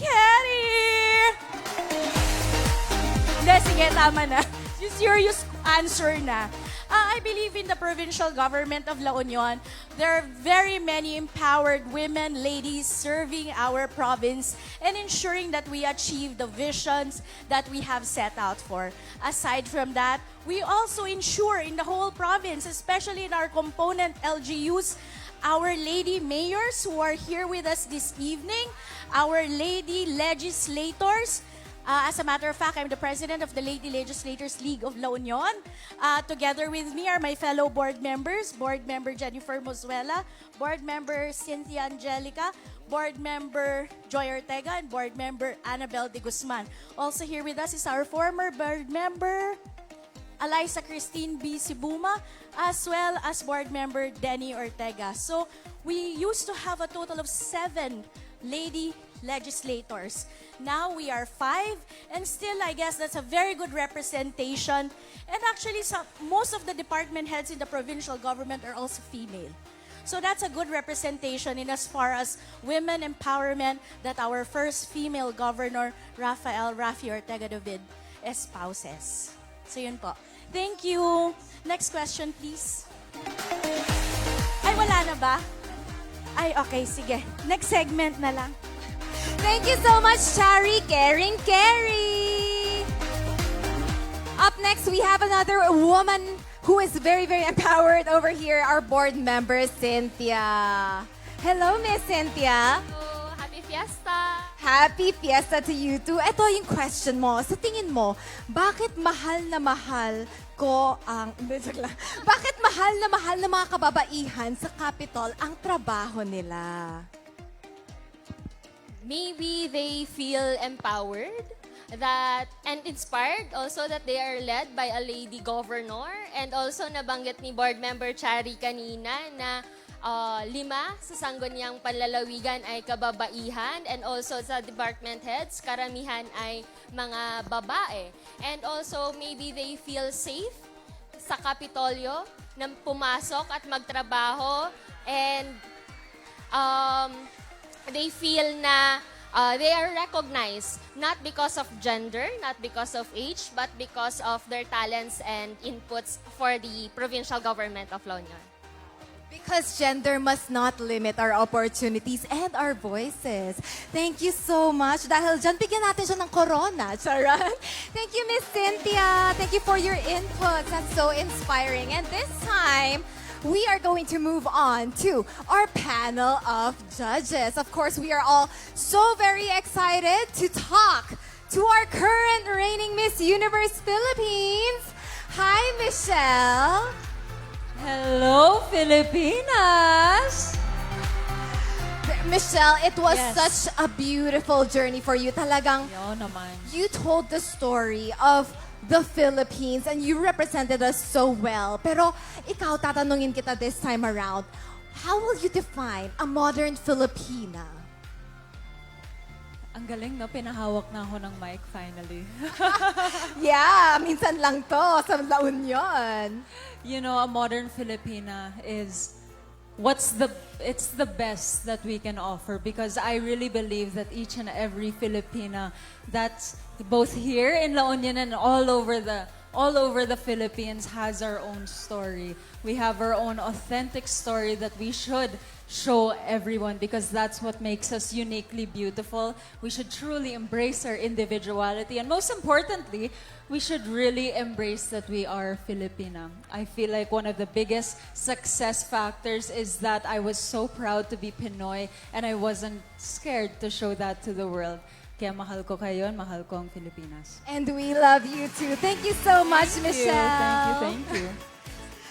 Hindi, sige, tama na. Yung serious answer na. I believe in the provincial government of La Union. There are very many empowered women, ladies serving our province and ensuring that we achieve the visions that we have set out for. Aside from that, we also ensure in the whole province, especially in our component LGUs, our lady mayors who are here with us this evening, our lady legislators. As a matter of fact, I'm the president of the Lady Legislators League of La Union. Together with me are my fellow board members, Board Member Jennifer Mozuela, Board Member Cynthia Angelica, Board Member Joy Ortega, and Board Member Annabel de Guzman. Also here with us is our former board member, Eliza Christine B. Sibuma, as well as Board Member Denny Ortega. So we used to have a total of 7 lady legislators. Now we are 5, and still I guess that's a very good representation. And actually, most of the department heads in the provincial government are also female. So that's a good representation in as far as women empowerment that our first female governor, Rafi Ortega David, espouses. So yun po. Thank you. Next question, please. Ay, wala na ba? Ay, okay, sige. Next segment na lang. Thank you so much, Chari. Caring. Up next, we have another woman who is very empowered over here, our board member, Cynthia. Hello, Miss Cynthia. Hello, happy fiesta! Happy fiesta to you too. Ito yung question mo. Sa tingin mo, bakit mahal na mahal ko ang... Bakit mahal na mahal ng mga kababaihan sa Capitol ang trabaho nila? Maybe they feel empowered and inspired also that they are led by a lady governor, and also nabanggit ni board member Chari kanina na 5 sa sangguniang panlalawigan ay kababaihan, and also sa department heads, karamihan ay mga babae. And also maybe they feel safe sa Kapitolyo na pumasok at magtrabaho, and they feel na they are recognized not because of gender, not because of age, but because of their talents and inputs for the provincial government of La Union. Because gender must not limit our opportunities and our voices. Thank you so much. Dahil dyan, bigyan natin siya ng corona. Charot. Thank you, Miss Cynthia. Thank you for your input. That's so inspiring. And this time, we are going to move on to our panel of judges. Of course, we are all so very excited to talk to our current reigning Miss Universe Philippines. Hi, Michelle. Hello, Filipinas! Michelle, it was such a beautiful journey for you. Talagang, naman. you told the story of the Philippines and you represented us so well. Pero ikaw, tatanungin kita this time around, how will you define a modern Filipina? Ang galing, no? Pinahawak na ako ng mic finally. Yeah, minsan lang to sa La Union. You know, a modern Filipina is it's the best that we can offer because I really believe that each and every Filipina that's both here in La Union and all over the Philippines has our own story. We have our own authentic story that we should show everyone because that's what makes us uniquely beautiful. We should truly embrace our individuality and most importantly, we should really embrace that we are Filipina. I feel like one of the biggest success factors is that I was so proud to be Pinoy and I wasn't scared to show that to the world. Kaya mahal ko kayo, mahal ko ang Pilipinas. And we love you too. Thank you so much, Michelle. Thank you.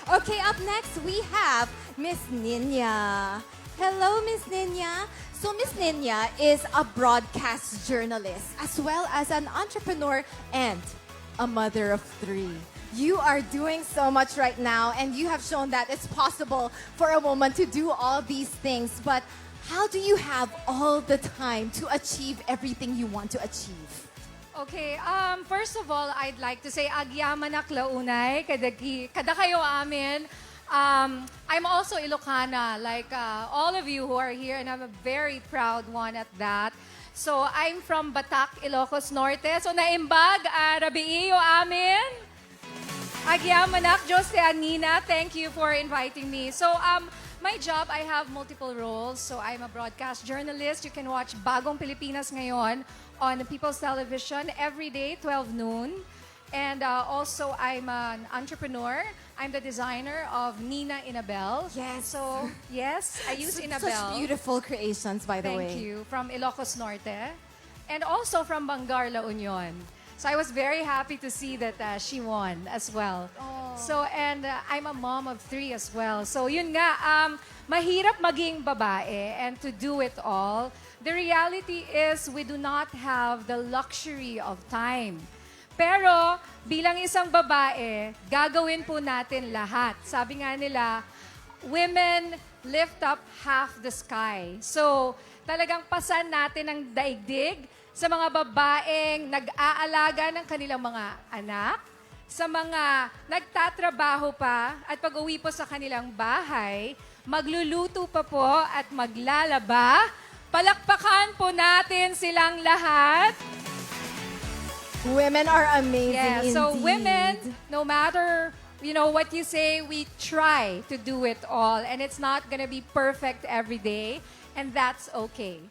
Okay, up next we have Miss Ninya. Hello, Miss Ninya. So Miss Ninya is a broadcast journalist as well as an entrepreneur and a mother of 3. You are doing so much right now and you have shown that it's possible for a woman to do all these things. But how do you have all the time to achieve everything you want to achieve? Okay, first of all, I'd like to say, Agyamanak launay, kada kayo amin. I'm also Ilocana, like all of you who are here, and I'm a very proud one at that. So, I'm from Batak, Ilocos Norte. So, naimbag, rabiiyo amin. Agyamanak, Jose Anina, thank you for inviting me. So, my job, I have multiple roles. So, I'm a broadcast journalist. You can watch Bagong Pilipinas ngayon on People's Television every day, 12 noon. And also, I'm an entrepreneur. I'm the designer of Nina Inabel. Yes. So, yes, I use Inabel. Such beautiful creations, by the way. Thank you. From Ilocos Norte. And also from Bangar, La Union. So I was very happy to see that she won as well. So, and I'm a mom of 3 as well. So yun nga, mahirap maging babae and to do it all. The reality is we do not have the luxury of time. Pero bilang isang babae, gagawin po natin lahat. Sabi nga nila, women lift up half the sky. So talagang pasan natin ang daigdig sa mga babaeng nag-aalaga ng kanilang mga anak, sa mga nagtatrabaho pa at pag-uwi po sa kanilang bahay, magluluto pa po at maglalaba. Palakpakan po natin silang lahat. Women are amazing Yeah, so indeed. women, no matter what you say, we try to do it all. And it's not gonna be perfect every day. And that's okay.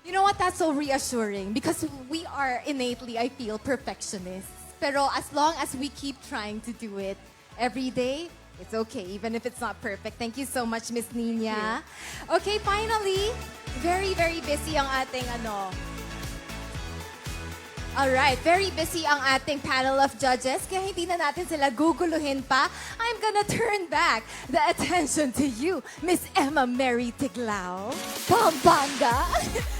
You know what? That's so reassuring because we are innately, I feel, perfectionists. Pero as long as we keep trying to do it every day, it's okay, even if it's not perfect. Thank you so much, Miss Nina. Okay, finally, very, very busy ang ating Alright, very busy ang ating panel of judges, kaya hindi na natin sila guguluhin pa. I'm gonna turn back the attention to you, Miss Emma Mary Tiglao. Pampanga.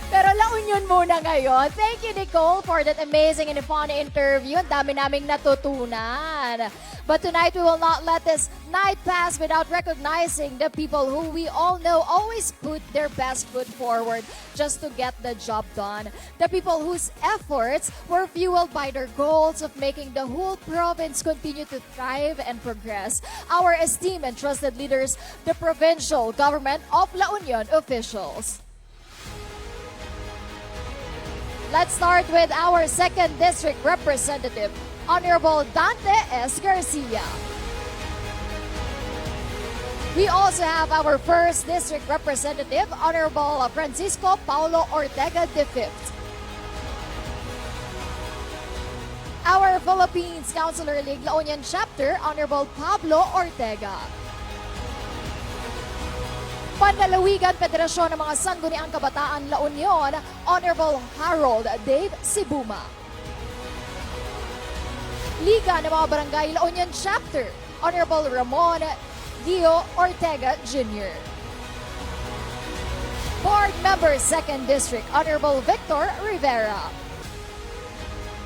Pero La Union muna ngayon. Thank you, Nicole, for that amazing and fun interview. Ang dami naming natutunan. But tonight, we will not let this night pass without recognizing the people who we all know always put their best foot forward just to get the job done. The people whose efforts were fueled by their goals of making the whole province continue to thrive and progress. Our esteemed and trusted leaders, the provincial government of La Union officials. Let's start with our 2nd District Representative, Honorable Dante S. Garcia. We also have our 1st District Representative, Honorable Francisco Paulo Ortega V. Our Philippines Councilor League La Union Chapter, Honorable Pablo Ortega. Panlalawigan Federasyon ng mga Sangguniang Kabataan La Union, Honorable Harold Dave Sibuma. Liga ng mga Barangay La Union Chapter, Honorable Ramon Gio Ortega Jr. Board Member 2nd District, Honorable Victor Rivera.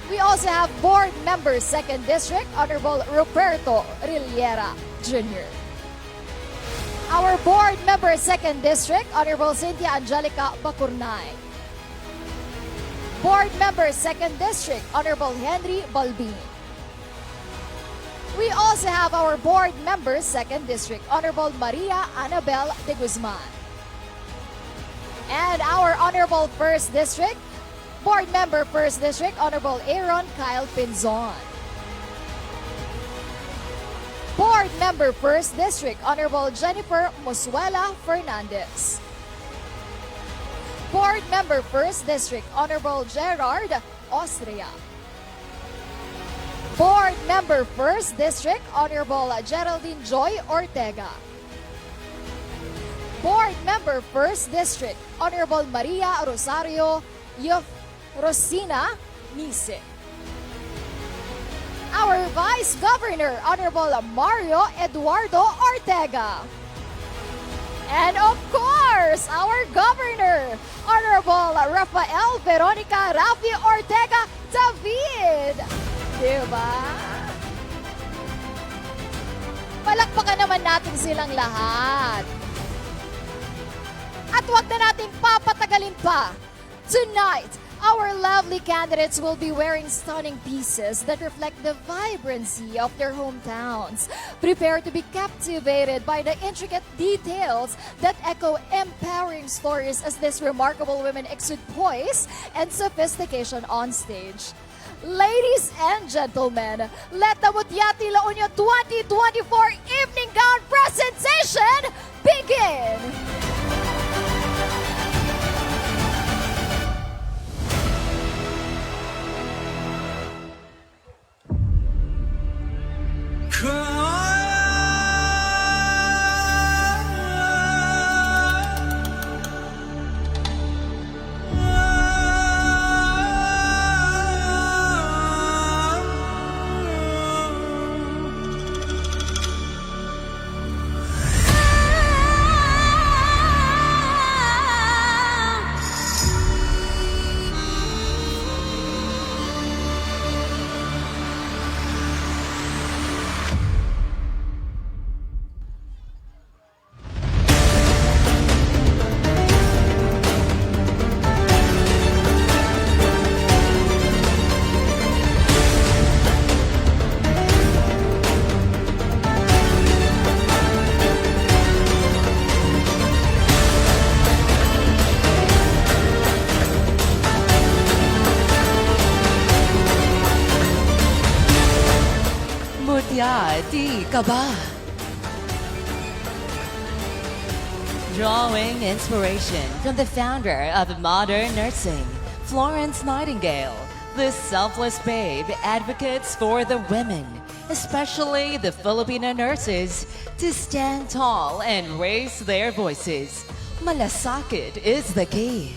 We also have Board Member 2nd District, Honorable Roberto Riliera Jr. Our Board Member 2nd District, Honorable Cynthia Angelica Bacurnay. Board Member, 2nd District, Honorable Henry Balbin. We also have our Board Member, 2nd District, Honorable Maria Anabel de Guzman. And our Honorable 1st District, Board Member, 1st District, Honorable Aaron Kyle Pinzon. Board Member, 1st District, Honorable Jennifer Mosuela Fernandez. Board Member, 1st District, Honorable Gerard Austria. Board Member, 1st District, Honorable Geraldine Joy Ortega. Board Member, 1st District, Honorable Maria Rosario Rosina Mise. Our Vice Governor, Honorable Mario Eduardo Ortega. And of course, our Governor, Honorable Rafael Veronica Rafi Ortega David. Diba? Palakpakan naman natin silang lahat. At wag na natin papatagalin pa. Tonight, our lovely candidates will be wearing stunning pieces that reflect the vibrancy of their hometowns. Prepare to be captivated by the intricate details that echo empowering stories as these remarkable women exude poise and sophistication on stage. Ladies and gentlemen, let the Mutia La Union 2024 Evening Gown presentation begin! Mutia di Kaba. Drawing inspiration from the founder of modern nursing, Florence Nightingale, the selfless babe advocates for the women, especially the Filipino nurses, to stand tall and raise their voices. Malasakit is the key.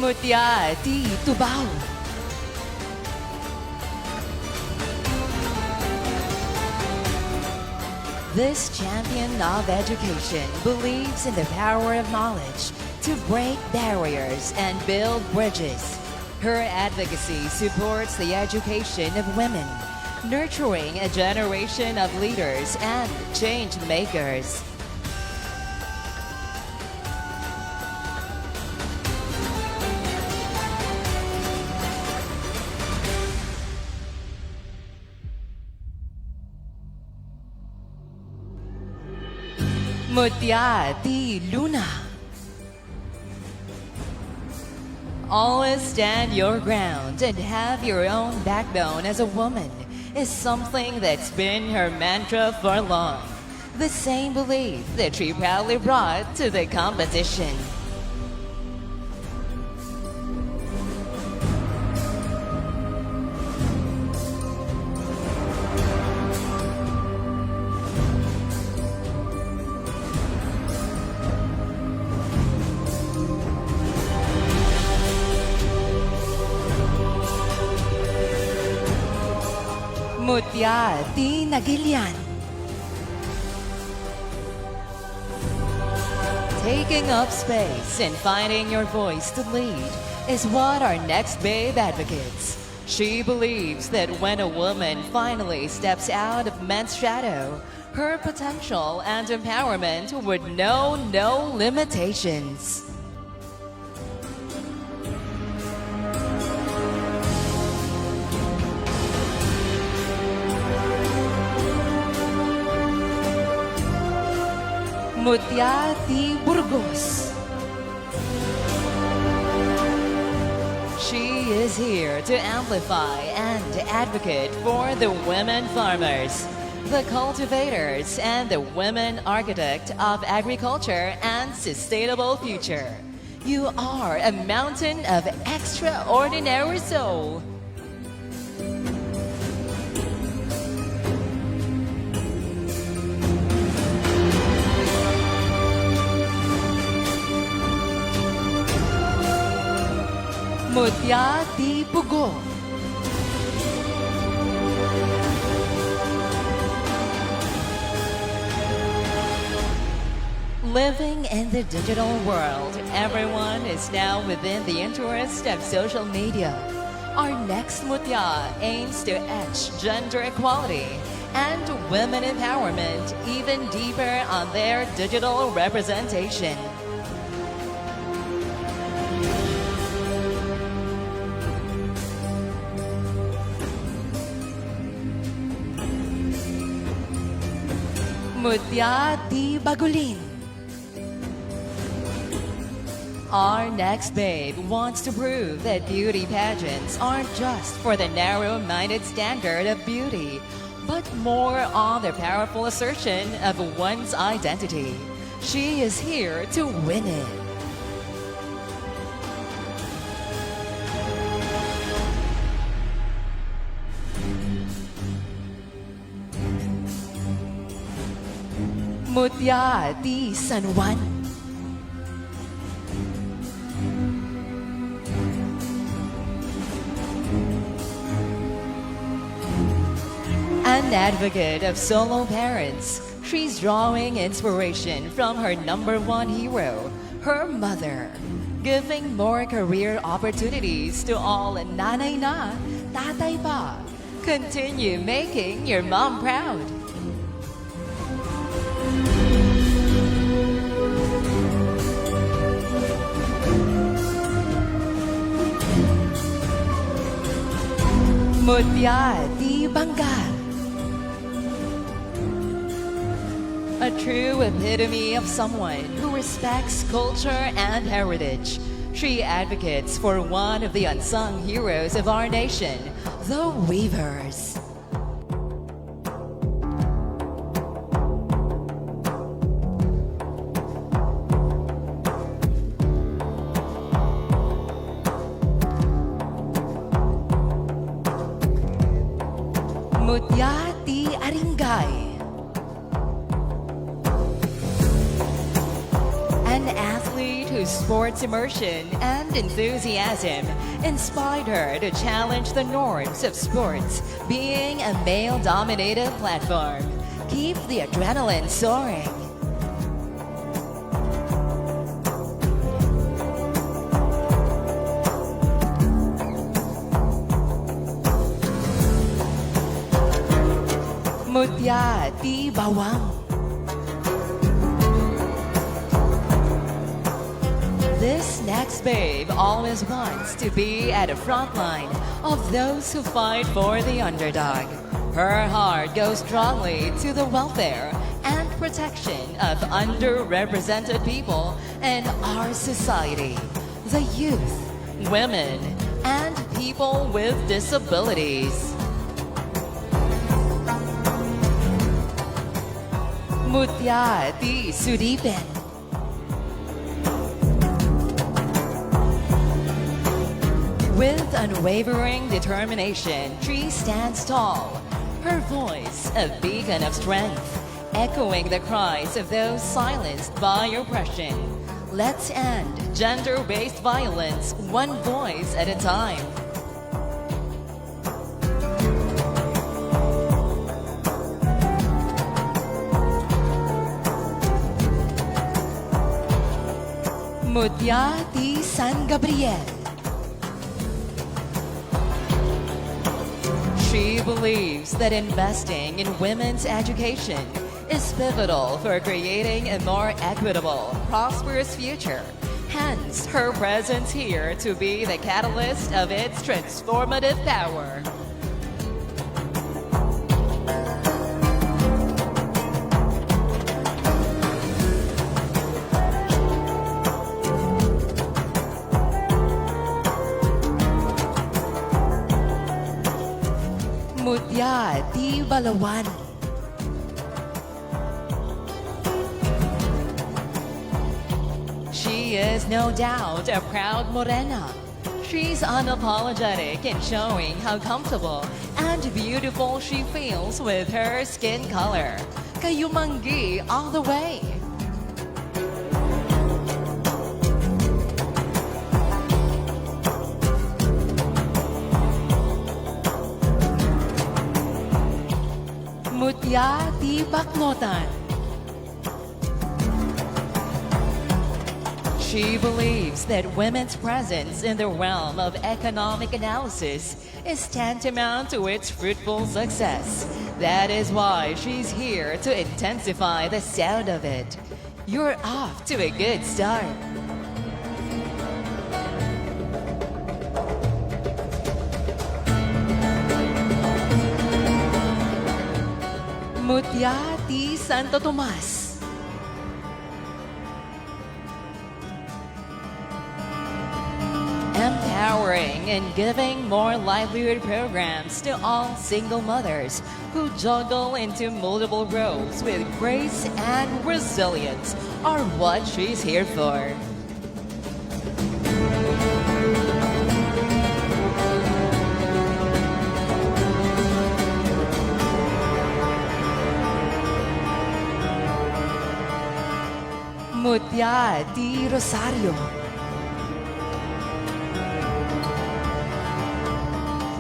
Mutia di Tubao. This champion of education believes in the power of knowledge to break barriers and build bridges. Her advocacy supports the education of women, nurturing a generation of leaders and change makers. Mutia di Luna. Always stand your ground and have your own backbone as a woman is something that's been her mantra for long. The same belief that she proudly brought to the competition. Mutia di Nagilian. Taking up space and finding your voice to lead is what our next babe advocates. She believes that when a woman finally steps out of men's shadow, her potential and empowerment would know no limitations. Mutia T. Burgos. She is here to amplify and advocate for the women farmers, the cultivators, and the women architect of agriculture and sustainable future. You are a mountain of extraordinary soul. Mutia T. Pugo. Living in the digital world, everyone is now within the interest of social media. Our next Mutia aims to etch gender equality and women empowerment even deeper on their digital representation. Mutia T. Bagulin. Our next babe wants to prove that beauty pageants aren't just for the narrow-minded standard of beauty, but more on the powerful assertion of one's identity. She is here to win it. Mutia T. San Juan. An advocate of solo parents, she's drawing inspiration from her number one hero, her mother, giving more career opportunities to all nanay na, tatay pa. Continue making your mom proud. Mutia T. Bangal. A true epitome of someone who respects culture and heritage. She advocates for one of the unsung heroes of our nation, the Weavers. Mutia T. Aringay. An athlete whose sports immersion and enthusiasm inspired her to challenge the norms of sports, being a male-dominated platform. Keep the adrenaline soaring. Mutia T. Bawang. This next babe always wants to be at the front line of those who fight for the underdog. Her heart goes strongly to the welfare and protection of underrepresented people in our society, the youth, women, and people with disabilities. Mutia T. Sudipen. With unwavering determination, she stands tall. Her voice, a beacon of strength, echoing the cries of those silenced by oppression. Let's end gender-based violence one voice at a time. Mutia di San Gabriel. She believes that investing in women's education is pivotal for creating a more equitable, prosperous future. Hence, her presence here to be the catalyst of its transformative power. Mutia di Balawan. She is no doubt a proud morena. She's unapologetic in showing how comfortable and beautiful she feels with her skin color. Kayumanggi all the way. Mutia di Baknotan. She believes that women's presence in the realm of economic analysis is tantamount to its fruitful success. That is why she's here to intensify the sound of it. You're off to a good start. Mutia di Santo Tomas. Empowering and giving more livelihood programs to all single mothers who juggle into multiple roles with grace and resilience are what she's here for. Mutia di Rosario.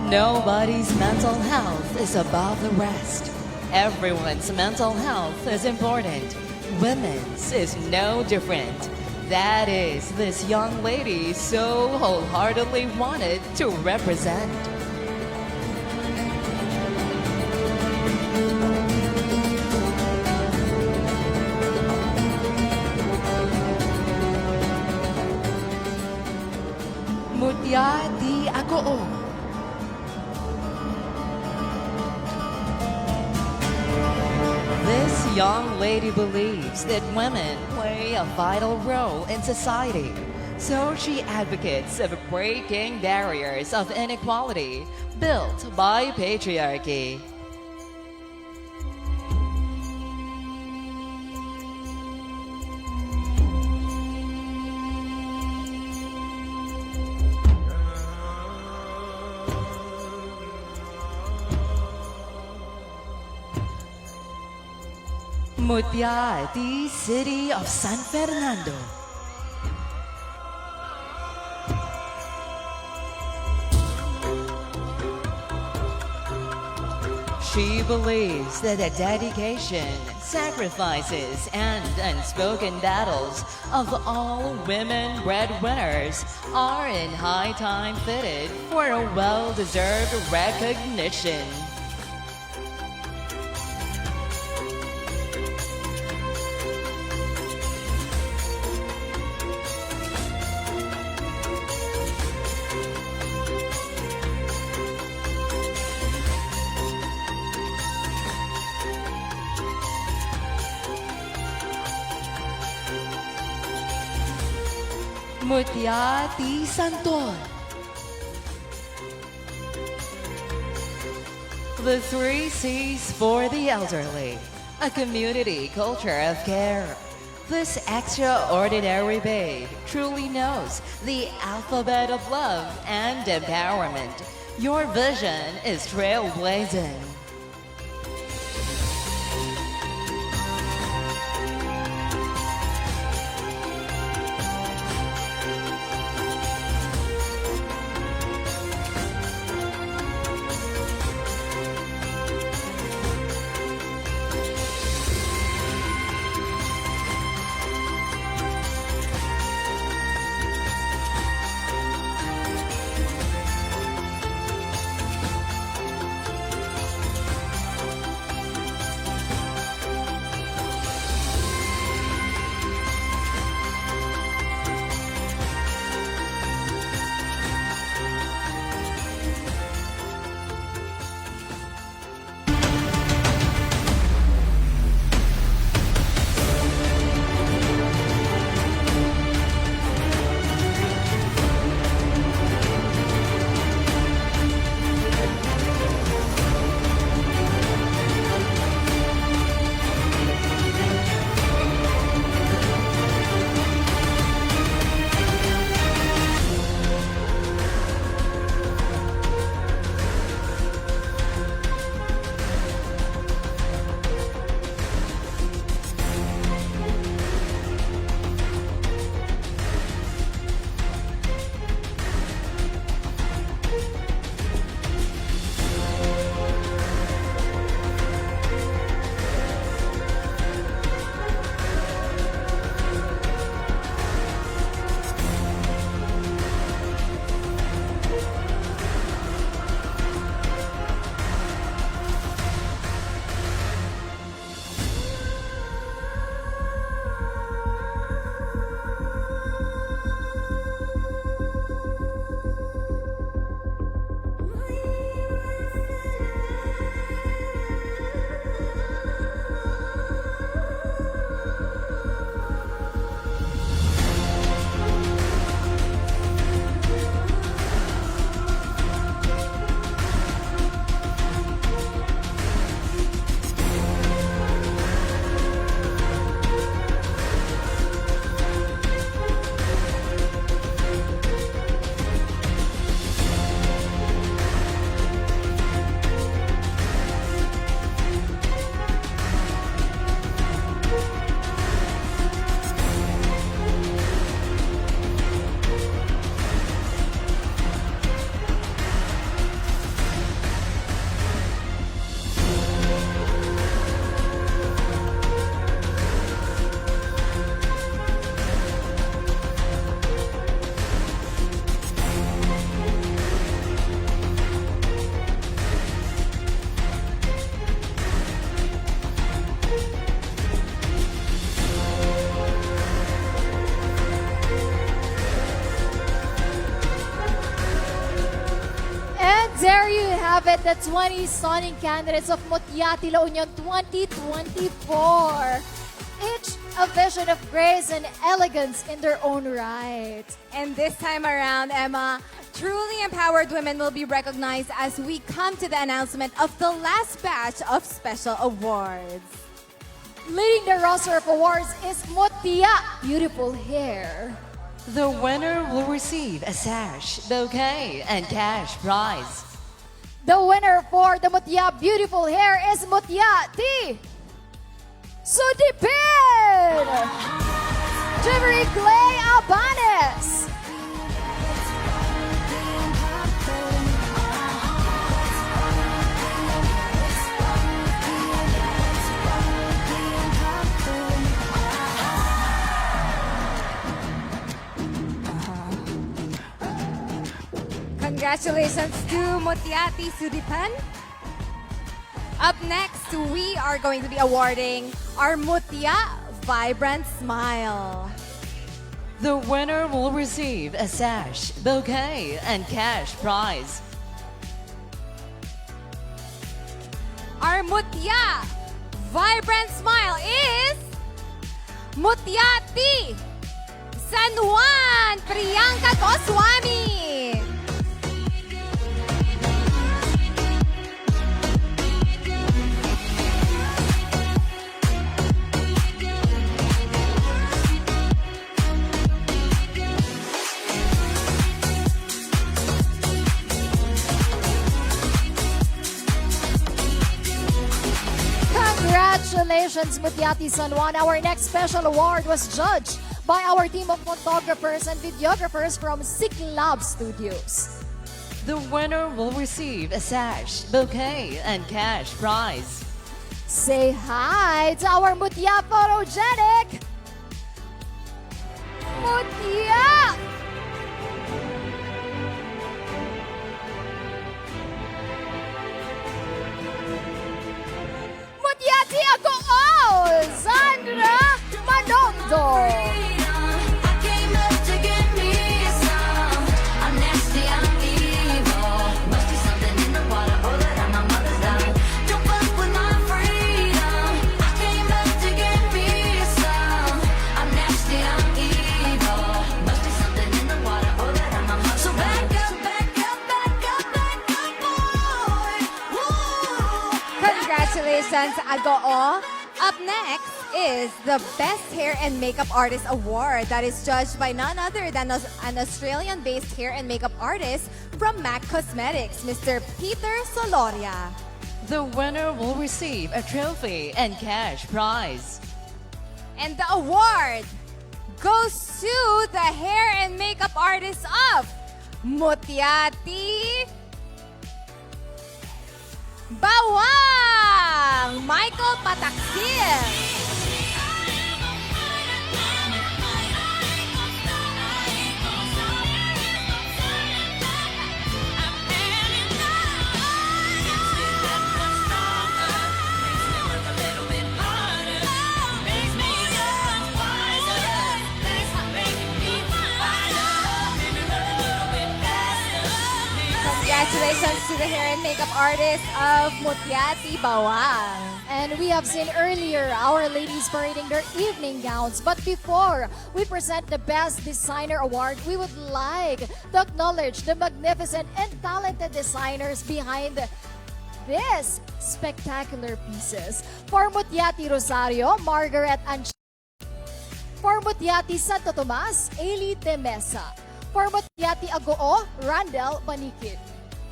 Nobody's mental health is above the rest. Everyone's mental health is important. Women's is no different. That is this young lady so wholeheartedly wanted to represent. Mutia di Agoo. This young lady believes that women play a vital role in society. So she advocates of breaking barriers of inequality built by patriarchy. Mutia di City of San Fernando. She believes that the dedication, sacrifices, and unspoken battles of all women breadwinners are in high time fitted for a well-deserved recognition. Mutia di Santon. The 3 C's for the elderly, a community culture of care. This extraordinary babe truly knows the alphabet of love and empowerment. Your vision is trailblazing. There you have it, the 20 stunning candidates of Mutiati La Union 2024. Each a vision of grace and elegance in their own right. And this time around, Emma, truly empowered women will be recognized as we come to the announcement of the last batch of special awards. Leading the roster of awards is Mutia, beautiful hair. The winner will receive a sash, bouquet, and cash prize. The winner for the Mutia beautiful hair is Mutia T. Sudipin! Jeffrey Clay Abanes. Congratulations to Mutiati Sudipan. Up next, we are going to be awarding our Mutia Vibrant Smile. The winner will receive a sash, bouquet, and cash prize. Our Mutia Vibrant Smile is Mutiati San Juan Priyanka Goswami. Congratulations, Mutiati San Juan. Our next special award was judged by our team of photographers and videographers from Siklab Studios. The winner will receive a sash, bouquet, and cash prize. Say hi to our Mutia photogenic Mutia! Mutiati Agoo! Sandra Manondo! Congratulations, Agoo. Up next is the Best Hair and Makeup Artist Award that is judged by none other than an Australian-based hair and makeup artist from MAC Cosmetics, Mr. Peter Soloria. The winner will receive a trophy and cash prize. And the award goes to the hair and makeup artist of Mutiati Bawang! Michael Pataksil! Congratulations to the hair and makeup artist of Mutiati Bawang. And we have seen earlier our ladies parading their evening gowns. But before we present the Best Designer Award, we would like to acknowledge the magnificent and talented designers behind these spectacular pieces. For Mutiati Rosario, Margaret Anch. For Mutiati Santo Tomas, Ailey De Mesa. For Mutiati Agoo, Randel Banikid.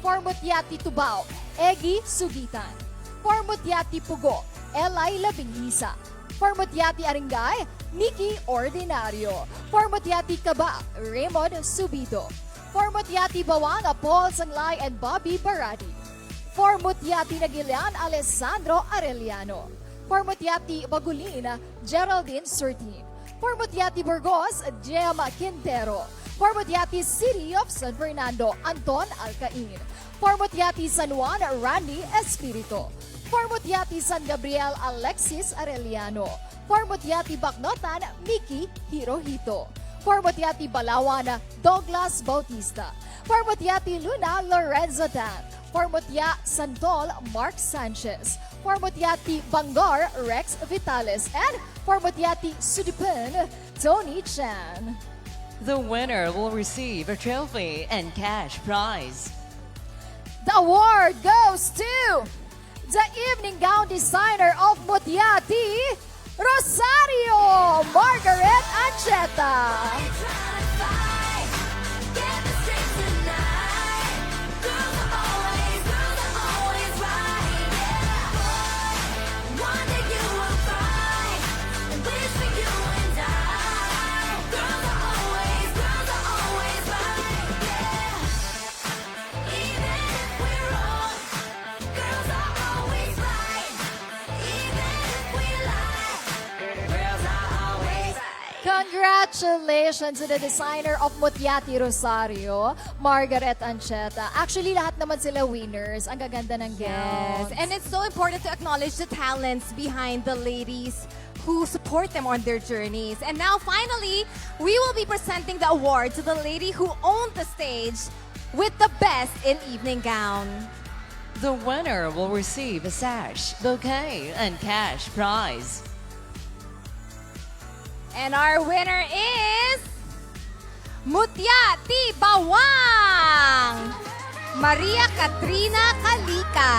For Mutiati Tubao, Egi Sugitan. For Mutiati Pugo, Elay Labinghisa. For Mutiati Aringay, Nikki Ordinario. For Mutiati Kaba, Raymond Subido. For Mutiati Bawang, Paul Sanglay and Bobby Baradi. For Mutiati Nagilian, Alessandro Arellano. For Mutiati Bagulin, Geraldine Surtin. For Mutiati Burgos, Gemma Quintero. For Mutiati City of San Fernando, Anton Alcain. For Mutiati San Juan, Randy Espirito. For Mutiati San Gabriel, Alexis Arellano. For Mutiati Bacnotan, Mickey Hirohito. For Mutiati Balawan, Douglas Bautista. For Mutiati Luna, Lorenzo Tan. For Mutia Santol, Mark Sanchez. For Mutiati Bangar, Rex Vitales. And for Mutiati Sudipan, Tony Chan. The winner will receive a trophy and cash prize. The award goes to the evening gown designer of Mutiati, Rosario Margaret Ancheta. Congratulations to the designer of Mutiati Rosario, Margaret Ancheta. Actually, lahat naman sila winners. Ang gaganda ng gowns. Yes, and it's so important to acknowledge the talents behind the ladies who support them on their journeys. And now, finally, we will be presenting the award to the lady who owned the stage with the best in evening gown. The winner will receive a sash, bouquet, and cash prize. And our winner is Mutia Bawang, Maria Katrina Kalika.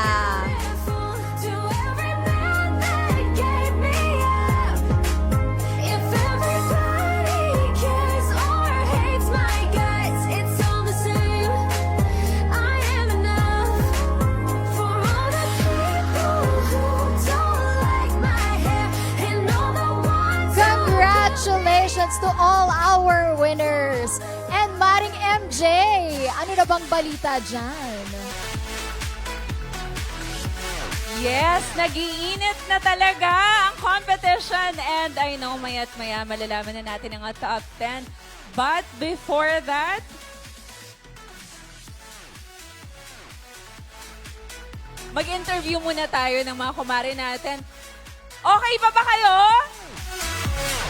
Congratulations to all our winners. And Maring MJ, ano na bang balita dyan? Yes, nag-iinit na talaga ang competition. And I know maya't maya malalaman na natin ang top 10. But before that, mag-interview muna tayo ng mga kumare natin. Okay pa ba kayo?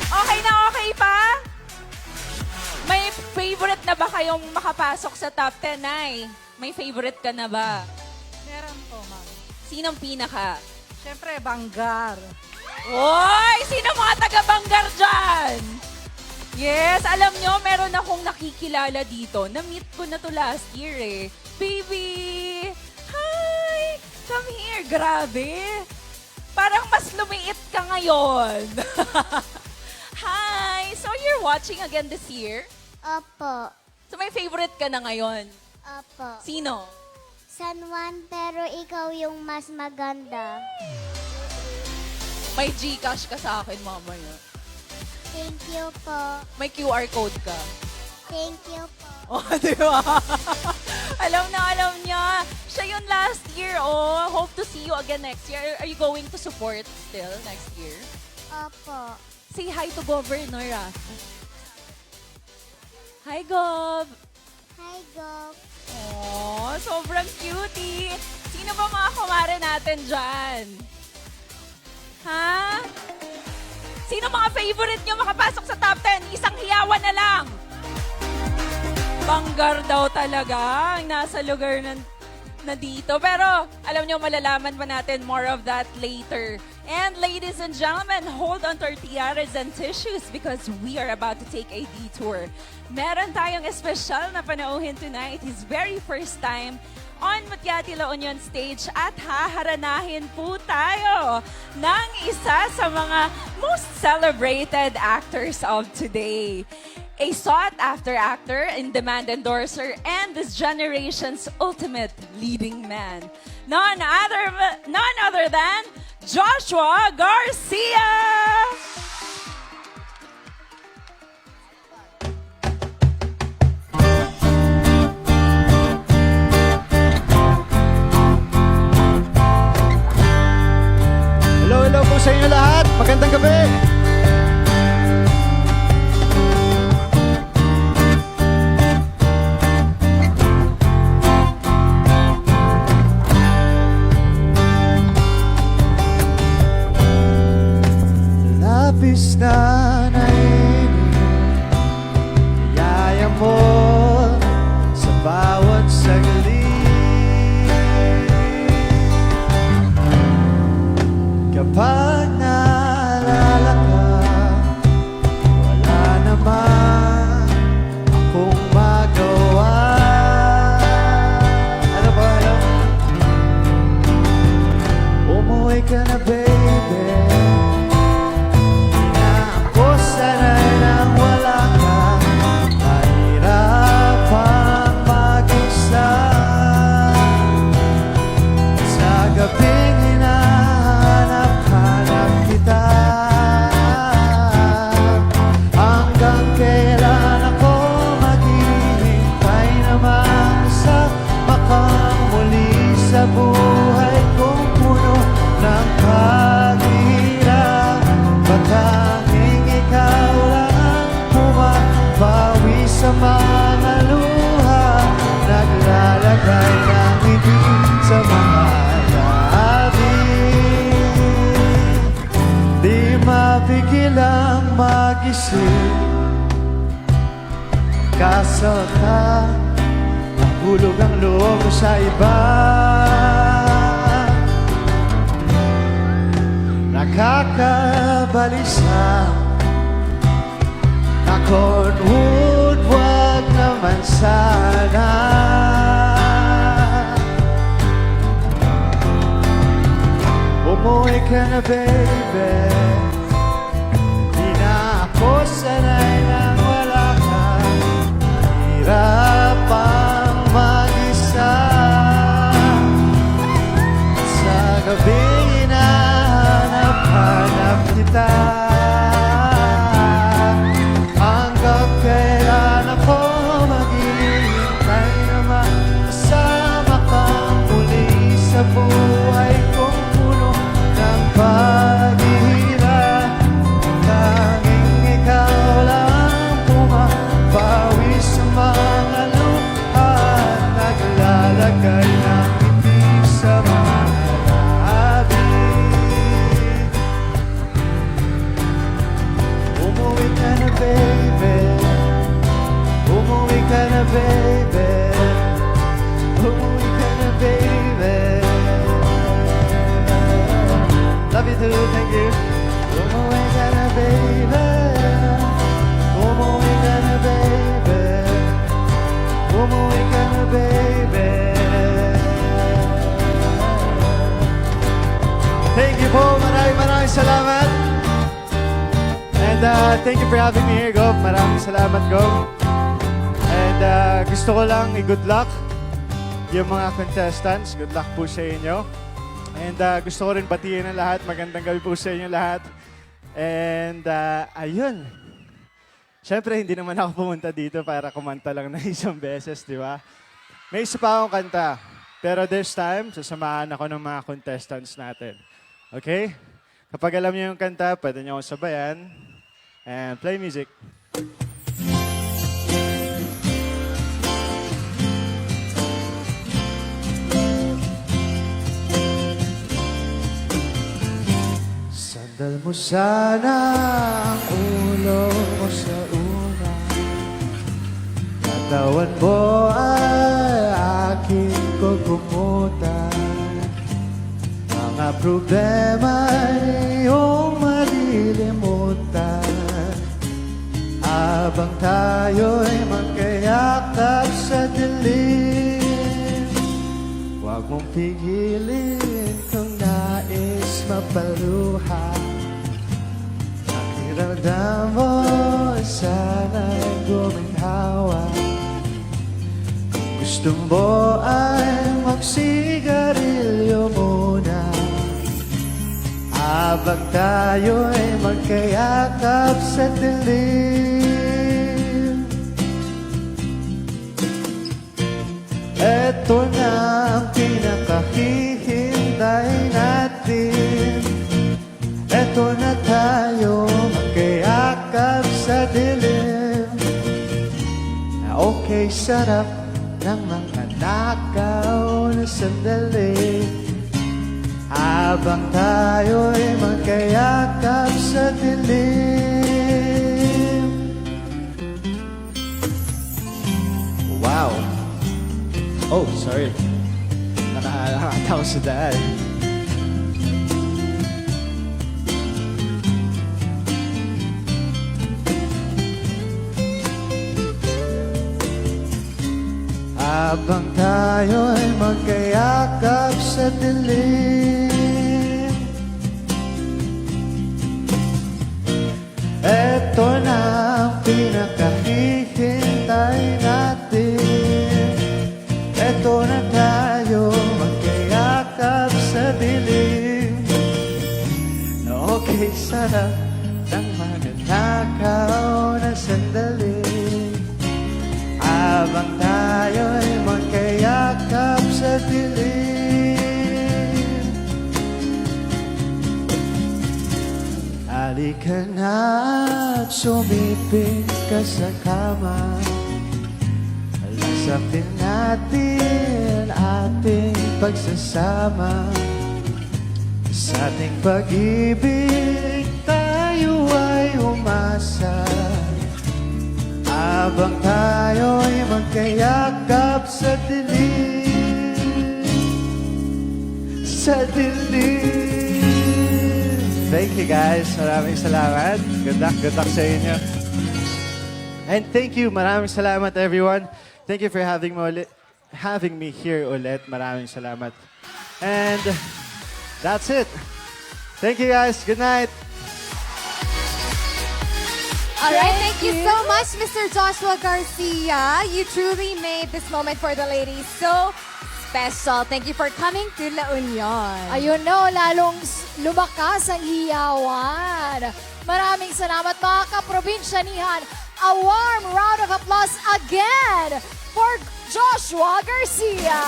Okay na okay pa? May favorite na ba kayong makapasok sa top 10, Nay? May favorite ka na ba? Meron po, ma'am. Sinong pinaka? Siyempre, Bangar. Hoy! Sino mga taga-Bangar dyan? Yes, alam nyo, meron akong nakikilala dito. Na-meet ko na to last year eh. Baby! Hi! Come here. Grabe. Parang mas lumiit ka ngayon. Hi! So you're watching again this year? Opo. So may favorite ka na ngayon? Opo. Sino? San Juan, pero ikaw yung mas maganda. May Gcash ka sa akin mamaya. Thank you po. May QR code ka. Thank you po. Oh, di ba? alam niya. Siya yun last year, oh. Hope to see you again next year. Are you going to support still next year? Opo. Say hi to Governor Rafi. Hi, Gov. Hi, Gov. Oh, sobrang cutie. Sino ba mga kumare natin dyan? Ha? Sino mga favorite nyo makapasok sa top 10? Isang hiyawan na lang. Bangar daw talaga ang nasa lugar na dito. Pero alam nyo, malalaman pa natin more of that later. And ladies and gentlemen, hold on to our tiaras and tissues because we are about to take a detour. Meron tayong espesyal na panauhin tonight. His very first time on Mutiati La Union stage at haharanahin po tayo ng isa sa mga most celebrated actors of today. A sought-after actor, in-demand endorser, and this generation's ultimate leading man. None other than Joshua Garcia! Hello po sa inyo lahat. Magandang gabi. pansin. Kaso nahulog ang loob mo sa iba. Nakakabalisa. Knock wood, wag naman sana. Umuwi ka na, baby. Di na ako sanay nang wala ka. Hirap ang mag-isa. Sa gabi hinahanap-hanap kita. Hanggang kailan ako maghihintay na makasama kang muli sa buhay kong puno ng paghihirap. Tanging ikaw lang pumapawi sa mga luha at naglalagay ng ngiti sa mga labi. Umuwi ka na, baby. Umuwi ka na, baby. Umuwi ka na, baby. Love you too, thank you. Umuwi ka na, baby. Umuwi ka na, baby. Umuwi ka na, baby. Thank you po, maraming salamat. And thank you for having me here, Gov. Maraming salamat, Gov. And gusto ko lang i-good luck yung mga contestants. Good luck po sa inyo. And gusto ko rin batiin ang lahat. Magandang gabi po sa inyo lahat. And ayun. Siyempre, hindi naman ako pumunta dito para kumanta lang na isang beses, di ba? May isa pa akong kanta. Pero this time, sasamahan ako ng mga contestants natin. Okay? Kapag alam niyo yung kanta, pwede niyo akong sabayan. And play music. Sandal mo sana ang ulo mo sa una. Katawan mo ay aking kukumutan. Mga problema ay iyong malilimutan. Habang tayo'y magkayakap sa dilim. Huwag mong pigilin kung nais mapaluha. Pakiramdam mo sana'y guminhawa. Kung gusto mo ay magsigarilyo muna. Habang tayo'y magkayakap sa dilim. Eto na ang pinakahihintay natin. Eto na tayo magkayakap sa dilim. Okay, sarap ng mga nakaw na sandali. Habang tayo'y magkayakap sa dilim. Wow! Oh, sorry. Nakakatawa sa daan. Habang tayo'y magkayakap sa dilim. Eto na ang pinakahihintay natin. Eto na tayo magkayakap sa dilim. Okay, sarap ng mga nakaw na sandali. Habang tayo'y magkayakap sa dilim. Halika na at sumiping ka sa kama. Lasapin natin ating pagsasama. Sa ating pag-ibig tayo ay ako'y umasa habang tayo'y magkayakap sa dilim. Sa dilim. Thank you guys. Maraming salamat. Good luck sa inyo. And thank you. Maraming salamat everyone. Thank you for having me here ulit. Maraming salamat. And that's it. Thank you guys. Good night. All right, thank you so much, Mr. Joshua Garcia. You truly made this moment for the ladies so special. Thank you for coming to La Union. Ayun no, lalong lumakas ang hiyawan. Maraming salamat mga kaprobinsyanihan. A warm round of applause again for Joshua Garcia.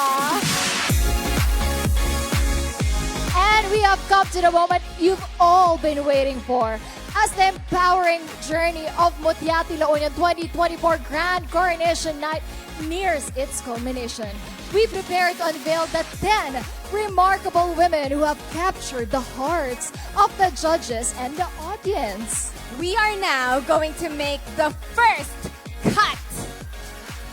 And we have come to the moment you've all been waiting for. As the empowering journey of Mutia, La Union 2024 Grand Coronation Night nears its culmination, we prepare to unveil the 10 remarkable women who have captured the hearts of the judges and the audience. We are now going to make the first cut.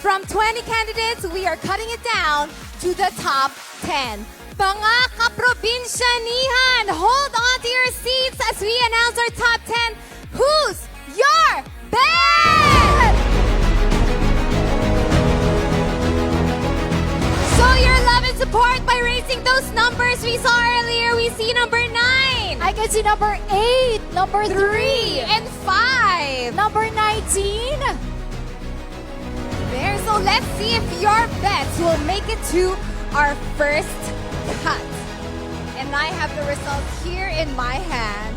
From 20 candidates, we are cutting it down to the top 10. Mga kaprobinsyanihan, hold on to your seats as we announce our top 10. Who's your bet? Show your love and support by raising those numbers we saw earlier. We see number 9. I can see number 8, number 3, and 5. Number 19. There, so let's see if your bets will make it to our first cut. And I have the results here in my hand.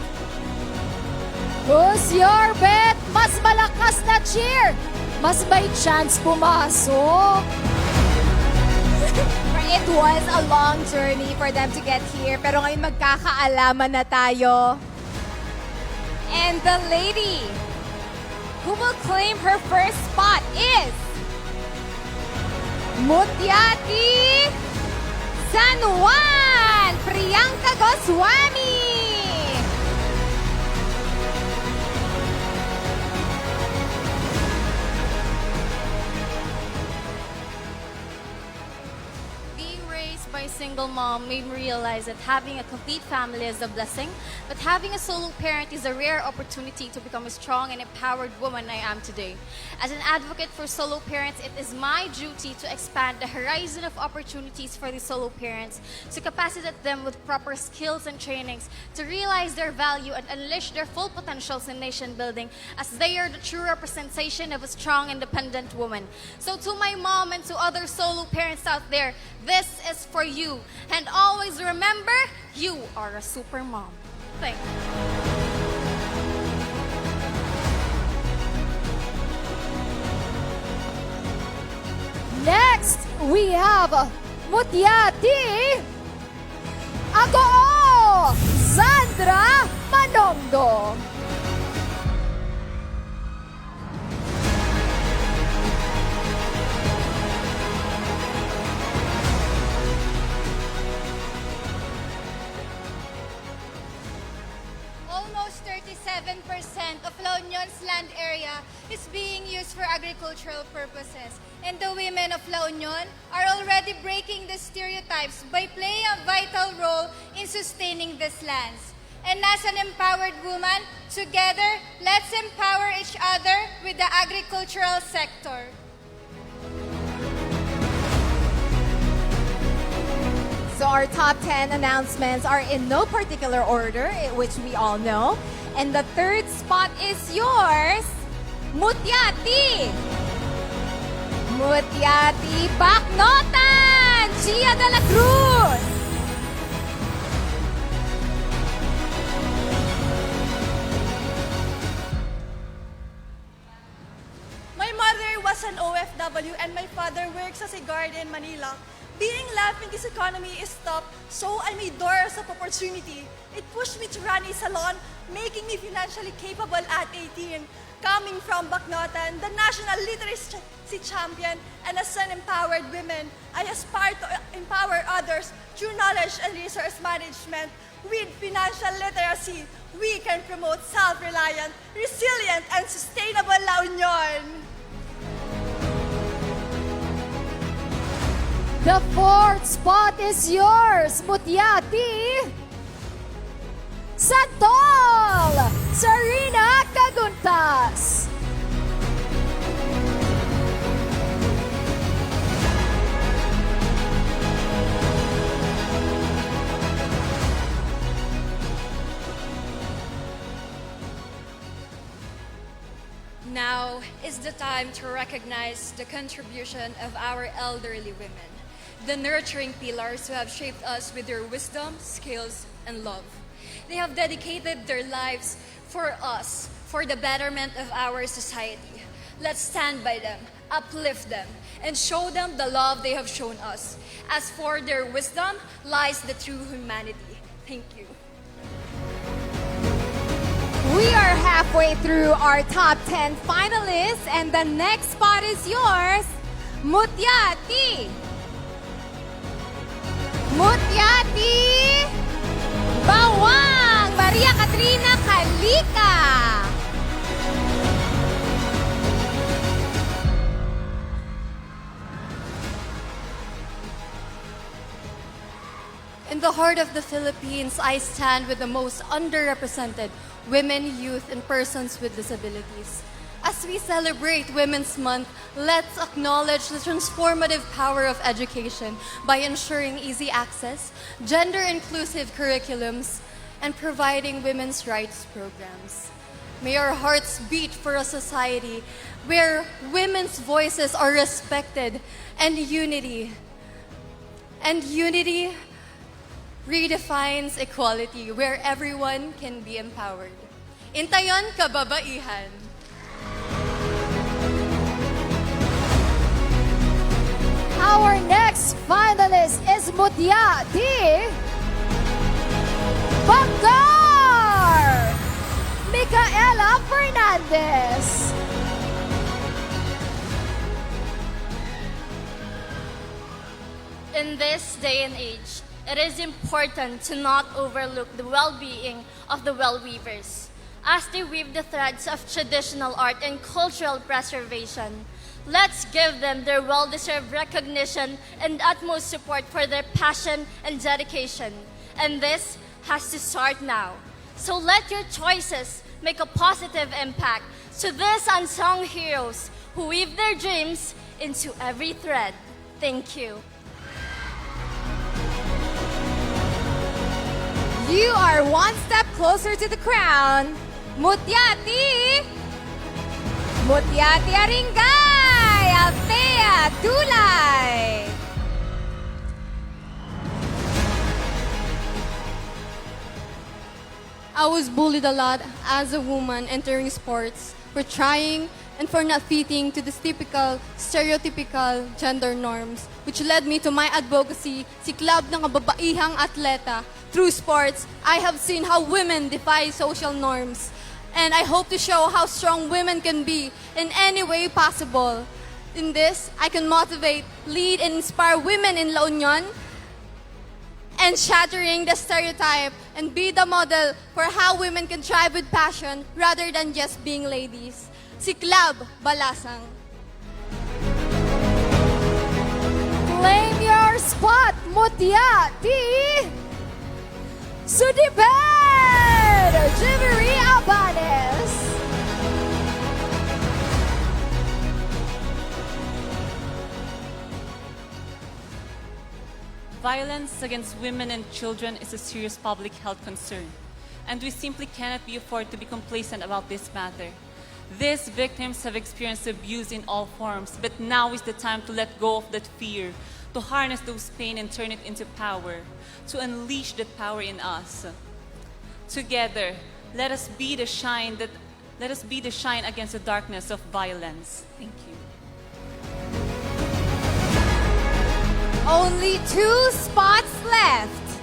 Who's your bet? Mas malakas na cheer. Mas may chance pumasok. It was a long journey for them to get here. Pero ngayon magkakaalaman na tayo. And the lady who will claim her first spot is Mutiati San Juan, Priyanka Goswami. Being raised by a single mom made me realize that having a complete family is a blessing, but having a solo parent is a rare opportunity to become a strong and empowered woman I am today. As an advocate for solo parents, it is my duty to expand the horizon of opportunities for the solo parents, to capacitate them with proper skills and trainings, to realize their value and unleash their full potentials in nation building, as they are the true representation of a strong, independent woman. So to my mom and to other solo parents out there, this is for you. And always remember, you are a super mom. Thank you. Next, we have Mutiati Agoo Sandra Manongdo. Almost 37% of La Union's land area is being used for agricultural purposes. And the women of La Union are already breaking the stereotypes by playing a vital role in sustaining these lands. And as an empowered woman, together, let's empower each other with the agricultural sector. So our top 10 announcements are in no particular order, which we all know. And the third spot is yours, Mutiati. Mutiati Bacnotan, Gia de la Cruz. My mother was an OFW and my father works as a guard in Manila. Being left in this economy is tough, so I made doors of opportunity. It pushed me to run a salon, making me financially capable at 18. coming from Bacnotan, the national literacy champion, and as an empowered woman, I aspire to empower others through knowledge and resource management. With financial literacy, we can promote self-reliant, resilient, and sustainable La Union. The fourth spot is yours, Mutiati Santol, Sarina Caguntas. Now is the time to recognize the contribution of our elderly women, the nurturing pillars who have shaped us with their wisdom, skills, and love. They have dedicated their lives for us, for the betterment of our society. Let's stand by them, uplift them, and show them the love they have shown us. As for their wisdom lies the true humanity. Thank you. We are halfway through our top 10 finalists, and the next spot is yours, Mutiati. Mutiati Bawang, Maria Katrina Kalika. In the heart of the Philippines, I stand with the most underrepresented women, youth, and persons with disabilities. As we celebrate Women's Month, let's acknowledge the transformative power of education by ensuring easy access, gender-inclusive curriculums, and providing women's rights programs. May our hearts beat for a society where women's voices are respected and unity redefines equality where everyone can be empowered. Intayon kababaihan. Our next finalist is Mutiati Bangar, Micaela Fernandez. In this day and age, it is important to not overlook the well-being of the well-weavers. As they weave the threads of traditional art and cultural preservation, let's give them their well-deserved recognition and utmost support for their passion and dedication. And this has to start now. So let your choices make a positive impact to these unsung heroes who weave their dreams into every thread. Thank you. You are one step closer to the crown, Mutiati Aringay, Althea Dulay. I was bullied a lot as a woman entering sports for trying and for not fitting to the typical, stereotypical gender norms, which led me to my advocacy, si Club ng Kababaihang Atleta. Through sports, I have seen how women defy social norms, and I hope to show how strong women can be in any way possible. In this, I can motivate, lead, and inspire women in La Union, and shattering the stereotype and be the model for how women can thrive with passion rather than just being ladies. Si Club Balasang. Claim your spot, Mutiati Sudiped Jimmery Abanes. Violence against women and children is a serious public health concern, and we simply cannot be afforded to be complacent about this matter. These victims have experienced abuse in all forms, but now is the time to let go of that fear, to harness those pain and turn it into power, to unleash that power in us. Together, let us be the shine against the darkness of violence. Thank you. Only 2 spots left.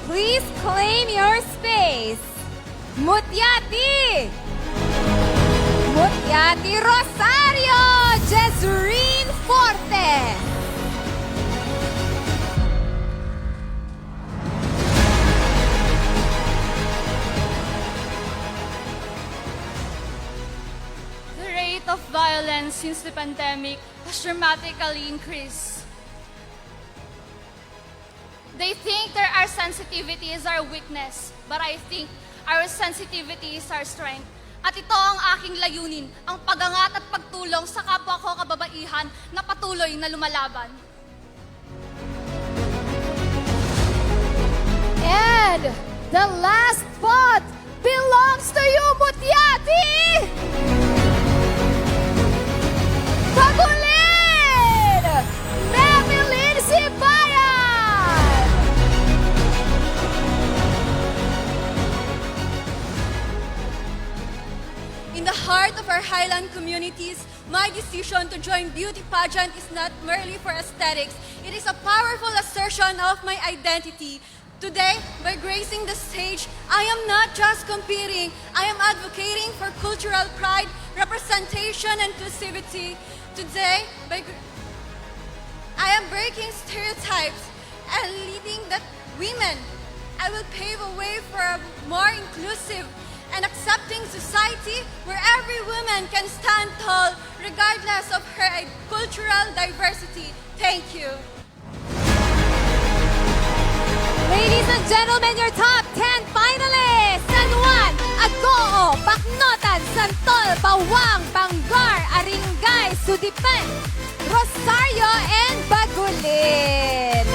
Please claim your space. Mutiati! Mutiati Rosario! Jezreen Forte! The rate of violence since the pandemic has dramatically increased. They think that our sensitivity is our weakness, but I think our sensitivity is our strength. At ito ang aking layunin, ang pagangat at pagtulong sa kapwa ko kababaihan na patuloy na lumalaban. And the last spot belongs to you, Mutiati! Pagulin! Memelin Sibayan! In the heart of our Highland communities, my decision to join beauty pageant is not merely for aesthetics. It is a powerful assertion of my identity. Today, by gracing the stage, I am not just competing. I am advocating for cultural pride, representation, and inclusivity. Today, I am breaking stereotypes and leading the women. I will pave a way for a more inclusive and accepting society where every woman can stand tall regardless of her cultural diversity. Thank you. Ladies and gentlemen, your top 10 finalists! San Juan, Agoo, Baknotan, Santol, Bawang, Bangar, Aringay, Sudipan, Rosario, and Bagulin.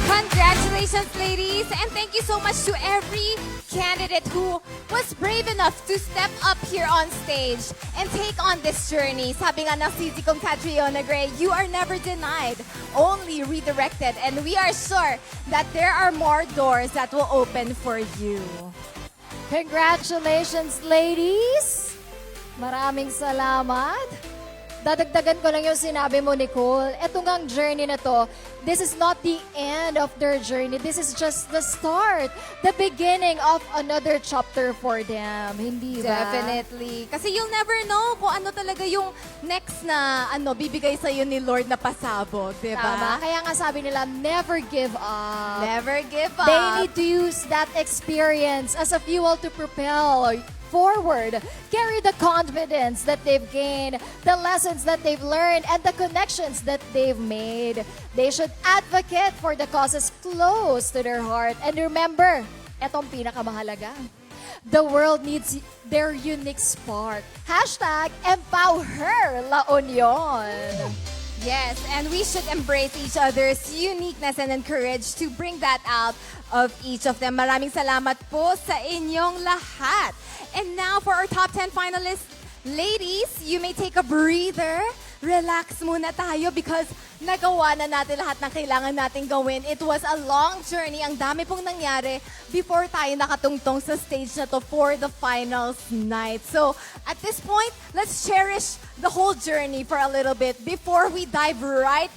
Congratulations, ladies, and thank you so much to every candidate who was brave enough to step up here on stage and take on this journey. Sabi nga ng Sisi kong Catriona Gray, you are never denied, only redirected, and we are sure that there are more doors that will open for you. Congratulations, ladies! Maraming salamat. Dadagdagan ko lang yung sinabi mo, Nicole. Ito ngang journey na to, this is not the end of their journey. This is just the start, the beginning of another chapter for them. Hindi ba? Definitely. Kasi you'll never know kung ano talaga yung next na bibigay sa'yo ni Lord na pasabog, di ba? Tama. Kaya nga sabi nila, never give up. Never give up. They need to use that experience as a fuel to propel forward. Carry the confidence that they've gained, the lessons that they've learned, and the connections that they've made. They should advocate for the causes close to their heart. And remember, etong pinakamahalaga, the world needs their unique spark. #Empower La Union. Yes, and we should embrace each other's uniqueness and encourage to bring that out of each of them. Maraming salamat po sa inyong lahat. And now for our top 10 finalists, ladies, you may take a breather. Relax muna tayo because nagawa na natin lahat ng kailangan natin gawin. It was a long journey. Ang dami pong nangyari before tayo nakatungtong sa stage na to for the finals night. So, at this point, let's cherish the whole journey for a little bit before we dive right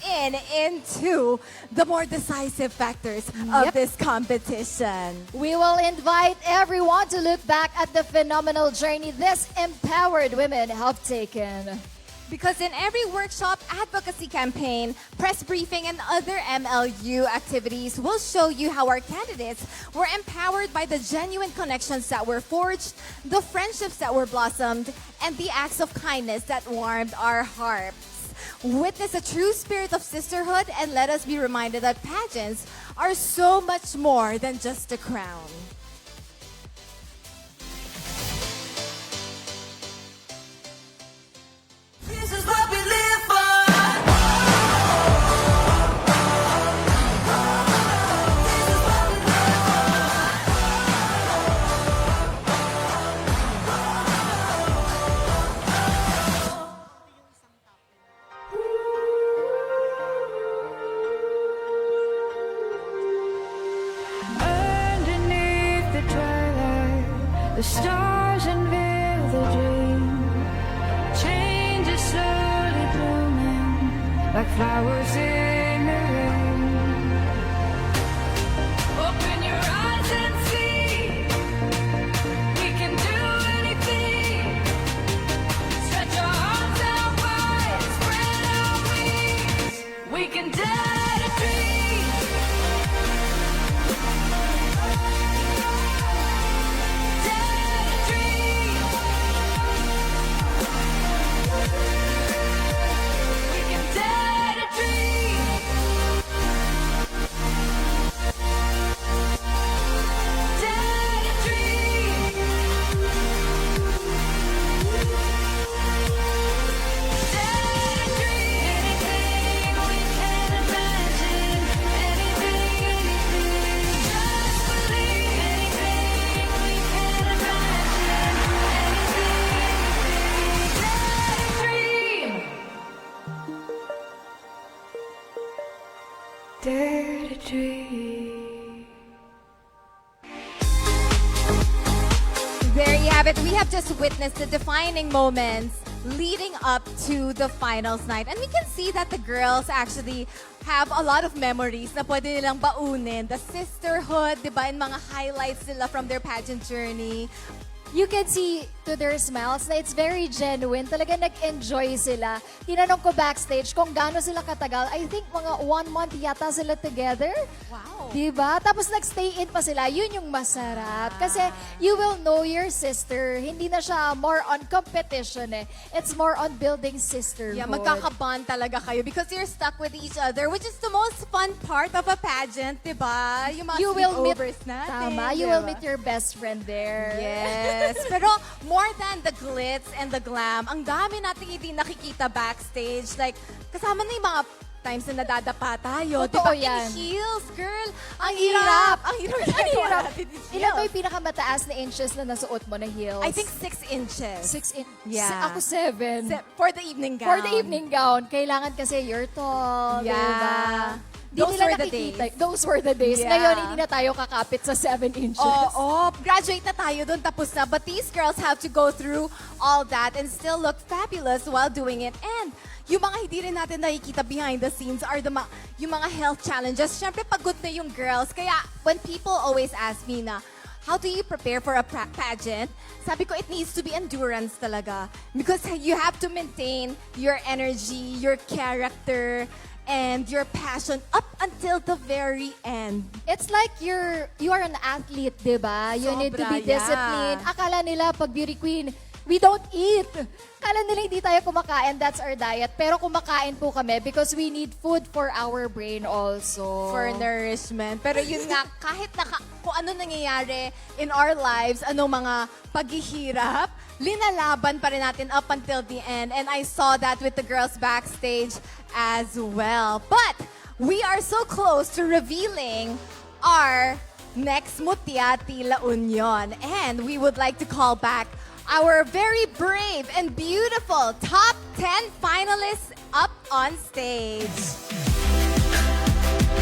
into the more decisive factors of this competition. We will invite everyone to look back at the phenomenal journey these empowered women have taken. Because in every workshop, advocacy campaign, press briefing, and other MLU activities will show you how our candidates were empowered by the genuine connections that were forged, the friendships that were blossomed, and the acts of kindness that warmed our hearts. Witness a true spirit of sisterhood and let us be reminded that pageants are so much more than just a crown. This is what we live for. Underneath the twilight, the stars unveil the dream. Change is slowly blooming like flowers in the rain. Open your eyes and see dare to dream. There you have it. We have just witnessed the defining moments leading up to the finals night. And we can see that the girls actually have a lot of memories na pwede nilang baunin. The sisterhood, di ba? And mga highlights nila from their pageant journey. You can see to their smiles na it's very genuine. Talaga nag-enjoy sila. Tinanong ko backstage kung gaano sila katagal. I think mga 1 month yata sila together. Wow. Diba? Tapos nag-stay in pa sila. Yun yung masarap. Kasi you will know your sister. Hindi na siya more on competition eh. It's more on building sisterhood. Yeah, magkakabond talaga kayo because you're stuck with each other, which is the most fun part of a pageant, di ba? Yung mga sleepovers natin. Tama. You will meet your best friend there. Yes. Pero more than the glitz and the glam, ang dami nating hindi nakikita backstage. Like, kasama na yung mga times na nadadapa tayo. Totoo Di ba? yan. In heels, girl. Ang hirap. Ang hirap. Ang hirap. natin in Ilan ba heels. yung pinakamataas na inches na nasuot mo na heels? I think 6 inches. 6 inches. Yeah. Ako 7. For the evening gown. For the evening gown. Kailangan kasi you're tall. Yeah. Diba? Di Those nila were the nakikita. days. Those were the days. Yeah. Ngayon, hindi na tayo kakapit sa 7 inches. Oo, graduate na tayo doon, tapos na. But these girls have to go through all that and still look fabulous while doing it. And yung mga hindi rin natin nakikita behind the scenes are yung mga health challenges. Siyempre, pagod na yung girls. Kaya when people always ask me na, how do you prepare for a pageant? Sabi ko, it needs to be endurance talaga. Because you have to maintain your energy, your character, and your passion up until the very end. It's like you are an athlete, di ba? You need to be Sobra, yeah. disciplined. Akala nila pag beauty queen, we don't eat. Akala nila hindi tayo kumakain, that's our diet. Pero kumakain po kami because we need food for our brain also. For nourishment. Pero yun nga, kahit kung ano nangyayari in our lives, anong mga paghihirap, linalaban pa rin natin up until the end. And I saw that with the girls backstage as well. But we are so close to revealing our next Mutia La Union. And we would like to call back our very brave and beautiful top 10 finalists up on stage.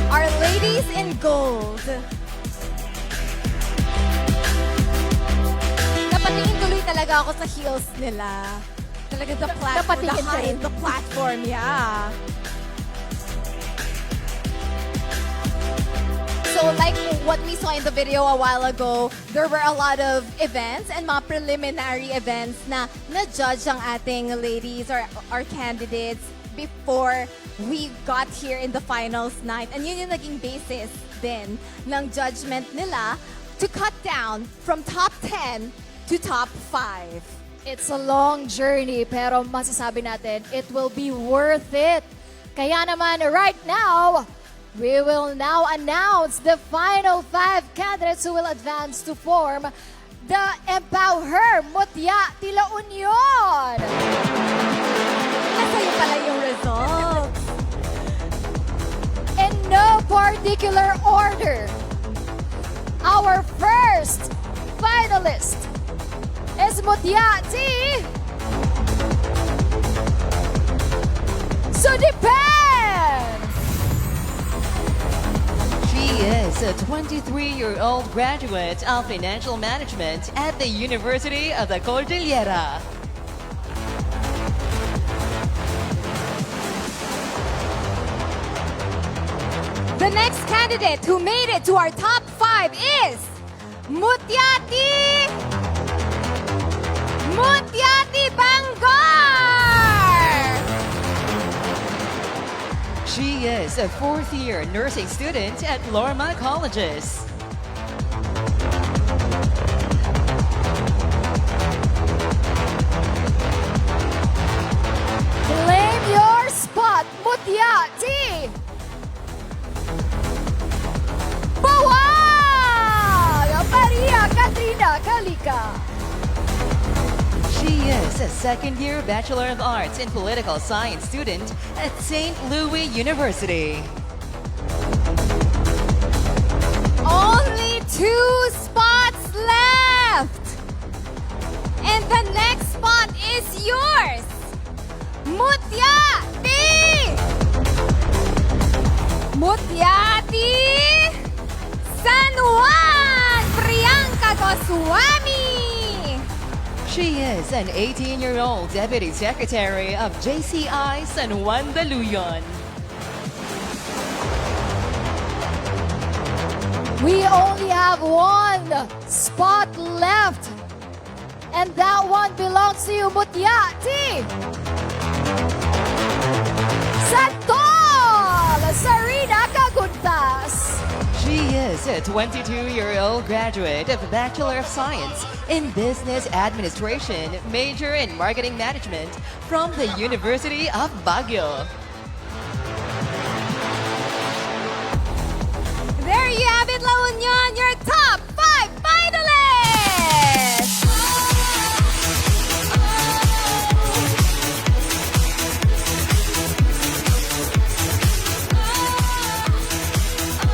Our ladies in gold. Napatingin tuloy talaga ako sa heels nila. Talaga the platform, the height, the platform, yeah. So like what we saw in the video a while ago, there were a lot of events and mga preliminary events na na-judge ang ating ladies or our candidates before we got here in the finals night. And yun yung naging basis din ng judgment nila to cut down from top 10 to top 5. It's a long journey, pero masasabi natin, it will be worth it. Kaya naman, right now, we will now announce the final 5 candidates who will advance to form the Empower Mutia La Union. Nasa'yo pala yung results. In no particular order, our first finalist is Mutia Sudipan. She is a 23-year-old graduate of financial management at the University of the Cordillera. The next candidate who made it to our top 5 is Mutiati Bangar! She is a 4th-year nursing student at Lorma Colleges. Claim your spot, Mutiati Bawag! Maria Katrina Kalika. She is a 2nd-year Bachelor of Arts in Political Science student at St. Louis University. Only 2 spots left! And the next spot is yours! Mutiati Mutiati San Juan Priyanka Goswami. She is an 18-year-old Deputy Secretary of JCI San Juan de Luyon. We only have one spot left. And that one belongs to you, Mutia. Santol! Sarina Caguntas. She is a 22-year-old graduate of Bachelor of Science in Business Administration, major in Marketing Management from the University of Baguio. There you have it, La Union, your top 5 finalists!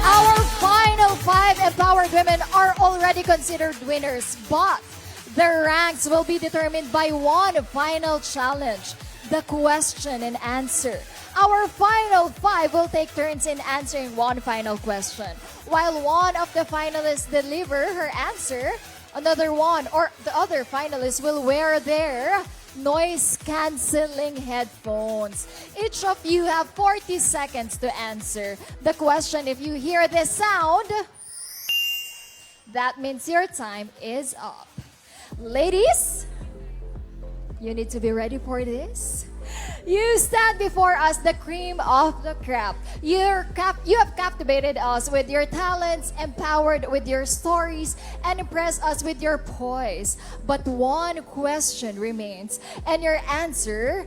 Our final 5 empowered women are already considered winners, but their ranks will be determined by one final challenge, the question and answer. Our final 5 will take turns in answering one final question. While one of the finalists deliver her answer, another one or the other finalist will wear their noise-canceling headphones. Each of you have 40 seconds to answer the question. If you hear this sound, that means your time is up. Ladies, you need to be ready for this. You stand before us, the cream of the crop. You have captivated us with your talents, empowered with your stories, and impressed us with your poise. But one question remains, and your answer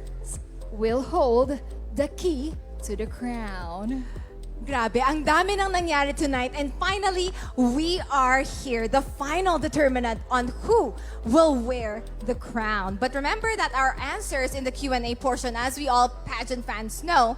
will hold the key to the crown. Grabe, ang dami nang nangyari tonight. And finally, we are here, the final determinant on who will wear the crown. But remember that our answers in the Q&A portion, as we all pageant fans know,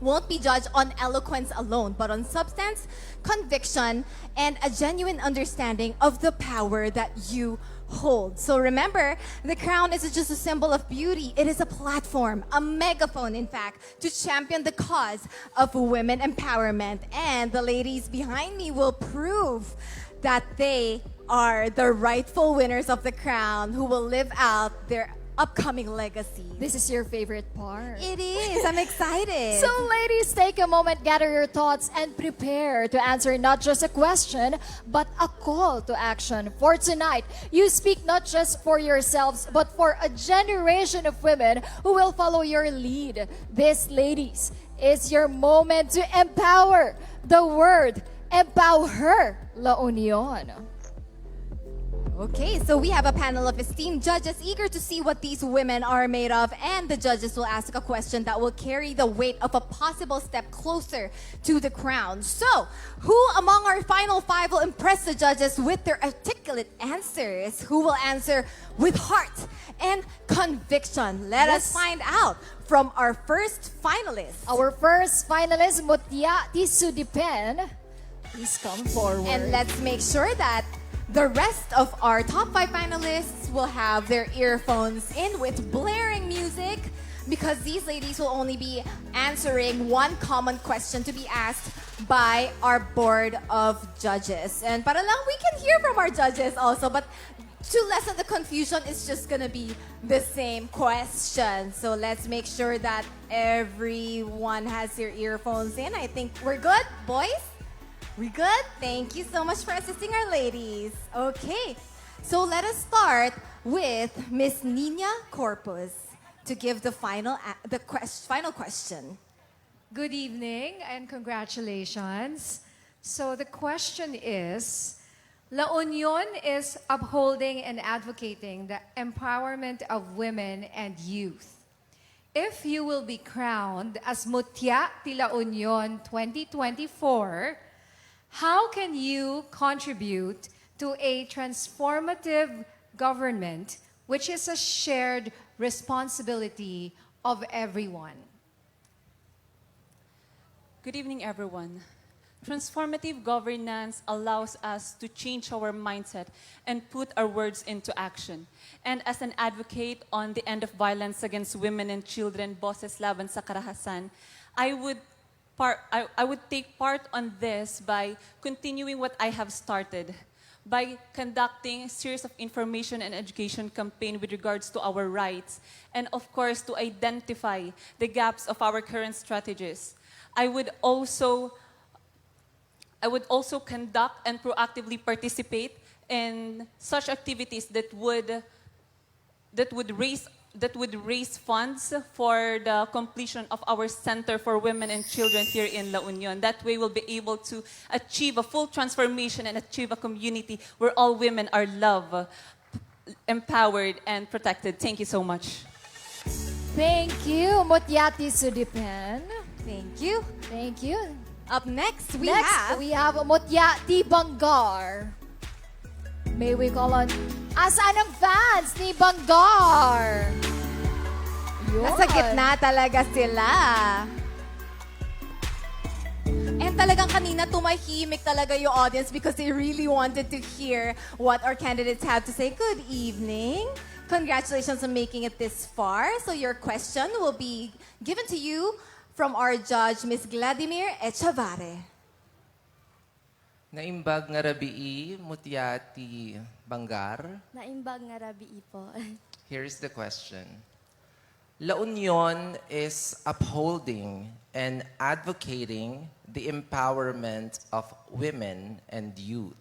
won't be judged on eloquence alone, but on substance, conviction, and a genuine understanding of the power that you hold. So remember, the crown isn't just a symbol of beauty. It is a platform, a megaphone, in fact, to champion the cause of women empowerment. And the ladies behind me will prove that they are the rightful winners of the crown who will live out their upcoming legacy. This is your favorite part. It is. I'm excited. So ladies, take a moment, gather your thoughts, and prepare to answer not just a question, but a call to action. For tonight, you speak not just for yourselves, but for a generation of women who will follow your lead. This, ladies, is your moment to empower. The word, empower her, La Union. Okay, so we have a panel of esteemed judges eager to see what these women are made of, and the judges will ask a question that will carry the weight of a possible step closer to the crown. So, who among our final 5 will impress the judges with their articulate answers? Who will answer with heart and conviction? Let us find out from our first finalist. Our first finalist, Mutia Tisudipen. Please come forward. And let's make sure that the rest of our top 5 finalists will have their earphones in with blaring music, because these ladies will only be answering one common question to be asked by our board of judges. And para lang we can hear from our judges also, but to lessen the confusion, it's just gonna be the same question. So let's make sure that everyone has their earphones in. I think we're good, boys? We good? Thank you so much for assisting our ladies. Okay, so let us start with Miss Nina Corpus to give the final question. Good evening and congratulations. So the question is, La Union is upholding and advocating the empowerment of women and youth. If you will be crowned as Mutia de La Union 2024, how can you contribute to a transformative government, which is a shared responsibility of everyone? Good evening, everyone. Transformative governance allows us to change our mindset and put our words into action. And as an advocate on the end of violence against women and children, Boses Laban sa Karahasan, I would I would take part on this by continuing what I have started, by conducting a series of information and education campaign with regards to our rights, and of course to identify the gaps of our current strategies. I would also conduct and proactively participate in such activities that would raise funds for the completion of our Center for Women and Children here in La Union. That way we'll be able to achieve a full transformation and achieve a community where all women are loved, empowered, and protected. Thank you so much. Thank you, Mutyati Sudipen. Thank you. Thank you. Up next, we have Mutyati Bangar. May we call on, asaan ang fans ni Bangar? Yun. Nasa gitna talaga sila. And talagang kanina tumahimik talaga yung audience because they really wanted to hear what our candidates have to say. Good evening. Congratulations on making it this far. So your question will be given to you from our judge, Ms. Vladimir Echavarre. Naimbag nga rabii, Mutyati Bangar. Naimbag nga rabii po. Here's the question. La Union is upholding and advocating the empowerment of women and youth.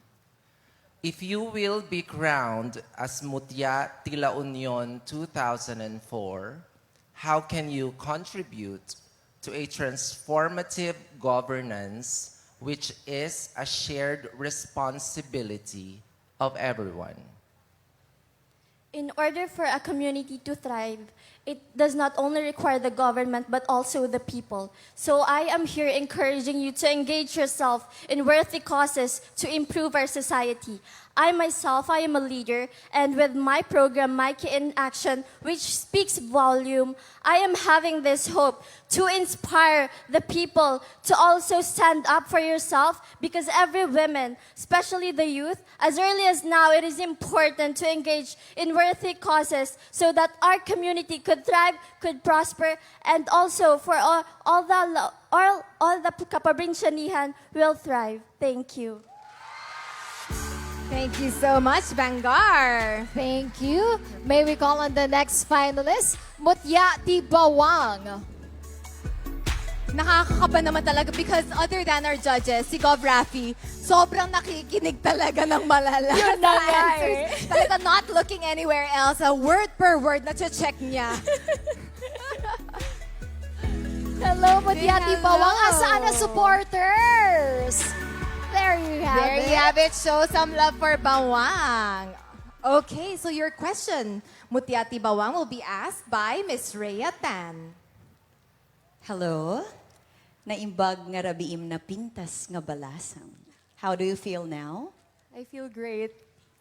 If you will be crowned as Mutyati La Union 2004, how can you contribute to a transformative governance which is a shared responsibility of everyone? In order for a community to thrive, it does not only require the government but also the people. So I am here encouraging you to engage yourself in worthy causes to improve our society. I myself, I am a leader, and with my program, Mikey in Action, which speaks volume, I am having this hope to inspire the people to also stand up for yourself, because every woman, especially the youth, as early as now, it is important to engage in worthy causes so that our community could thrive, could prosper, and also for all the Kapabrinsanihan will thrive. Thank you. Thank you so much, Bangar. Thank you. May we call on the next finalist, Mutyati Bawang. Nakakakaba naman talaga because other than our judges, si Gov. Rafi, sobrang nakikinig talaga ng malala. Yun na sa nga answers. Talaga not looking anywhere else. Word per word, na-check niya. Hello, Mutyati Hello. Bawang. Asaan ang supporters? There you have There it. you have it. Show some love for Bawang. Okay, so your question, Mutyati Bawang, will be asked by Miss Rhea Tan. Hello. Naimbag nga rabiim na pintas nga balasang. How do you feel now? I feel great.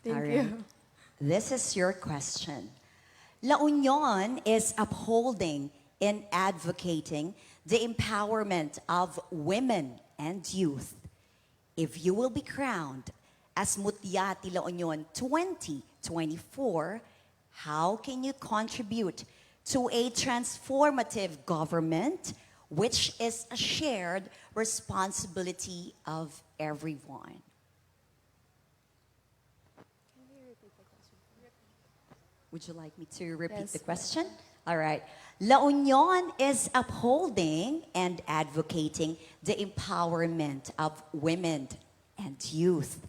Thank All you. right. This is your question. La Union is upholding and advocating the empowerment of women and youth. If you will be crowned as Mutyati La Union 2024, how can you contribute to a transformative government which is a shared responsibility of everyone? Would you like me to repeat the question? All right. La Union is upholding and advocating the empowerment of women and youth.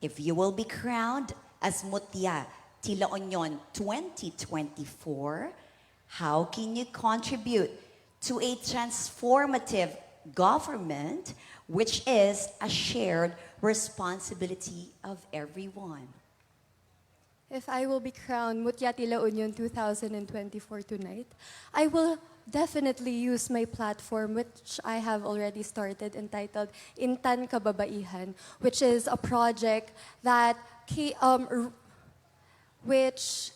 If you will be crowned as Mutyati La Union 2024, how can you contribute to a transformative government which is a shared responsibility of everyone? If I will be crowned Mutyati La Union 2024 tonight, I will definitely use my platform, which I have already started, entitled Intan Kababaihan, which is a project that which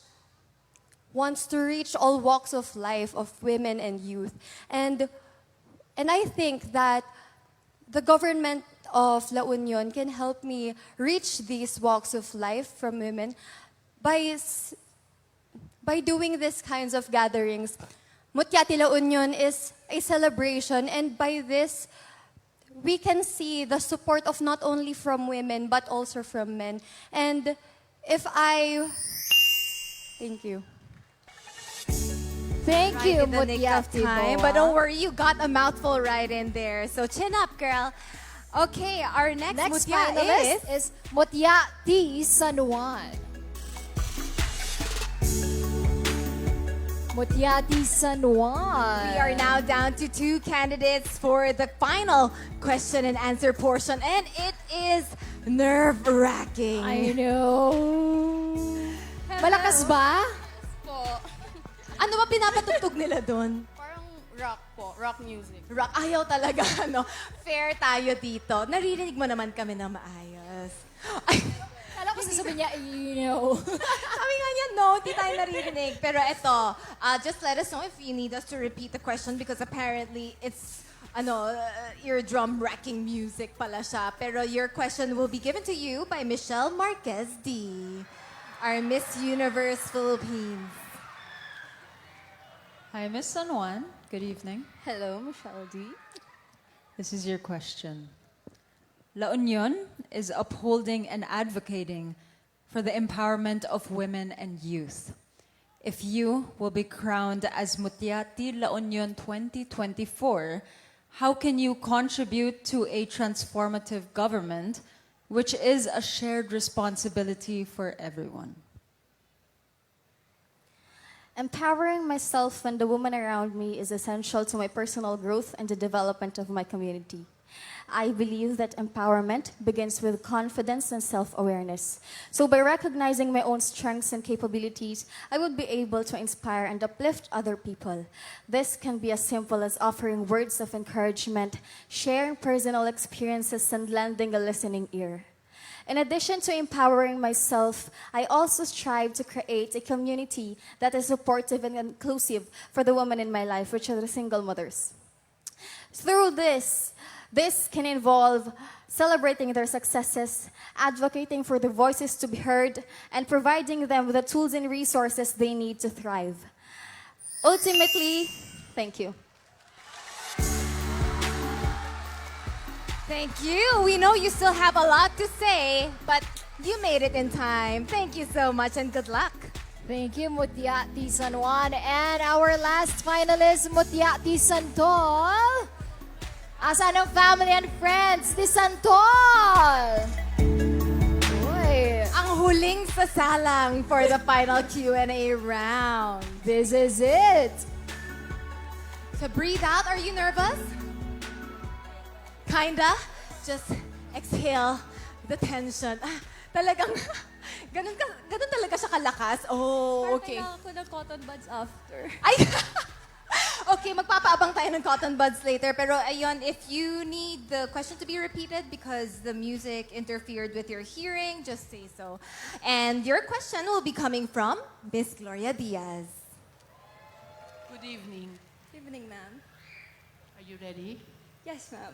wants to reach all walks of life of women and youth. And I think that the government of La Union can help me reach these walks of life from women by doing these kinds of gatherings. Mutyati La Union is a celebration, and by this we can see the support of not only from women but also from men. And if I... Thank you. Thank Right you, in the nick of Mutia time. But don't worry, you got a mouthful right in there. So chin up, girl. Okay, our next Mutia finalist is Mutia T. San Juan. Mutia T. San Juan. We are now down to 2 candidates for the final question and answer portion. And it is nerve-wracking. I know. Malakas ba? Po. Ano ba pinapatugtog nila doon? Parang rock po, rock music. Rock, ayaw talaga, no? Fair tayo dito. Naririnig mo naman kami na maayos. Alam ko sasabihin niya, you know. Sabi nga niya, no, di tayo naririnig. Pero eto, just let us know if you need us to repeat the question because apparently it's eardrum-wracking music pala siya. Pero your question will be given to you by Michelle Marquez D, our Miss Universe Philippines. Hi, Miss San Juan. Good evening. Hello, Michelle D. This is your question. La Union is upholding and advocating for the empowerment of women and youth. If you will be crowned as Mutiati La Union 2024, how can you contribute to a transformative government, which is a shared responsibility for everyone? Empowering myself and the women around me is essential to my personal growth and the development of my community. I believe that empowerment begins with confidence and self-awareness. So by recognizing my own strengths and capabilities, I would be able to inspire and uplift other people. This can be as simple as offering words of encouragement, sharing personal experiences, and lending a listening ear. In addition to empowering myself, I also strive to create a community that is supportive and inclusive for the women in my life, which are the single mothers. Through this can involve celebrating their successes, advocating for their voices to be heard, and providing them with the tools and resources they need to thrive. Ultimately, thank you. Thank you. We know you still have a lot to say, but you made it in time. Thank you so much and good luck. Thank you, Mutiati San Juan. And our last finalist, Mutiati Santol. Asan ang family and friends ni Santol? Uy. Ang huling sasalang for the final Q&A round. This is it. So breathe out. Are you nervous? Kinda. Just exhale the tension. Talagang, ganun talaga siya kalakas. Oh, okay. Parang ako ng cotton buds after. Ay! Okay, magpapaabang tayo ng cotton buds later. Pero ayun, if you need the question to be repeated because the music interfered with your hearing, just say so. And your question will be coming from Miss Gloria Diaz. Good evening. Good evening, ma'am. Are you ready? Yes, ma'am.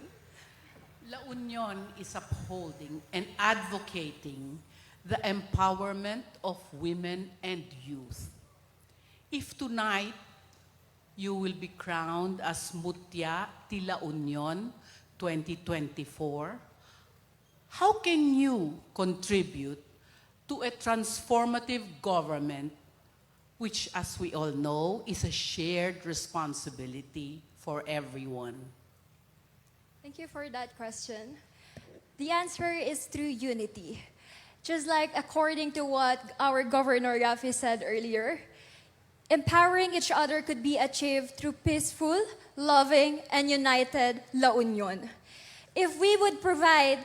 La Union is upholding and advocating the empowerment of women and youth. If tonight you will be crowned as Mutia de La Union 2024, how can you contribute to a transformative government, which, as we all know, is a shared responsibility for everyone? Thank you for that question. The answer is through unity. Just like according to what our Governor Rafi said earlier, empowering each other could be achieved through peaceful, loving, and united La Union. If we would provide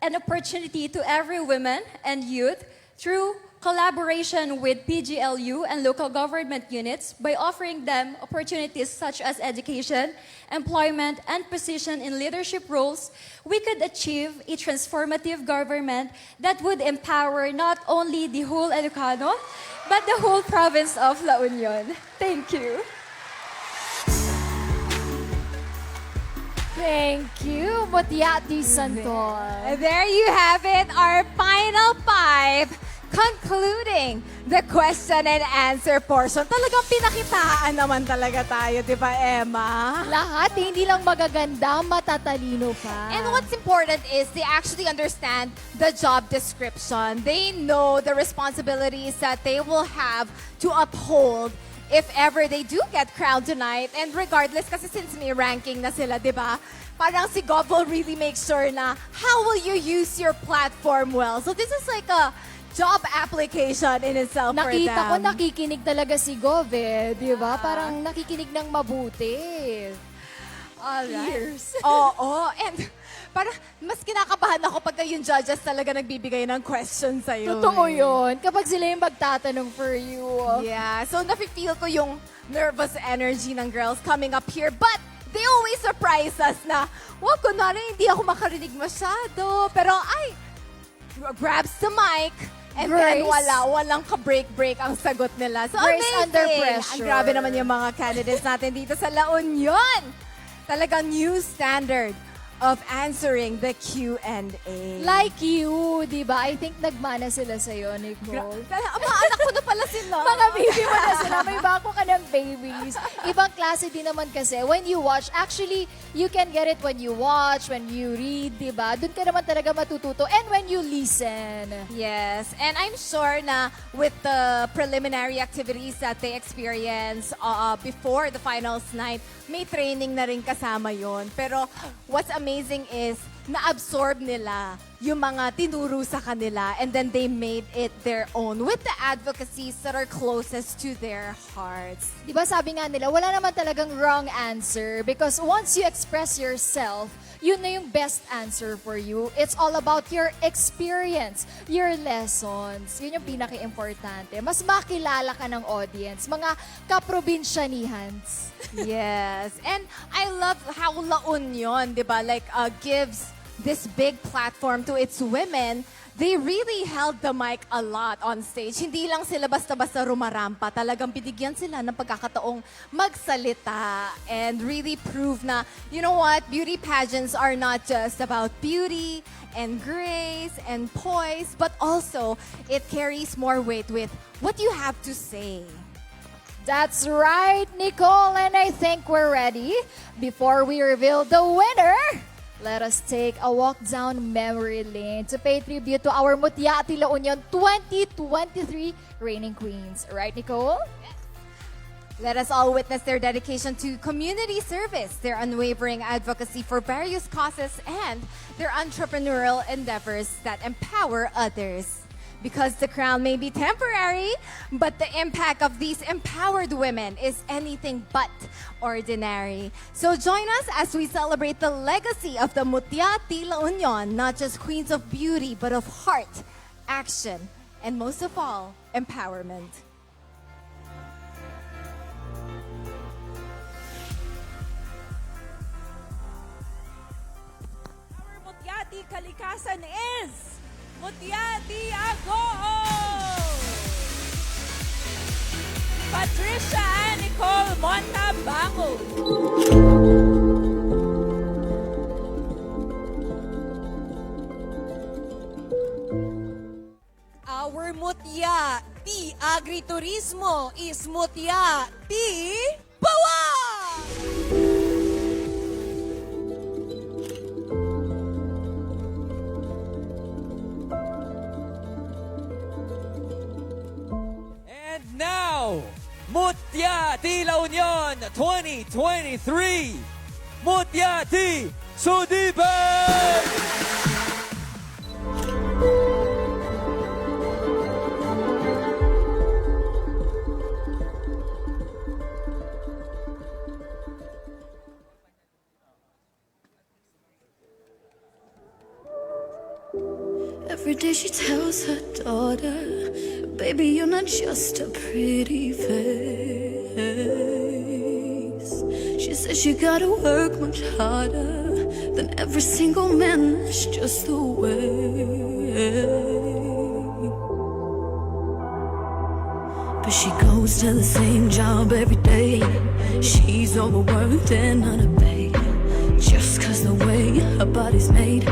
an opportunity to every woman and youth through collaboration with PGLU and local government units by offering them opportunities such as education, employment, and position in leadership roles, we could achieve a transformative government that would empower not only the whole Ilocano, but the whole province of La Union. Thank you. Thank you, Mutiati Santol. There you have it, our final 5 concluding the question and answer portion. Talagang pinakitaan naman talaga tayo, di ba, Emma? Lahat, hindi lang magaganda, matatalino pa. And what's important is they actually understand the job description. They know the responsibilities that they will have to uphold if ever they do get crowned tonight. And regardless, kasi since may ranking na sila, di ba? Parang si Gov will really make sure na how will you use your platform well. So this is like a job application in itself for them. Nakita ko nakikinig talaga si Gov di ba? Parang nakikinig ng mabuti. Alright. Oo. And parang mas kinakabahan ako pagka yung judges talaga nagbibigay ng questions sa'yo. Totoo yun. Kapag sila yung magtatanong for you. Yeah. So nafe-feel ko yung nervous energy ng girls coming up here. But they always surprise us na, wag, kunwari hindi ako makarinig masyado. Pero ay, grabs the mic. And then walang ka-break-break ang sagot nila. So Grace amazing. under pressure. Ang grabe naman yung mga candidates natin dito sa La Union. Talagang new standard of answering the Q&A. Like you, di ba? I think nagmana sila sa'yo, Nicole. Mga anak ko na pala sila. Mga baby mo na sila. May bako ka ng babies. Ibang klase din naman kasi. When you watch, actually, you can get it when you watch, when you read, di ba? Doon ka naman talaga matututo. And when you listen. Yes. And I'm sure na with the preliminary activities that they experience before the finals night, may training na rin kasama yon. Pero what's amazing is na-absorb nila yung mga tinuro sa kanila and then they made it their own with the advocacies that are closest to their hearts. Di ba sabi nga nila, wala naman talagang wrong answer because once you express yourself, yun na yung best answer for you. It's all about your experience, your lessons. Yun yung pinaka-importante. Mas makilala ka ng audience, mga kaprobinsyanihans. Yes. And I love how La Union, di ba, like gives this big platform to its women. They really held the mic a lot on stage. Hindi lang sila basta-basta rumarampa. Talagang binigyan sila ng pagkakataong magsalita and really prove na, you know what, beauty pageants are not just about beauty and grace and poise, but also it carries more weight with what you have to say. That's right, Nicole, and I think we're ready. Before we reveal the winner, let us take a walk down memory lane to pay tribute to our Mutia La Union 2023 reigning queens. Right, Nicole? Let us all witness their dedication to community service, their unwavering advocacy for various causes, and their entrepreneurial endeavors that empower others. Because the crown may be temporary, but the impact of these empowered women is anything but ordinary. So join us as we celebrate the legacy of the Mutia La Union, not just queens of beauty, but of heart, action, and most of all, empowerment. Our Mutiati kalikasan is Mutiati Ago! Patricia and Nicole Montabango. Our Mutiati Agriturismo is Mutiati Bawa! Now, Mutia La Union 2023, Mutia Sudiban! Every day she tells her daughter, baby, you're not just a pretty face. She says you gotta work much harder than every single man. That's just the way. But she goes to the same job every day. She's overworked and underpaid. Just cause the way her body's made,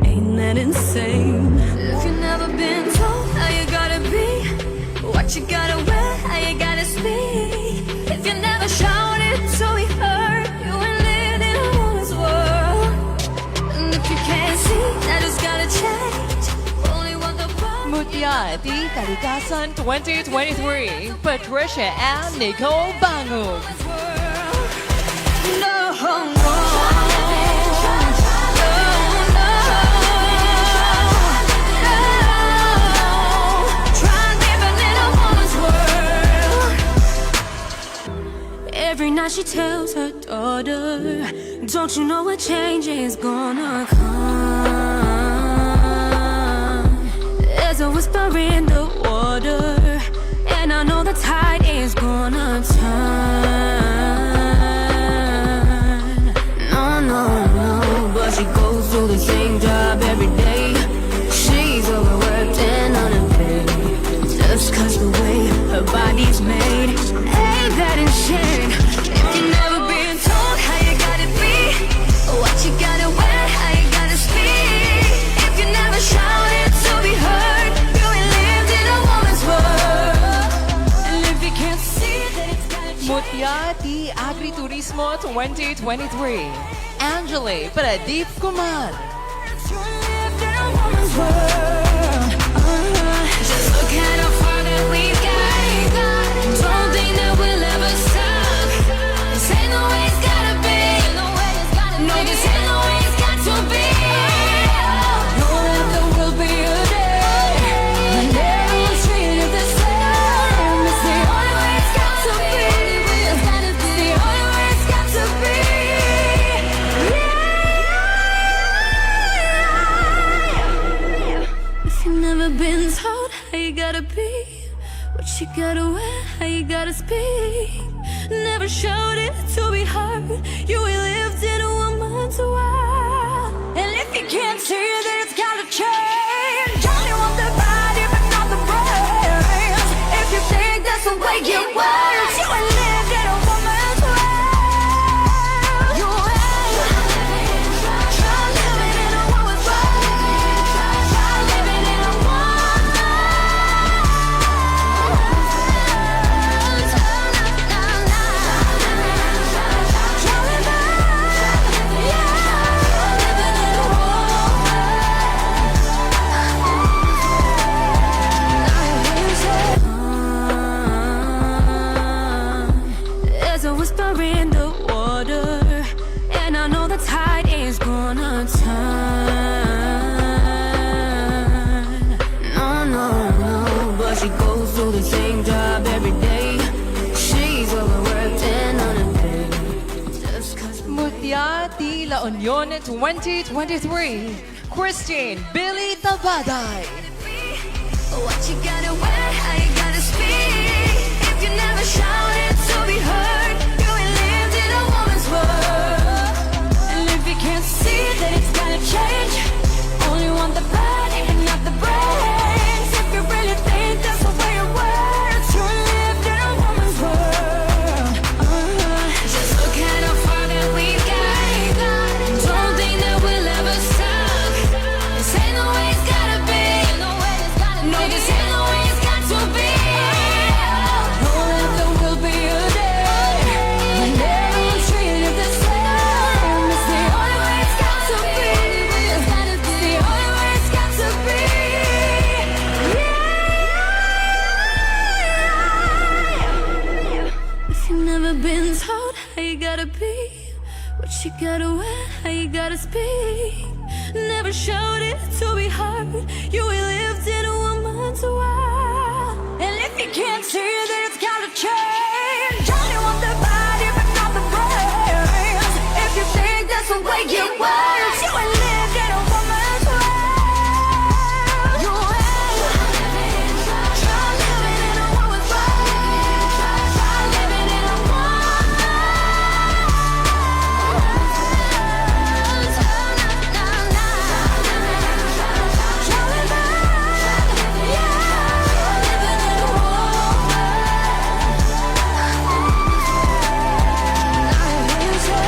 ain't that insane? If you've never been told how you gotta What you gotta wear, how you gotta speak. If you never shouted, so we heard. You ain't lived in a woman's world. And if you can't see, that it's gotta change. Only want the Mutia di Kalikasan 2023, Patricia and Nicole Bangog. Every night she tells her daughter, don't you know a change is gonna come? There's a whisper in the water, and I know the tide is gonna turn. No, no, no, but she goes to the same job every day. She's overworked and underpaid, just 'cause the way her body's made ain't that in shame. If you never been told how you gotta be, what you gotta wear, how you gotta speak. If you never shouted to be heard, you ain't lived in a woman's world. And if you can't see that it's gotta change. Mutia di Agriturismo 2023, Angeli Pradeep Kumar. Just look at how far that we've got. Don't think that we'll ever stop. This ain't the way it's gotta be. No, this ain't the way it's got to be. Know that there will be a day when everyone's treated the same. It's the only way it's got to be. It's the only way it's got to be. If you've never been told how you gotta be, what you gotta wear, how you gotta speak. Never showed it to be heard. You ain't lived in a woman's world. And if you can't see that it's gotta change, only want the body but not the brains. If you think that's the way it works, you ain't lived in a woman's world. You ain't try living in a woman's world. Try living in a woman's There's a whisper in the water, and I know the tide is gonna turn. No, no, no, but she goes to the same job every day. She's overworked and underpaid. Just 'cause Mutia di La Union 2023, Christine Billy Tabaday. what you gotta wear, how you gotta speak. If you never shouted to be heard, you ain't lived in a woman's world. And if you can't see that it's gotta change, only want the body and not the brains. If you really think that's the way it works, you ain't lived in a woman's world. Just look at how far that we've got. Don't think that we'll ever stop. This ain't the way it's gotta be. No, this ain't the way it's got to be. Know that there will be a day when everyone's treated the same. It's the only way it's got to be. It's the only way it's got to be. Yeah. If you've never been told how you gotta be, what you gotta wear, how you gotta speak. Never showed it to be heard. You ain't lived in a woman's world. And if you can't see that it's gotta change, only want the body but not the brains. If you think that's the way it works, you ain't lived in a woman's world. You ain't try living in a woman's world. Try living in a woman's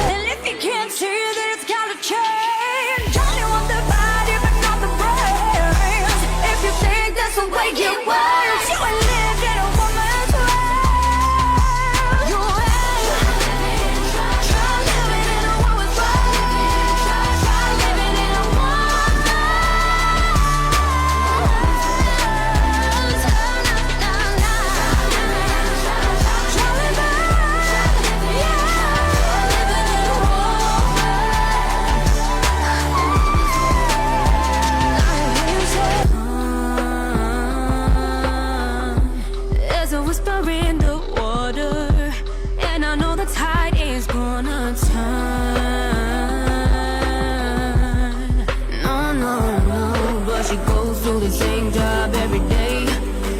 And if you can't see that it's gotta change, only want the body but not the brains. If you think that's the way it works, you ain't lived in a do the same job every day.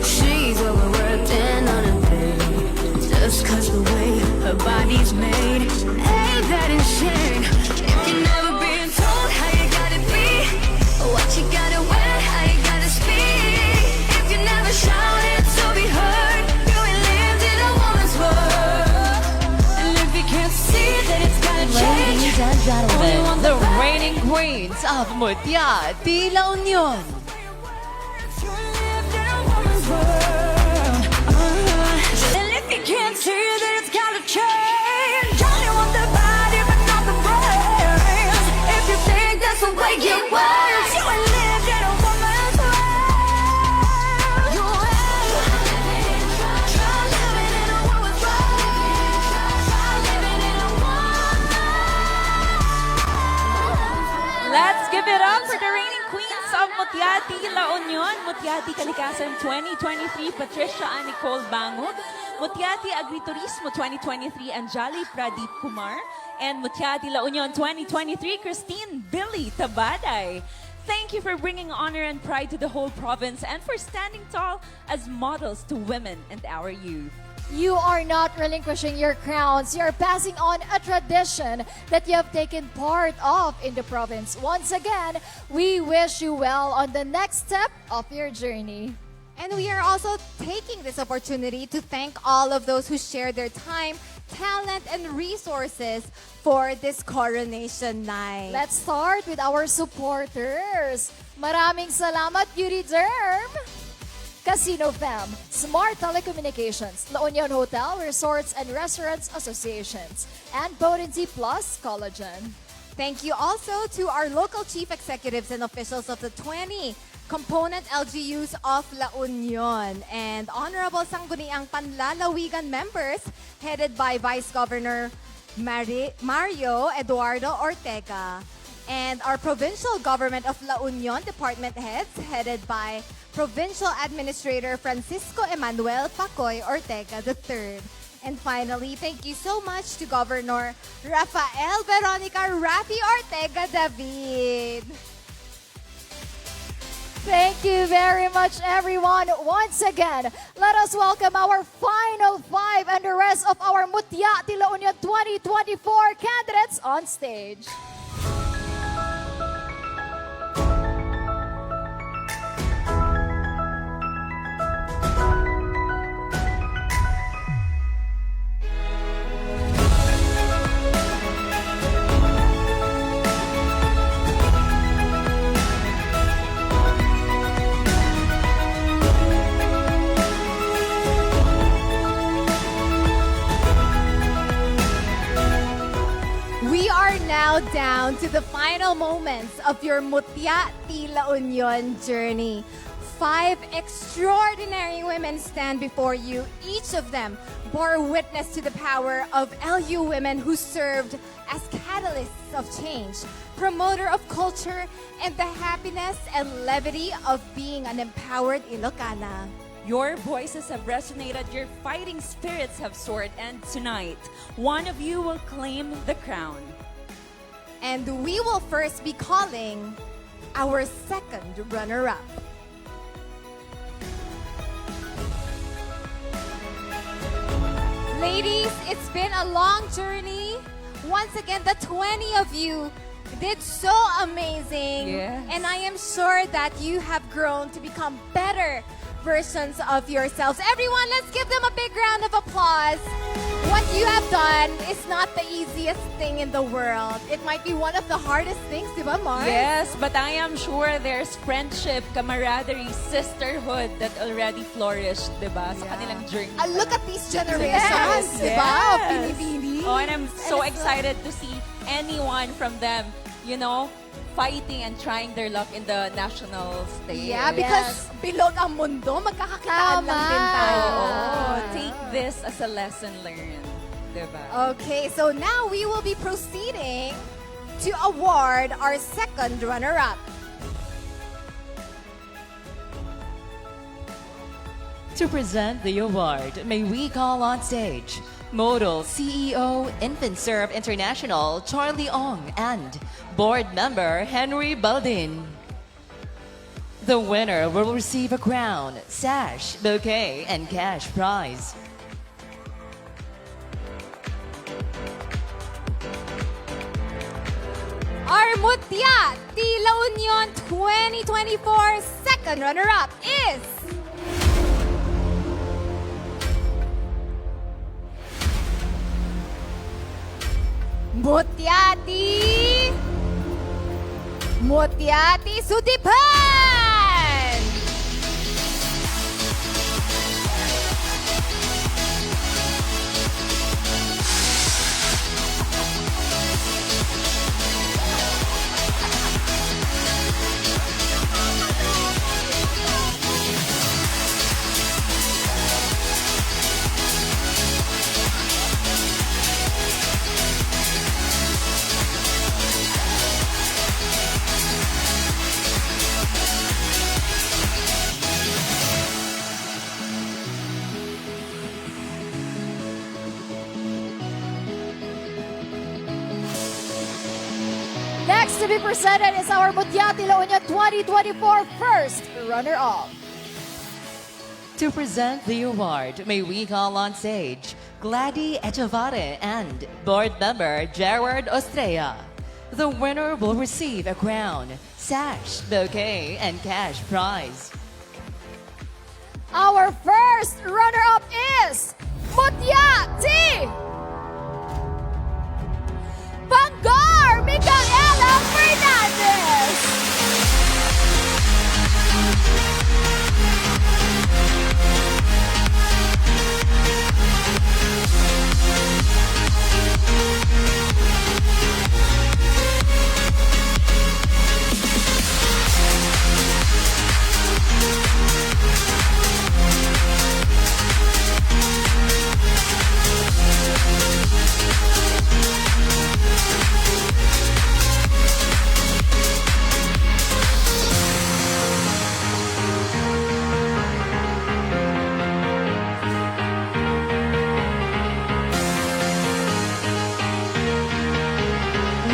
She's overworked and underpaid, just cause the way her body's made. Ain't that insane? If you never been told how you gotta be, what you gotta wear, how you gotta speak. If you never shouted to be heard, you ain't lived in a woman's world. And if you can't see that it's gotta change, Ladies and only gentlemen, one the that reigning queens of Mutia de la Union. And if you can't see that it's gotta change, only want the body but not the brains. If you think that's the way it works, you ain't lived in a woman's world. You ain't try living in a woman's world. Try living in a Let's give it up for the reigning queens of Mutiati La Union, Mutiati Kalikasan 2023, Patricia and Nicole Bangog, Mutiati Agriturismo 2023, Anjali Pradeep Kumar, and Mutiati La Union 2023, Christine Billy Tabaday. Thank you for bringing honor and pride to the whole province and for standing tall as models to women and our youth. You are not relinquishing your crowns. You're passing on a tradition that you have taken part of in the province. Once again, we wish you well on the next step of your journey. And we are also taking this opportunity to thank all of those who shared their time, talent, and resources for this coronation night. Let's start with our supporters. Maraming salamat, Beauty Derm, Casino Fam, Smart Telecommunications, La Union Hotel, Resorts and Restaurants Associations, and Potency Plus Collagen. Thank you also to our local chief executives and officials of the 20 component LGUs of La Union and Honorable Sangguniang Panlalawigan members headed by Vice Governor Mario Eduardo Ortega, and our provincial government of La Union department heads headed by Provincial Administrator Francisco Emmanuel Pacoy Ortega III. And finally, thank you so much to Governor Rafael Veronica Rafi Ortega David. Thank you very much, everyone. Once again, let us welcome our final five and the rest of our Mutia de la Union 2024 candidates on stage. Now down to the final moments of your Mutia de la Union journey. 5 extraordinary women stand before you. Each of them bore witness to the power of LU women who served as catalysts of change, promoter of culture, and the happiness and levity of being an empowered Ilocana. Your voices have resonated, your fighting spirits have soared, and tonight, one of you will claim the crown. And we will first be calling our second runner-up. Ladies, it's been a long journey. Once again, the 20 of you did so amazing. Yes. And I am sure that you have grown to become better versions of yourselves. Everyone, let's give them a big round of applause. What you have done is not the easiest thing in the world. It might be one of the hardest things, di ba, Mars? Yes, but I am sure there's friendship, camaraderie, sisterhood that already flourished, di ba, sa kanilang journey. Look at these generations, di ba? Pinipili. Oh, and I'm so excited to see anyone from them, you know, fighting and trying their luck in the national stage. Yeah, because bilog ang mundo, magkakakitaan lang din tayo. Oh, take this as a lesson learned. Diba? Okay, so now we will be proceeding to award our second runner-up. To present the award, may we call on stage Modal CEO InfantServe International Charlie Ong and Board Member Henry Baldin. The winner will receive a crown, sash, bouquet, and cash prize. Our Mutia Tila Union 2024 second runner-up is... Mutiati Sudipan! Next to be presented is our Mutia La Union 2024 first runner-up. To present the award, may we call on stage Gladys Echevarri and board member Gerard Ostrea. The winner will receive a crown, sash, bouquet, and cash prize. Our first runner-up is Mutia T. Bangar Micaela Fernandez.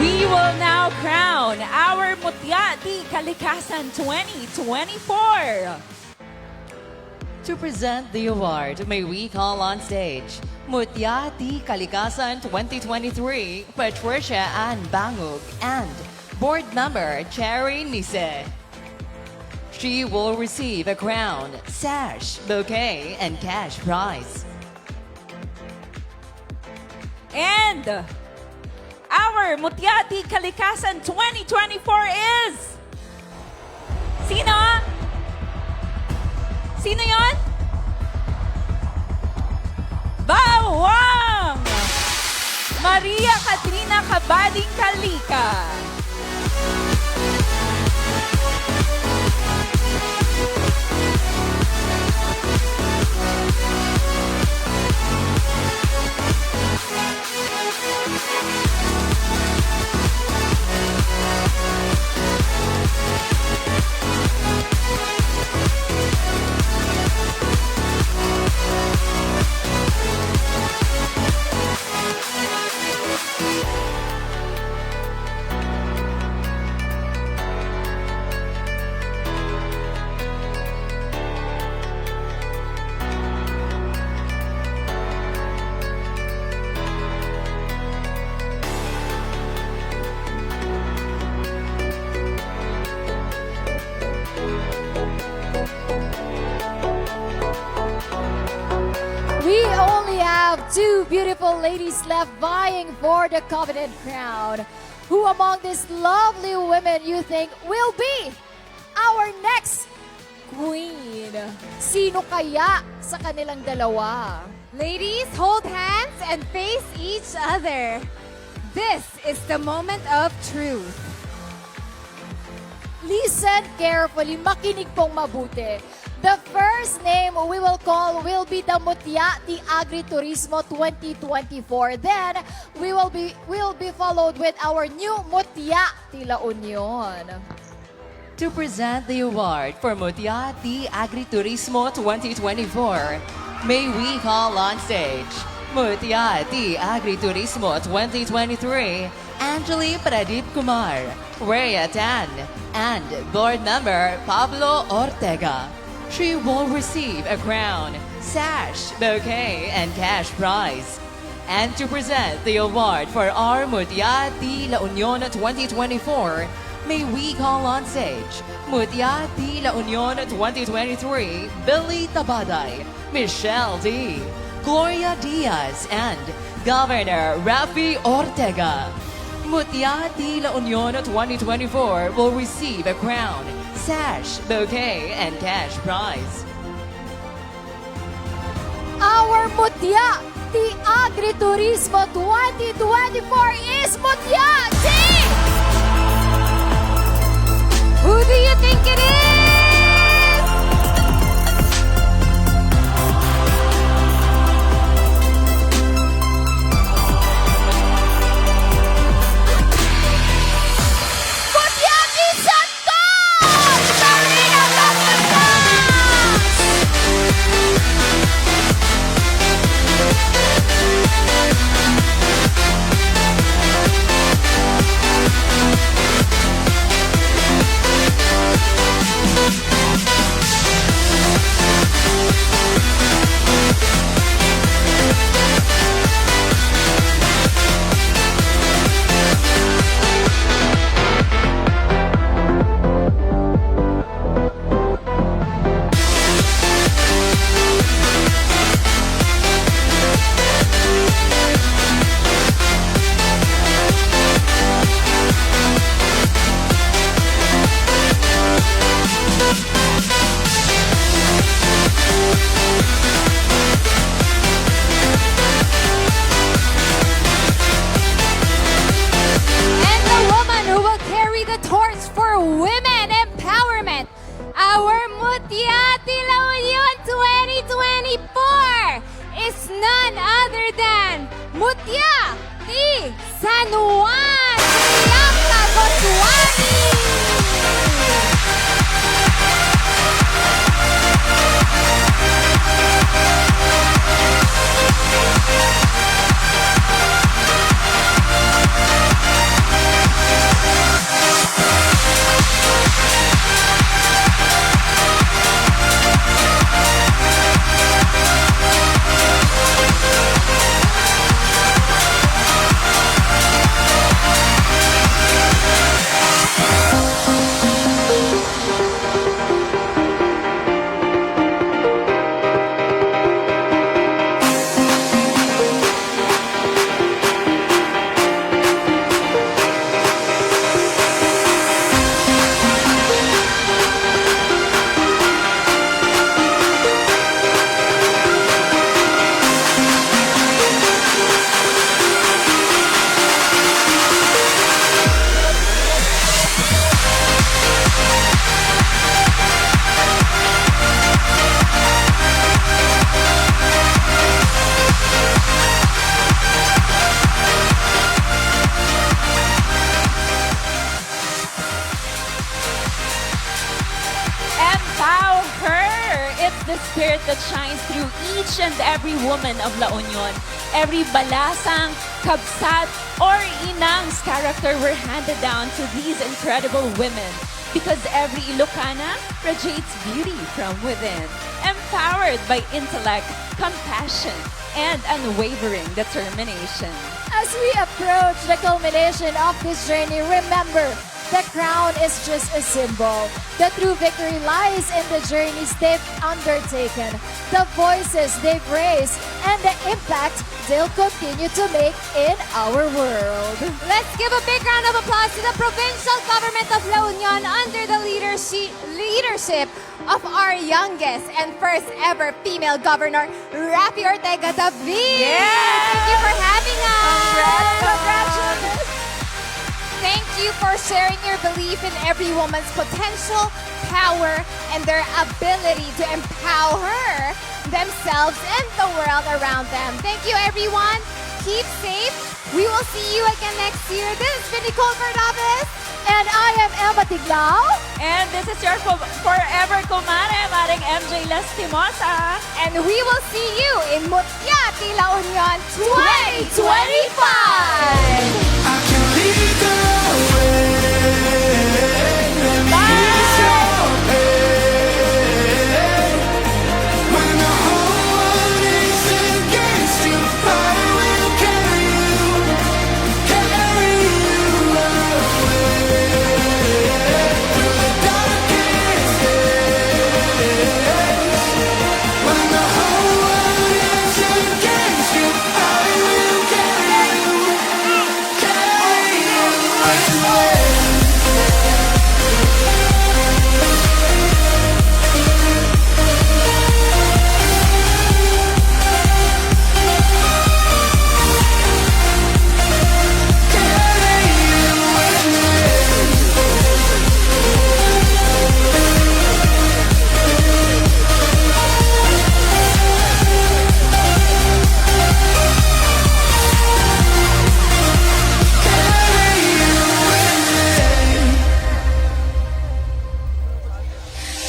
We will now crown our Mutyati Kalikasan 2024. To present the award, may we call on stage Mutyati Kalikasan 2023, Patricia Ann Bangug, and board member Cherry Nise. She will receive a crown, sash, bouquet, and cash prize. And our Mutyati Kalikasan 2024 is... Sino? Sino yon? Bawang! Maria Katrina Kabading Kalika. We only have two beautiful ladies left vying for the coveted crown. Who among these lovely women you think will be our next queen? Sino kaya sa kanilang dalawa? Ladies, hold hands and face each other. This is the moment of truth. Listen carefully, makinig pong mabuti. The first name we will call will be the Mutyati Agriturismo 2024. Then we will be followed with our new Mutyati La Union. To present the award for Mutyati Agriturismo 2024, may we call on stage Mutyati Agriturismo 2023 Angeli Pradip Kumar, Rhea Tan, and board member Pablo Ortega. She will receive a crown, sash, bouquet, and cash prize. And to present the award for our Mutia La Union 2024, may we call on stage Mutia La Union 2023, Billy Tabaday, Michelle D, Gloria Diaz, and Governor Rafi Ortega. Mutia La Union 2024 will receive a crown, sash, bouquet, and cash prize. Our Mutia, the Agriturismo 2024 is Mutia T! Who do you think it is? Mutia T. San Juan, Bianca Goswami. The spirit that shines through each and every woman of La Union. Every balasang, kabsat, or inang's character were handed down to these incredible women because every Ilocana radiates beauty from within, empowered by intellect, compassion, and unwavering determination. As we approach the culmination of this journey, remember, the crown is just a symbol. The true victory lies in the journeys they've undertaken, the voices they've raised, and the impact they'll continue to make in our world. Let's give a big round of applause to the provincial government of La Union under the leadership of our youngest and first ever female governor, Rafi Ortega David. Thank you for having us. Congratulations. Thank you for sharing your belief in every woman's potential, power, and their ability to empower themselves and the world around them. Thank you, everyone. Keep safe. We will see you again next year. This has been Nicole Cordobes. And I am Emma Tiglao. And this is your forever kumare, Maring MJ Lastimosa. And we will see you in Mutia La Union 2025.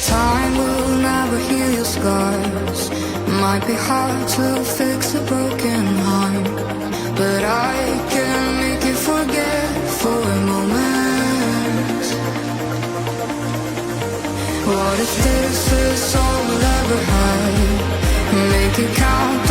Time will never heal your scars. Might be hard to fix a broken heart, but I can make you forget for a moment. What if this is all we'll ever have? Make it count